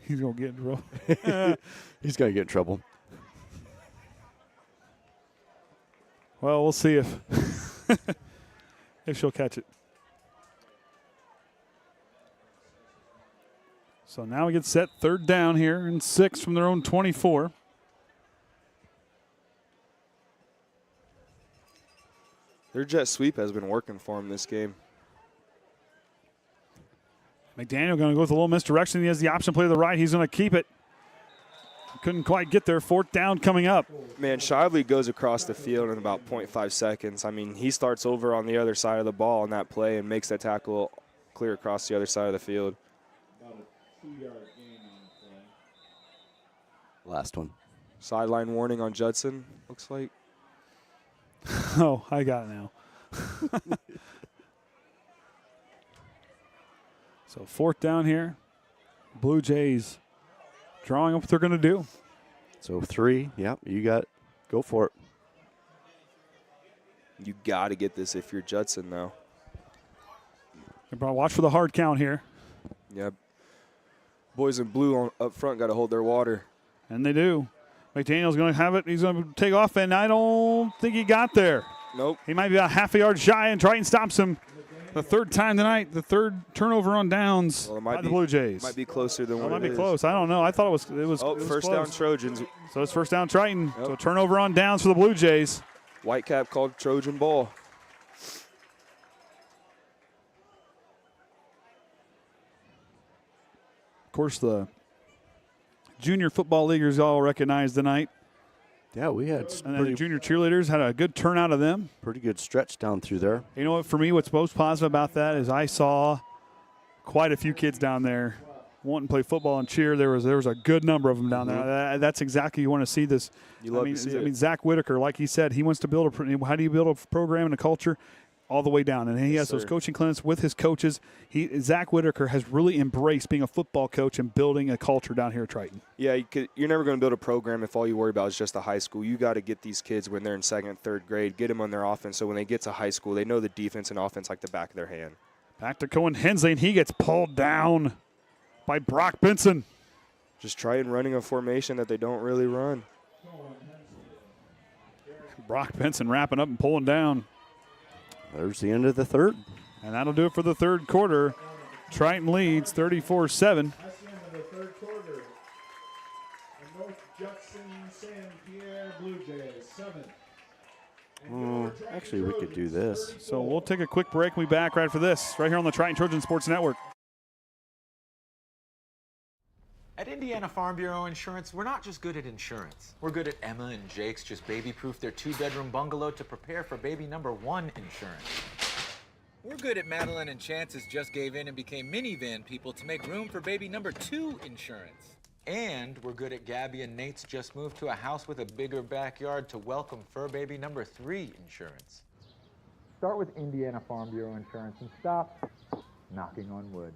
He's going to get in trouble. He's going to get in trouble. Well, we'll see if she'll catch it. So now we get set 3rd down here and 6 from their own 24. Their jet sweep has been working for them this game. McDaniel going to go with a little misdirection. He has the option play to the right. He's going to keep it. Couldn't quite get there. 4th down coming up. Man, Shively goes across the field in about 0.5 seconds. I mean, he starts over on the other side of the ball on that play and makes that tackle clear across the other side of the field. Last one. Sideline warning on Judson, looks like. Oh, I got it now. So 4th down here. Blue Jays drawing up what they're going to do. So 3, yep, you got it. Go for it. You got to get this if you're Judson, though. Watch for the hard count here. Yep. Boys in blue up front got to hold their water. And they do. McDaniel's going to have it. He's going to take off, and I don't think he got there. Nope. He might be about half a yard shy, and Triton stops him. The 3rd time tonight, the 3rd turnover on downs by the Blue Jays. Might be closer than what it is. It might be close. I don't know. I thought it was. Oh, it was first close. down Trojans. So it's 1st down Triton. Yep. So turnover on downs for the Blue Jays. Whitecap called Trojan ball. Of course, the junior football leaguers all recognized tonight. Yeah, we had And then the junior cheerleaders had a good turnout of them. pretty good stretch down through there. You know what, for me, what's most positive about that is I saw quite a few kids down there wanting to play football and cheer. There was a good number of them down there. That's exactly you want to see this. You love to see it. I mean, Zach Whitaker, like he said, he wants to build how do you build a program and a culture all the way down? And he has those coaching clinics with his coaches. Zach Whitaker has really embraced being a football coach and building a culture down here at Triton. Yeah, you're never going to build a program if all you worry about is just a high school. You got to get these kids when they're in 2nd and 3rd grade, get them on their offense so when they get to high school, they know the defense and offense like the back of their hand. Back to Cohen Hensley, and he gets pulled down by Brock Benson. Just Triton running a formation that they don't really run. Brock Benson wrapping up and pulling down. There's the end of the 3rd. And that'll do it for the 3rd quarter. Triton leads 34-7. That's the end of the 3rd quarter. The North Judson San Pierre Blue Jays, 7. Actually, we could do this. So we'll take a quick break. We'll be back right after this, right here on the Triton Trojan Sports Network. At Indiana Farm Bureau Insurance, we're not just good at insurance. We're good at Emma and Jake's just baby-proof their 2-bedroom bungalow to prepare for baby number 1 insurance. We're good at Madeline and Chance's just gave in and became minivan people to make room for baby number 2 insurance. And we're good at Gabby and Nate's just moved to a house with a bigger backyard to welcome fur baby number 3 insurance. Start with Indiana Farm Bureau Insurance and stop knocking on wood.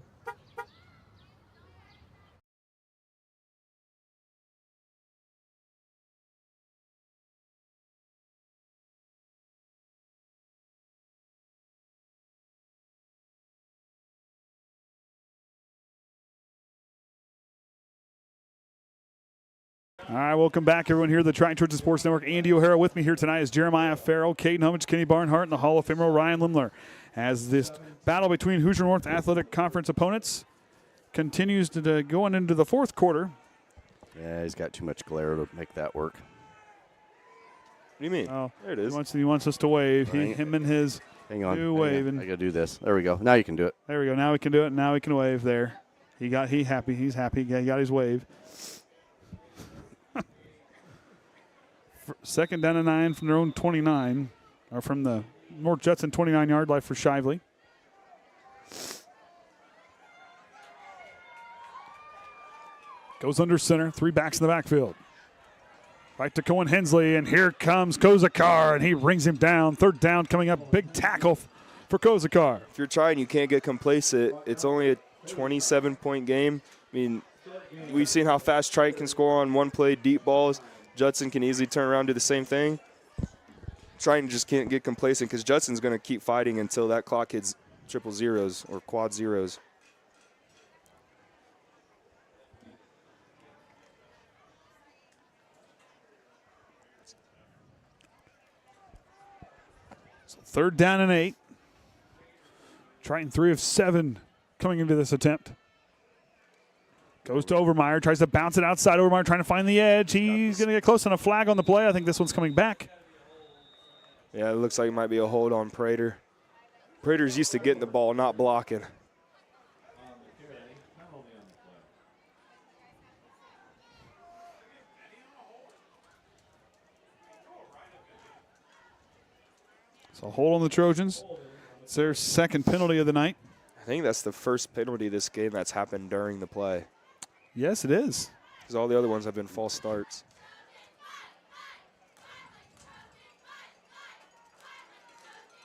All right, welcome back, everyone, here at the Triton Trojan Sports Network. Andy O'Hara with me here tonight is Jeremiah Farrell, Caden Hummage, Kenny Barnhart, and the Hall of Famer Ryan Limler. As this battle between Hoosier North Athletic Conference opponents continues to go on into the 4th quarter. Yeah, he's got too much glare to make that work. What do you mean? Oh, there it is. He wants us to wave. Him and his new waving. I got to do this. There we go. Now you can do it. There we go. Now we can do it. Now we can wave there. He's happy. He's happy. He got his wave. 2nd down and 9 from their own 29, or from the North Judson 29-yard line for Shively. Goes under center, 3 backs in the backfield. Right to Cohen Hensley, and here comes Kozakar, and he brings him down. 3rd down coming up, big tackle for Kozakar. If you're trying, you can't get complacent. It's only a 27-point game. I mean, we've seen how fast Triton can score on one play, deep balls. Judson can easily turn around and do the same thing. Triton just can't get complacent because Judson's going to keep fighting until that clock hits triple zeros or quad zeros. So 3rd down and 8. Triton 3 of 7 coming into this attempt. Goes to Overmeyer, tries to bounce it outside. Overmeyer trying to find the edge. He's going to get close on a flag on the play. I think this one's coming back. Yeah, it looks like it might be a hold on Prater. Prater's used to getting the ball, not blocking. So hold on the Trojans. It's their second penalty of the night. I think that's the first penalty this game that's happened during the play. Yes, it is. Because all the other ones have been false starts.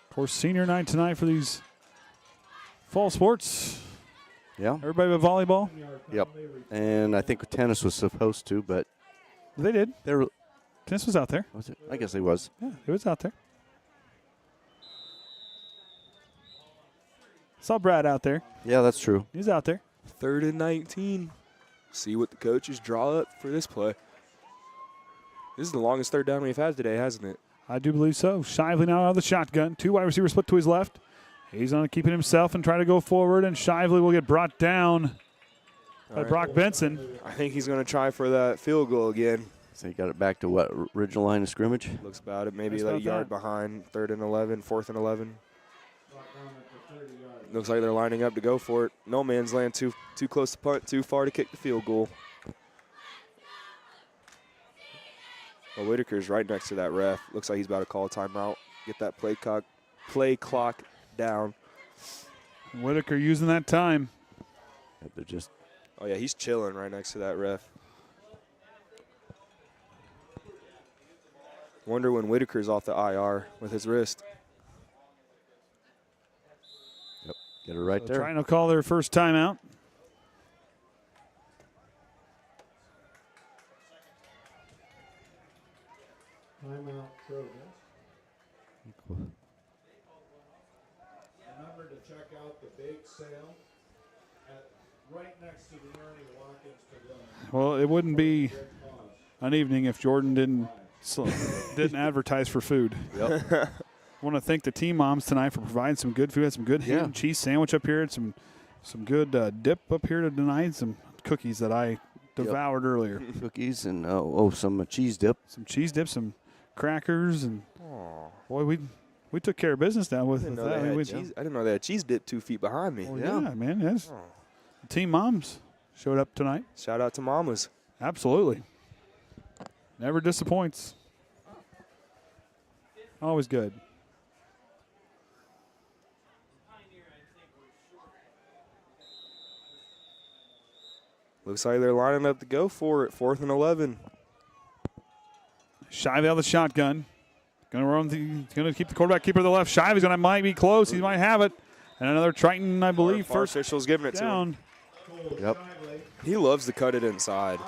Of course, senior night tonight for these fall sports. Yeah. Everybody but volleyball? Yep. And I think tennis was supposed to, but They did. there Tennis was out there. was it. I guess he was. Yeah, it was out there. Saw Brad out there. Yeah, that's true. He's out there. 3rd and 19. See what the coaches draw up for this play. This is the longest third down we've had today, hasn't it? I do believe so. Shively now out of the shotgun. 2 wide receivers split to his left. He's going to keep it himself and try to go forward, and Shively will get brought down by Brock Benson. I think he's going to try for that field goal again. So he got it back to what, original line of scrimmage? Looks about it. Maybe That's like a about yard that. behind. 3rd and 11, 4th and 11. Looks like they're lining up to go for it. No man's land, too close to punt, too far to kick the field goal. Well, Whitaker's right next to that ref. Looks like he's about to call a timeout. Get that play clock down. Whitaker using that time. They're just Oh, yeah, he's chilling right next to that ref. Wonder when Whitaker's off the IR with his wrist. get it right there. Trying to call their first timeout. Timeout, Trojans. Remember to check out the bake sale right next to the Ernie Watkins Pavilion. Well, it wouldn't be an evening if Jordan didn't advertise for food. Yep. I want to thank the team moms tonight for providing some good food. Had some good ham and cheese sandwich up here, and some good dip up here tonight. Some cookies that I devoured earlier. Cookies and some cheese dip. Some cheese dip, some crackers, and boy, we took care of business down with that. I didn't know they had cheese dip 2 feet behind me. Well, yeah, man. Yes. The team moms showed up tonight. Shout out to mamas. Absolutely. Never disappoints. Always good. Looks like they're lining up to go for it. 4th and 11. Shivey out of the shotgun. Going to keep the quarterback keeper to the left. Shivey's going to might be close. He might have it. And another Triton, I believe. Our First official's giving it down. to him. Yep. He loves to cut it inside.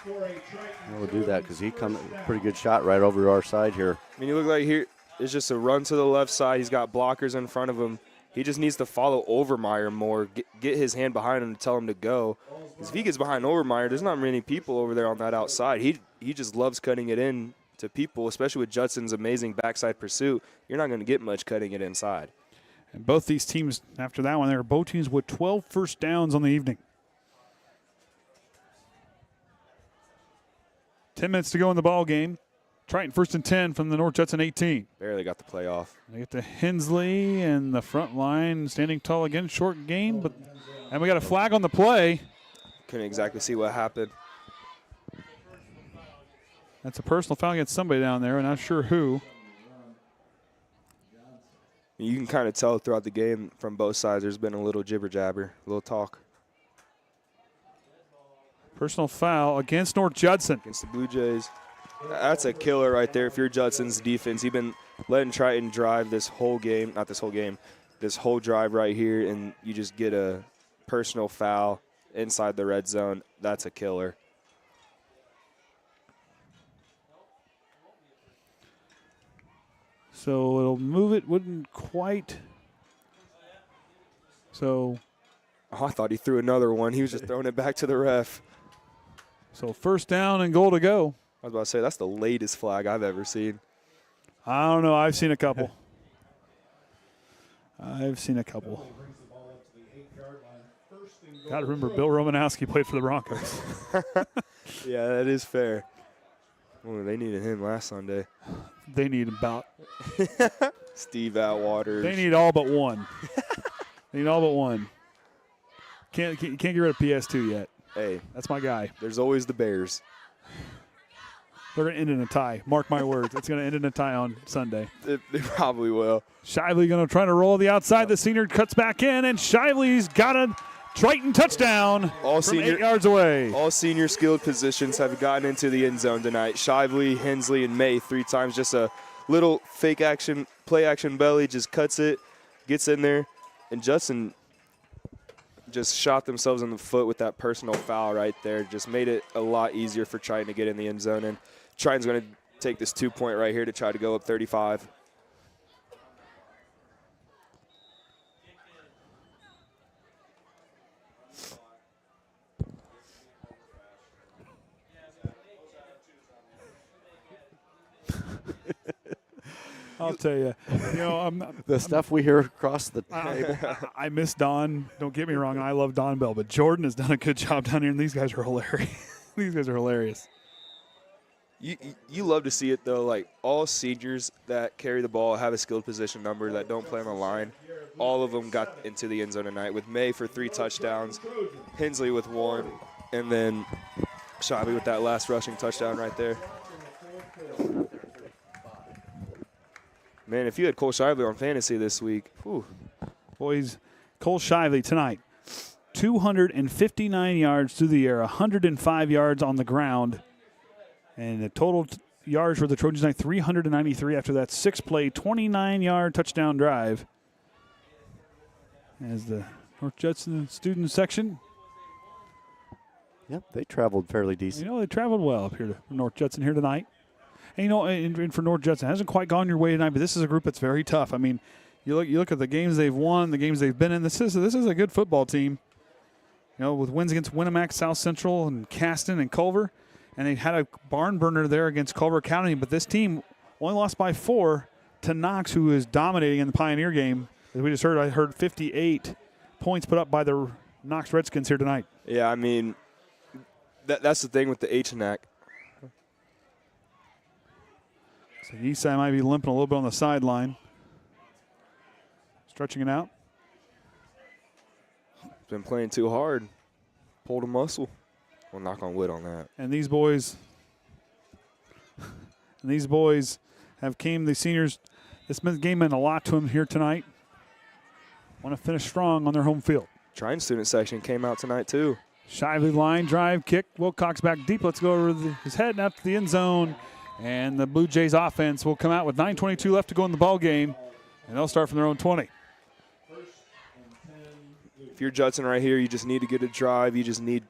We'll do that because he come pretty good shot right over our side here. I mean, you look like here it's just a run to the left side. He's got blockers in front of him. He just needs to follow Overmeyer more, get his hand behind him to tell him to go. Because if he gets behind Overmeyer, there's not many people over there on that outside. He just loves cutting it in to people, especially with Judson's amazing backside pursuit. You're not going to get much cutting it inside. And both these teams, after that one, they were both teams with 12 first downs on the evening. 10 minutes to go in the ball game. Triton 1st and 10 from the North Judson 18. Barely got the play off. They get to Hensley and the front line standing tall again. Short gain, and we got a flag on the play. Couldn't exactly see what happened. That's a personal foul against somebody down there. We're not sure who. You can kind of tell throughout the game from both sides there's been a little jibber-jabber, a little talk. Personal foul against North Judson. Against the Blue Jays. That's a killer right there if you're Judson's defense. You've been letting Triton drive this whole game, not this whole game, this whole drive right here, and you just get a personal foul inside the red zone. That's a killer. So it'll move it, wouldn't quite. So. Oh, I thought he threw another one. He was just throwing it back to the ref. So 1st down and goal to go. I was about to say, that's the latest flag I've ever seen. I don't know. I've seen a couple. Got to remember, Bill Romanowski played for the Broncos. Yeah, that is fair. Oh, they needed him last Sunday. They need about. Steve Atwater. They need all but one. They need all but one. Can't get rid of PS2 yet. Hey, that's my guy. There's always the Bears. They're going to end in a tie. Mark my words. It's going to end in a tie on Sunday. They probably will. Shively going to try to roll the outside. The senior cuts back in, and Shively's got a Triton touchdown from 8 yards away. All senior skilled positions have gotten into the end zone tonight. Shively, Hensley, and May 3 times. Just a little fake action, play action belly, just cuts it, gets in there. And Judson just shot themselves in the foot with that personal foul right there. Just made it a lot easier for Triton to get in the end zone. And Triton's going to take this 2-point right here to try to go up 35. I'll tell you, the stuff we hear across the table. I miss Don. Don't get me wrong. I love Don Bell, but Jordan has done a good job down here, and these guys are hilarious. These guys are hilarious. You love to see it, though. Like, all seniors that carry the ball have a skilled position number that don't play on the line. All of them got into the end zone tonight, with May for 3 touchdowns, Hensley with 1, and then Shabby with that last rushing touchdown right there. Man, if you had Cole Shively on fantasy this week, whew. Boys, Cole Shively tonight, 259 yards through the air, 105 yards on the ground, and the total yards for the Trojans tonight, 393 after that 6-play, 29-yard touchdown drive. As the North Judson student section. Yep, they traveled fairly decent. They traveled well up here to North Judson here tonight. And, and for North Judson, it hasn't quite gone your way tonight, but this is a group that's very tough. I mean, you look at the games they've won, the games they've been in. This is a good football team. With wins against Winnemac, South Central, and Caston and Culver. And they had a barn burner there against Culver County, but this team only lost by 4 to Knox, who is dominating in the Pioneer game. As we just heard, I heard 58 points put up by the Knox Redskins here tonight. Yeah, I mean, that's the thing with the HNAC. So Eastside might be limping a little bit on the sideline. Stretching it out. Been playing too hard. Pulled a muscle. Well, knock on wood on that. And these boys have the seniors. This game meant a lot to them here tonight. Want to finish strong on their home field. Triton student section came out tonight too. Shively line drive kick. Wilcox back deep. Let's go over his head and out to the end zone. And the Blue Jays offense will come out with 9:22 left to go in the ball game, and they'll start from their own 20. If you're Judson right here, you just need to get a drive. You just need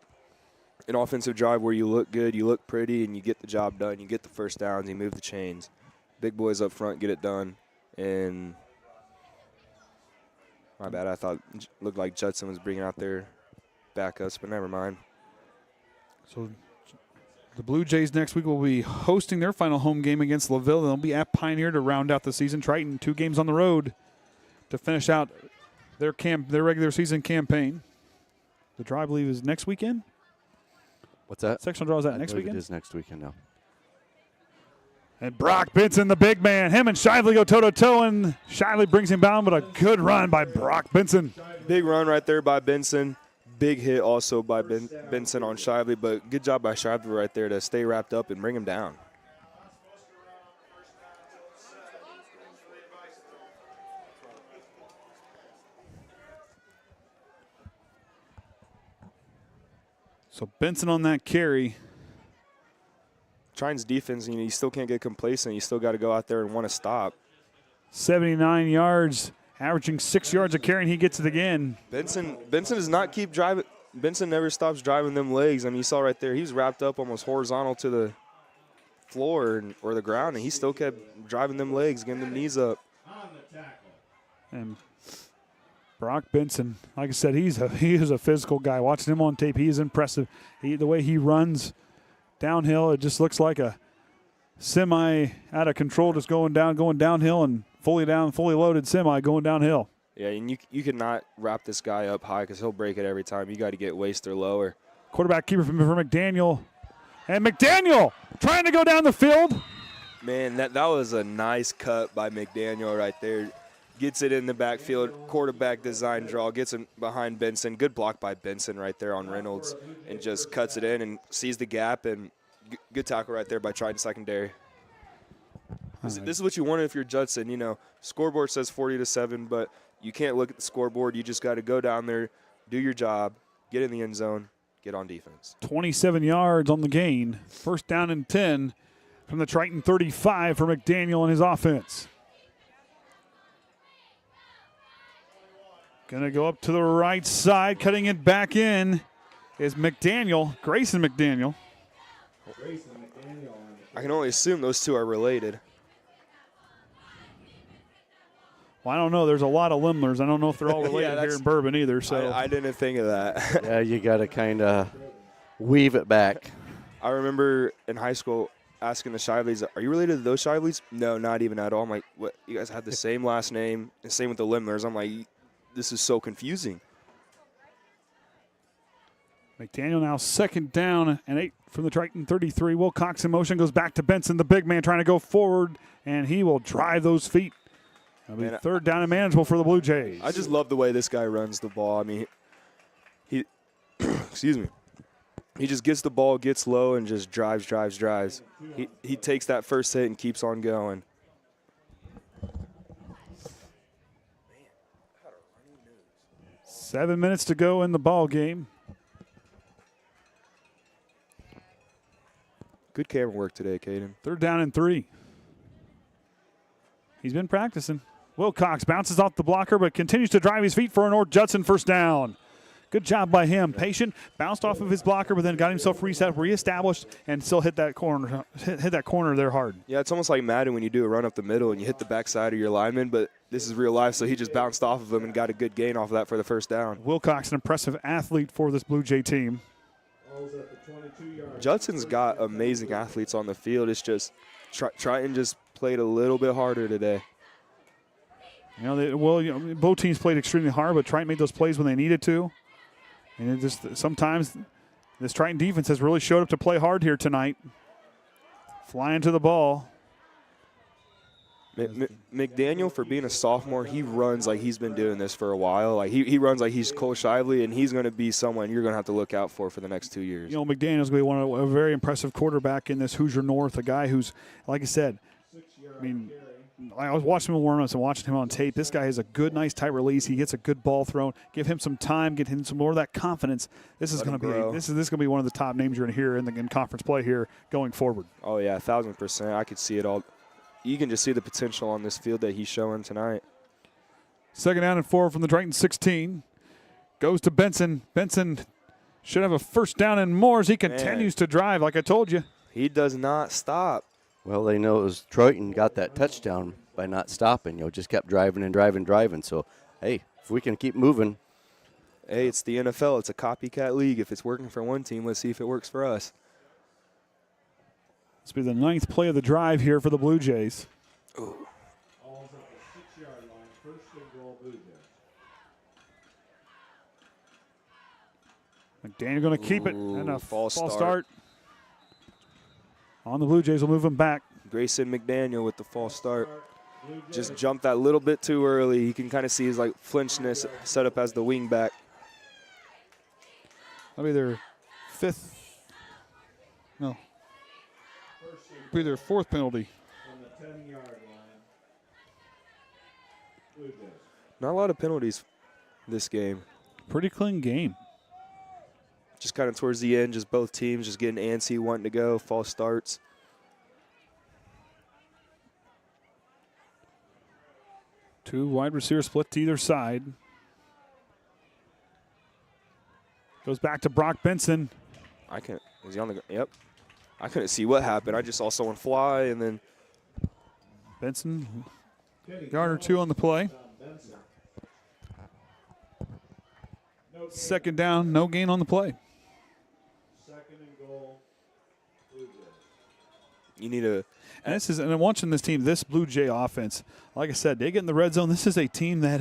an offensive drive where you look good, you look pretty, and you get the job done. You get the first downs, you move the chains. Big boys up front get it done. And my bad, I thought it looked like Judson was bringing out their backups, but never mind. So the Blue Jays next week will be hosting their final home game against LaVille. They'll be at Pioneer to round out the season. Triton, 2 games on the road to finish out their regular season campaign. The draw, I believe, is next weekend. What's that? Sectional draw is that next weekend? It is next weekend now. And Brock Benson, the big man. Him and Shively go toe-to-toe, and Shively brings him down, but a good run by Brock Benson. Big run right there by Benson. Big hit also by Benson on Shively, but good job by Shively right there to stay wrapped up and bring him down. So Benson on that carry. Triton's defense, you still can't get complacent. You still got to go out there and want to stop. 79 yards, averaging 6 yards a carry, and he gets it again. Benson does not keep driving. Benson never stops driving them legs. I mean, you saw right there, he was wrapped up almost horizontal to the floor or the ground, and he still kept driving them legs, getting them knees up. And Brock Benson, like I said, he is a physical guy. Watching him on tape, he is impressive. The way he runs downhill, it just looks like a semi out of control, just going downhill, and fully loaded semi going downhill. Yeah, and you cannot wrap this guy up high because he'll break it every time. You got to get waist or lower. Quarterback keeper for McDaniel. And McDaniel trying to go down the field. Man, that was a nice cut by McDaniel right there. Gets it in the backfield, quarterback design draw, gets him behind Benson. Good block by Benson right there on Reynolds, and just cuts it in and sees the gap, and good tackle right there by Triton secondary. This is what you want if you're Judson. You know, scoreboard says 40-7, but you can't look at the scoreboard. You just got to go down there, do your job, get in the end zone, get on defense. 27 yards on the gain. First down and 10 from the Triton 35 for McDaniel and his offense. Going to go up to the right side, cutting it back in is McDaniel, Grayson McDaniel. I can only assume those two are related. Well, I don't know. There's a lot of Limlers. I don't know if they're all related here in Bourbon either. So I didn't think of that. Yeah, you got to kind of weave it back. I remember in high school asking the Shiveleys, are you related to those Shiveleys? No, not even at all. I'm like, what? You guys have the same last name, and same with the Limlers. I'm like, this is so confusing. McDaniel now second down and 8 from the Triton 33. Wilcox in motion, goes back to Benson, the big man trying to go forward, and he will drive those feet. That'll be third down and manageable for the Blue Jays. I just love the way this guy runs the ball. I mean, he excuse me. He just gets the ball, gets low, and just drives. He takes that first hit and keeps on going. 7 minutes to go in the ball game. Good camera work today, Caden. Third down and 3. He's been practicing. Wilcox bounces off the blocker, but continues to drive his feet for a North Judson first down. Good job by him. Patient, bounced off of his blocker, but then got himself reestablished, and still hit that corner. Hit that corner there hard. Yeah, it's almost like Madden when you do a run up the middle and you hit the backside of your lineman, but this is real life, so he just bounced off of him and got a good gain off of that for the first down. Wilcox, an impressive athlete for this Blue Jay team. Judson's got amazing athletes on the field. It's just Triton just played a little bit harder today. You know, both teams played extremely hard, but Triton made those plays when they needed to. And it just sometimes this Triton defense has really showed up to play hard here tonight. Flying to the ball. McDaniel, for being a sophomore, he runs like he's been doing this for a while. Like he runs like he's Cole Shively, and he's going to be someone you're going to have to look out for the next 2 years. You know, McDaniel's going to be a very impressive quarterback in this Hoosier North, a guy who's, like I said, I mean, I was watching him in warm-ups and watching him on tape. This guy has a good, nice, tight release. He gets a good ball thrown. Give him some time, get him some more of that confidence. This is going to be this is going to be one of the top names you're going to hear in conference play here going forward. Oh yeah, 1,000%. I could see it all. You can just see the potential on this field that he's showing tonight. Second down and 4 from the Triton 16. Goes to Benson. Benson should have a first down and more as he continues to drive, like I told you. He does not stop. Well, they know it was Triton got that touchdown by not stopping. You know, just kept driving and driving. So, hey, if we can keep moving. Hey, it's the NFL. It's a copycat league. If it's working for one team, let's see if it works for us. This will be the 9th play of the drive here for the Blue Jays. Ball's at the 6-yard line, first and goal, Blue Jays. McDaniel going to keep it, and a false start. On the Blue Jays will move him back. Grayson McDaniel with the false start. Just jumped that little bit too early. You can kind of see his flinchness set up as the wing back. That'll be their fourth penalty. On the 10-yard line, Blue Jays. Not a lot of penalties this game. Pretty clean game. Just kind of towards the end, just both teams just getting antsy, wanting to go, false starts. Two wide receivers split to either side. Goes back to Brock Benson. Is he on the? Yep. I couldn't see what happened. I just saw someone fly, and then Benson, yard or two on the play. Second down, no gain on the play. Second and goal, Blue Jays. you need a. And I'm watching this team, this Blue Jay offense. Like I said, they get in the red zone. This is a team that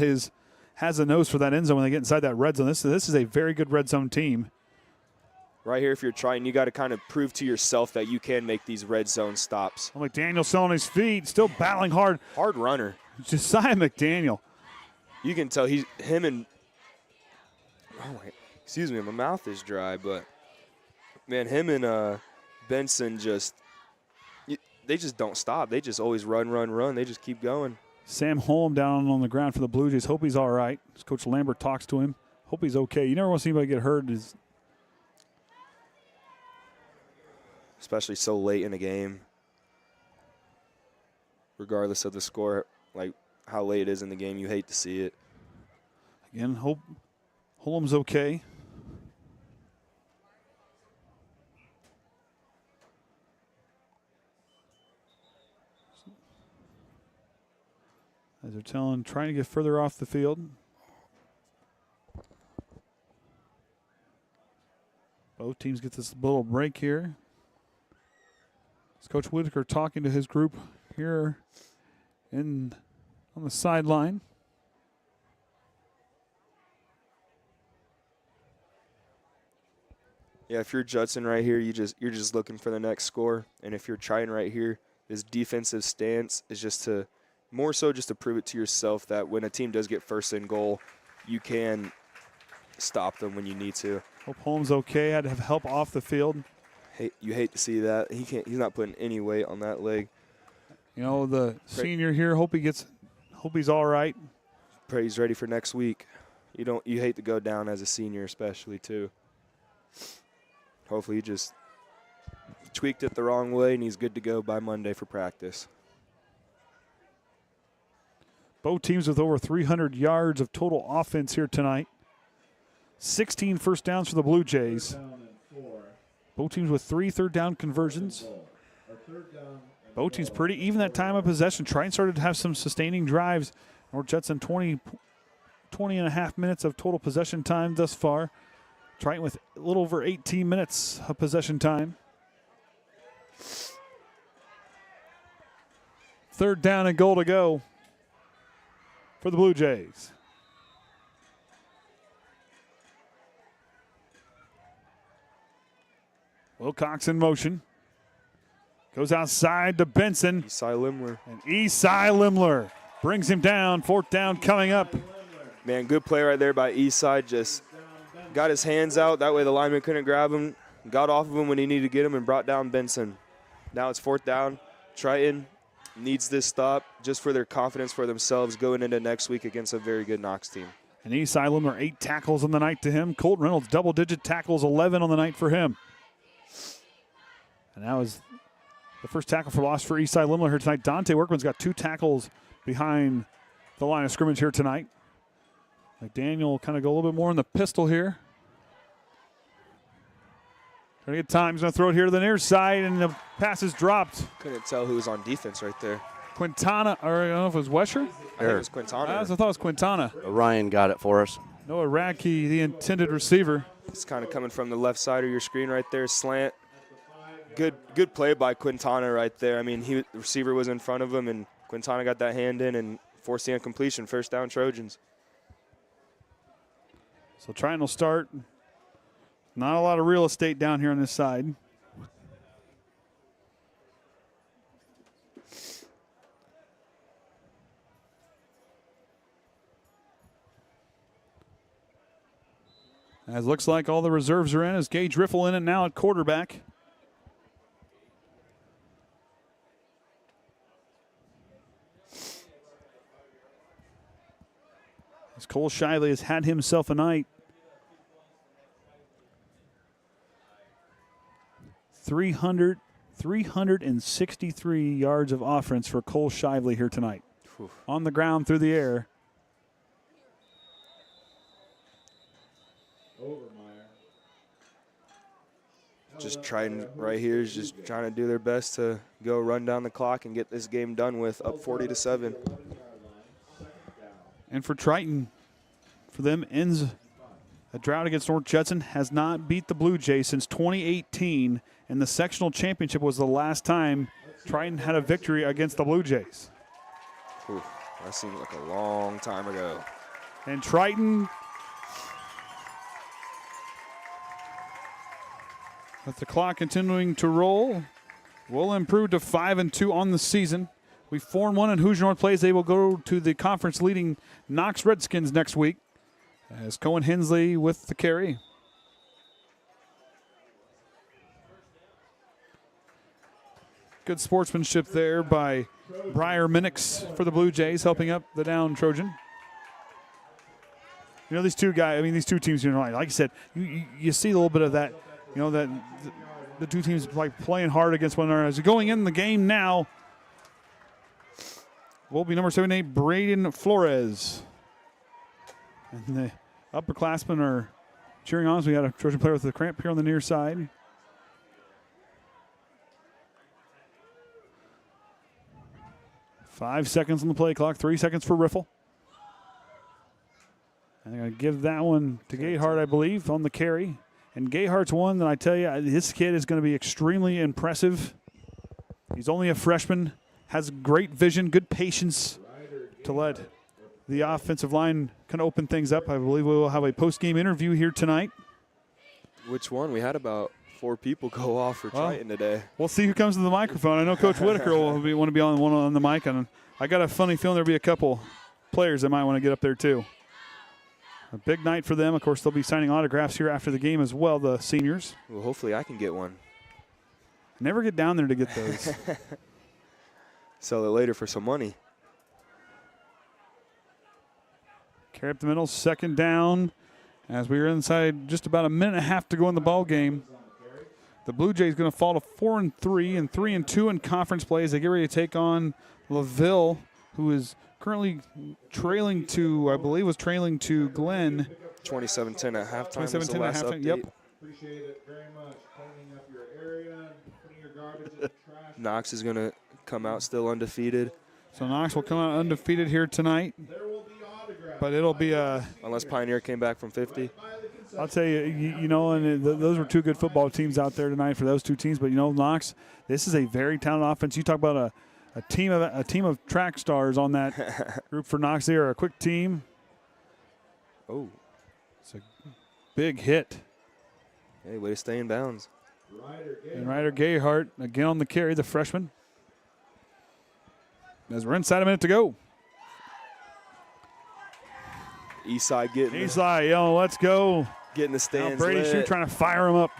has a nose for that end zone when they get inside that red zone. This is a very good red zone team. right here, if you're Triton, you got to kind of prove to yourself that you can make these red zone stops. McDaniel still on his feet, still battling hard. Hard runner. Josiah McDaniel. You can tell excuse me, my mouth is dry, but man, him and Benson they just don't stop. They just always run. They just keep going. Sam Holm down on the ground for the Blue Jays. Hope he's all right. As Coach Lambert talks to him. Hope he's okay. You never want to see anybody get hurt. Especially so late in the game. Regardless of the score, like how late it is in the game, you hate to see it. Again, hope Holm's okay. As they're trying to get further off the field. Both teams get this little break here. It's Coach Whitaker talking to his group here on the sideline. Yeah, if you're Judson right here, you're just looking for the next score. And if you're Triton right here, this defensive stance is just to prove it to yourself that when a team does get first and goal, you can stop them when you need to. Hope Holmes okay. Had to have help off the field. You hate to see that. He's not putting any weight on that leg. You know, the senior here, hope he's all right. Pray he's ready for next week. You hate to go down as a senior, especially too. Hopefully he just tweaked it the wrong way and he's good to go by Monday for practice. Both teams with over 300 yards of total offense here tonight. 16 first downs for the Blue Jays. Both teams with 3 third down conversions. Both teams pretty even that time of possession. Triton started to have some sustaining drives. North Judson 20 and a half minutes of total possession time thus far. Triton with a little over 18 minutes of possession time. Third down and goal to go for the Blue Jays. Wilcox in motion. Goes outside to Benson. Esai Limler. And Esai Limler brings him down. Fourth down coming up. Man, good play right there by Esai. Just got his hands out. That way the lineman couldn't grab him. Got off of him when he needed to get him and brought down Benson. Now it's fourth down. Triton needs this stop just for their confidence for themselves going into next week against a very good Knox team. And Esai Limler, 8 tackles on the night to him. Colton Reynolds, double-digit tackles, 11 on the night for him. And that was the first tackle for loss for Esai Limler here tonight. Dante Workman's got 2 tackles behind the line of scrimmage here tonight. McDaniel will kind of go a little bit more in the pistol here. Trying to get time. He's going to throw it here to the near side, and the pass is dropped. Couldn't tell who was on defense right there. Quintana, or I don't know if it was Wesher? I think it was Quintana. I thought it was Quintana. Ryan got it for us. Noah Radke, the intended receiver. It's kind of coming from the left side of your screen right there, slant. Good play by Quintana right there. I mean, the receiver was in front of him, and Quintana got that hand in and forced the incompletion. First down, Trojans. So Triton will start. Not a lot of real estate down here on this side. As looks like all the reserves are in, as Gage Riffle in it now at quarterback. As Cole Shively has had himself a night. 363 yards of offense for Cole Shively here tonight. Whew. On the ground, through the air. Just Triton right here is just trying to do their best to go run down the clock and get this game done with, up 40-7. And for Triton, for them, ends a drought against North Judson, has not beat the Blue Jays since 2018, and the sectional championship was the last time Triton had a victory against the Blue Jays. Whew, that seemed like a long time ago. And Triton With the clock continuing to roll, we'll improve to 5-2 on the season. We 4-1 and Hoosier North plays. They will go to the conference leading Knox Redskins next week. As Cohen Hensley with the carry. Good sportsmanship there by Briar Minix for the Blue Jays, helping up the down Trojan. You know, these two guys, I mean, these two teams, you know, like I said, you see a little bit of that, you know, that the two teams like playing hard against one another. As you're going in the game now, will be number 78, Braden Flores. And the upperclassmen are cheering on as we got a Trojan player with a cramp here on the near side. Five seconds on the play clock, 3 seconds for Riffle. And they're going to give that one to Gayhart, I believe, on the carry. And Gayhart's one that I tell you, this kid is going to be extremely impressive. He's only a freshman, has great vision, good patience to let the offensive line kind of open things up. I believe we will have a post-game interview here tonight. Which one? We had about 4 people go off for Triton today. We'll see who comes to the microphone. I know Coach Whitaker will want to be on the mic, and I got a funny feeling there'll be a couple players that might want to get up there too. A big night for them. Of course, they'll be signing autographs here after the game as well, the seniors. Well, hopefully I can get one. Never get down there to get those. Sell it later for some money. Carry up the middle, second down. As we are inside just about a minute and a half to go in the ball game. The Blue Jays going to fall to 4-3 and 3-2 in conference plays. They get ready to take on LaVille, who is currently trailing to, I believe, was trailing to Glenn. 27-10 at halftime. 27-10 at halftime. Yep. Appreciate it very much. Cleaning up your area, putting your garbage in the trash. Knox is going to come out still undefeated. So Knox will come out undefeated here tonight. But it'll be a. Unless Pioneer came back from 50. I'll tell you, you know, and those were two good football teams out there tonight for those two teams. But you know, Knox, this is a very talented offense. You talk about a team of track stars on that group for Knox. They are a quick team. Oh, it's a big hit. Hey, way to stay in bounds. And Ryder Gayhart again on the carry, the freshman. As we're inside a minute to go. Eastside getting Eastside, yo, let's go. Getting the stands. Now Brady Shue trying to fire him up.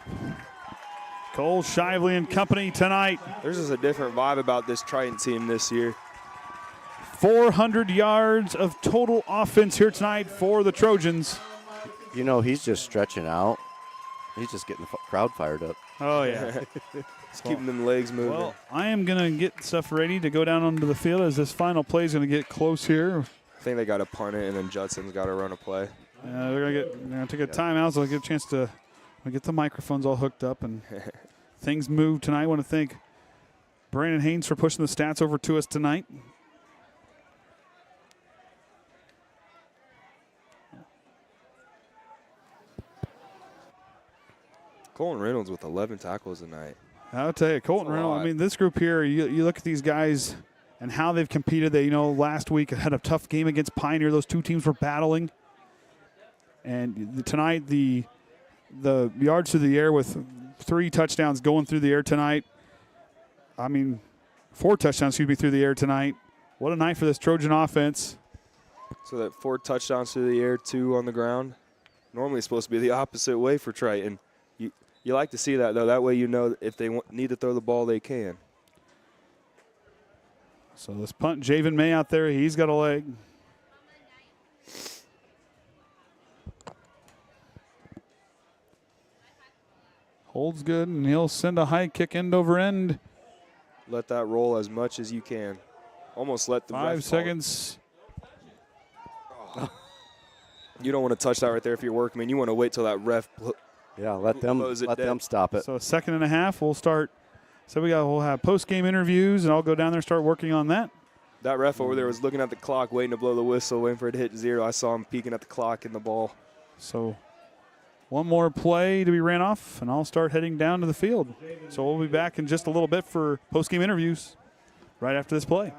Cole Shively and company tonight. There's just a different vibe about this Triton team this year. 400 yards of total offense here tonight for the Trojans. You know, he's just stretching out. He's just getting the crowd fired up. Oh, yeah. Just keeping them legs moving. Well, I am going to get stuff ready to go down onto the field as this final play is going to get close here. I think they got to punt it, and then Judson's got to run a play. They're going to take a timeout so they'll get a chance to get the microphones all hooked up and things move tonight. I want to thank Brandon Haynes for pushing the stats over to us tonight. Colton Reynolds with 11 tackles tonight. I'll tell you, Colton Reynolds, I mean, this group here, you look at these guys and how they've competed. They, you know, last week had a tough game against Pioneer. Those two teams were battling. And tonight, the yards through the air with 3 touchdowns going through the air tonight. I mean, 4 touchdowns, through the air tonight. What a night for this Trojan offense. So that 4 touchdowns through the air, 2 on the ground. Normally it's supposed to be the opposite way for Triton. You like to see that, though. That way you know if they need to throw the ball, they can. So let's punt Javen May out there. He's got a leg. Holds good, and he'll send a high kick end over end. Let that roll as much as you can. Almost let the 5 seconds. You don't want to touch that right there if you're workman. You want to wait till that ref. Yeah, let them stop it. So a second and a half. We'll start. So we'll have post-game interviews, and I'll go down there and start working on that. That ref over there was looking at the clock, waiting to blow the whistle, waiting for it to hit 0. I saw him peeking at the clock and the ball. So one more play to be ran off, and I'll start heading down to the field. So we'll be back in just a little bit for post-game interviews right after this play.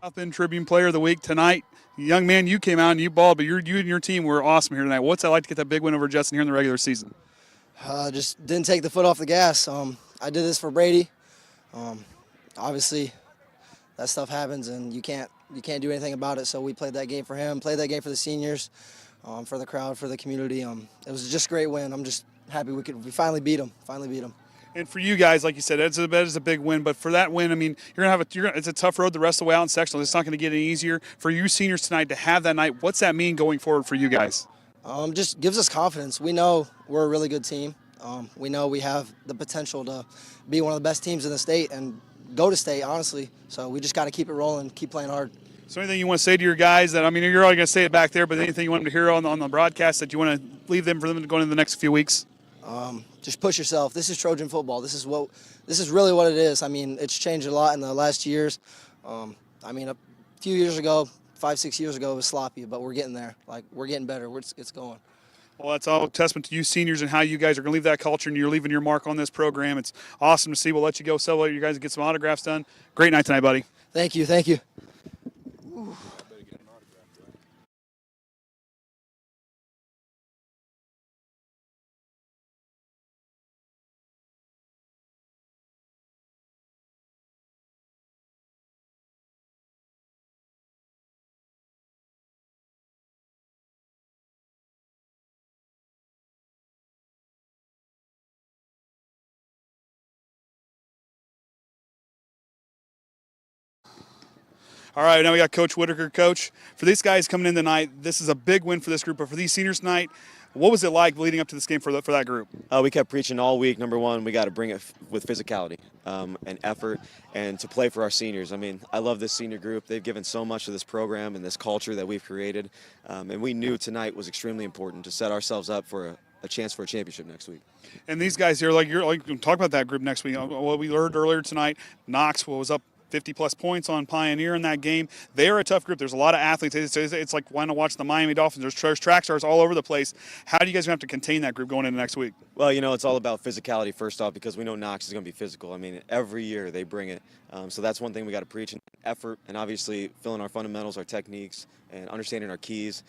South Bend Tribune Player of the Week tonight. Young man, you came out and you balled, but you and your team were awesome here tonight. What's it like to get that big win over Judson here in the regular season? Just didn't take the foot off the gas. I did this for Brady. Obviously, that stuff happens, and you can't do anything about it. So we played that game for him, played that game for the seniors, for the crowd, for the community. It was just a great win. I'm just happy we finally beat him. And for you guys, like you said, it's a big win. But for that win, I mean, it's a tough road the rest of the way out in sectional. It's not going to get any easier for you seniors tonight to have that night. What's that mean going forward for you guys? Just gives us confidence. We know we're a really good team. We know we have the potential to be one of the best teams in the state and go to state, honestly. So we just got to keep it rolling, keep playing hard. So anything you want to say to your guys that, I mean, you're already going to say it back there, but anything you want them to hear on the broadcast that you want to leave them for them to go into the next few weeks? Just push yourself. This is Trojan football. This is really what it is. I mean, it's changed a lot in the last years. I mean, a few years ago, 5-6 years ago, it was sloppy, but we're getting there. Like, we're getting better. It's going. Well, that's all a testament to you seniors and how you guys are going to leave that culture and you're leaving your mark on this program. It's awesome to see. We'll let you go celebrate you guys and get some autographs done. Great night tonight, buddy. Thank you. All right, now we got Coach Whitaker. Coach, for these guys coming in tonight, this is a big win for this group. But for these seniors tonight, what was it like leading up to this game for that group? We kept preaching all week. Number one, we got to bring it with physicality and effort and to play for our seniors. I mean, I love this senior group. They've given so much to this program and this culture that we've created. And we knew tonight was extremely important to set ourselves up for a chance for a championship next week. And these guys here, you're talk about that group next week. What we learned earlier tonight, Knoxville was up 50-plus points on Pioneer in that game. They're a tough group. There's a lot of athletes. It's like wanting to watch the Miami Dolphins. There's track stars all over the place. How do you guys have to contain that group going into next week? Well, it's all about physicality first off because we know Knox is going to be physical. I mean, every year they bring it. So that's one thing we got to preach. And effort and obviously filling our fundamentals, our techniques, and understanding our keys.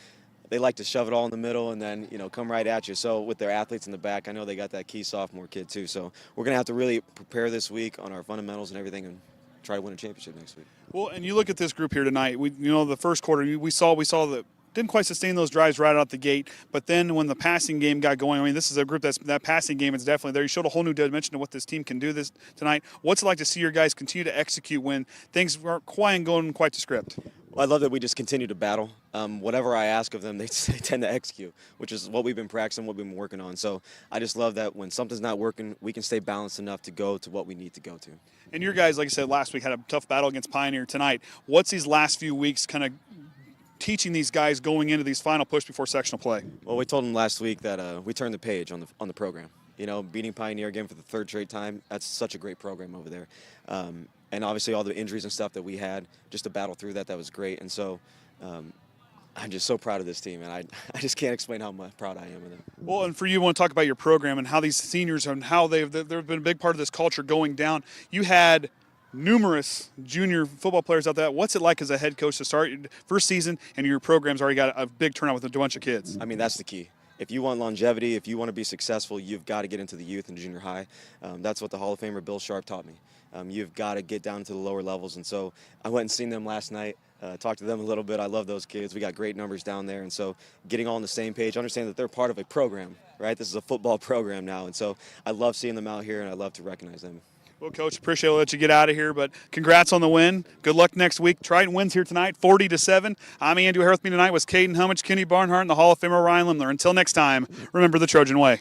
They like to shove it all in the middle and then, come right at you. So with their athletes in the back, I know they got that key sophomore kid too. So we're going to have to really prepare this week on our fundamentals and everything and try to win a championship next week. Well, and you look at this group here tonight. The first quarter we saw that didn't quite sustain those drives right out the gate. But then when the passing game got going, I mean, this is a group that passing game is definitely there. You showed a whole new dimension of what this team can do this tonight. What's it like to see your guys continue to execute when things aren't quite going quite to script? Well, I love that we just continue to battle. Whatever I ask of them, they tend to execute, which is what we've been practicing, what we've been working on. So I just love that when something's not working, we can stay balanced enough to go to what we need to go to. And your guys, like I said, last week had a tough battle against Pioneer tonight. What's these last few weeks kind of teaching these guys going into these final push before sectional play? Well, we told them last week that we turned the page on the program. Beating Pioneer again for the third straight time, that's such a great program over there. And obviously all the injuries and stuff that we had, just to battle through that was great. And so I'm just so proud of this team, and I just can't explain how proud I am of them. Well, and for you, I want to talk about your program and how these seniors and how they've been a big part of this culture going down. You had numerous junior football players out there. What's it like as a head coach to start your first season and your program's already got a big turnout with a bunch of kids? I mean, that's the key. If you want longevity, if you want to be successful, you've got to get into the youth and junior high. That's what the Hall of Famer Bill Sharp taught me. You've got to get down to the lower levels. And so I went and seen them last night, talked to them a little bit. I love those kids. We got great numbers down there. And so getting all on the same page, understand that they're part of a program, right? This is a football program now. And so I love seeing them out here, and I love to recognize them. Well, Coach, appreciate it. I'll let you get out of here, but congrats on the win. Good luck next week. Triton wins here tonight, 40-7. I'm Andrew. Here with me tonight was Caden Hummage, Kenny Barnhart, and the Hall of Famer Ryan Limler. Until next time, remember the Trojan way.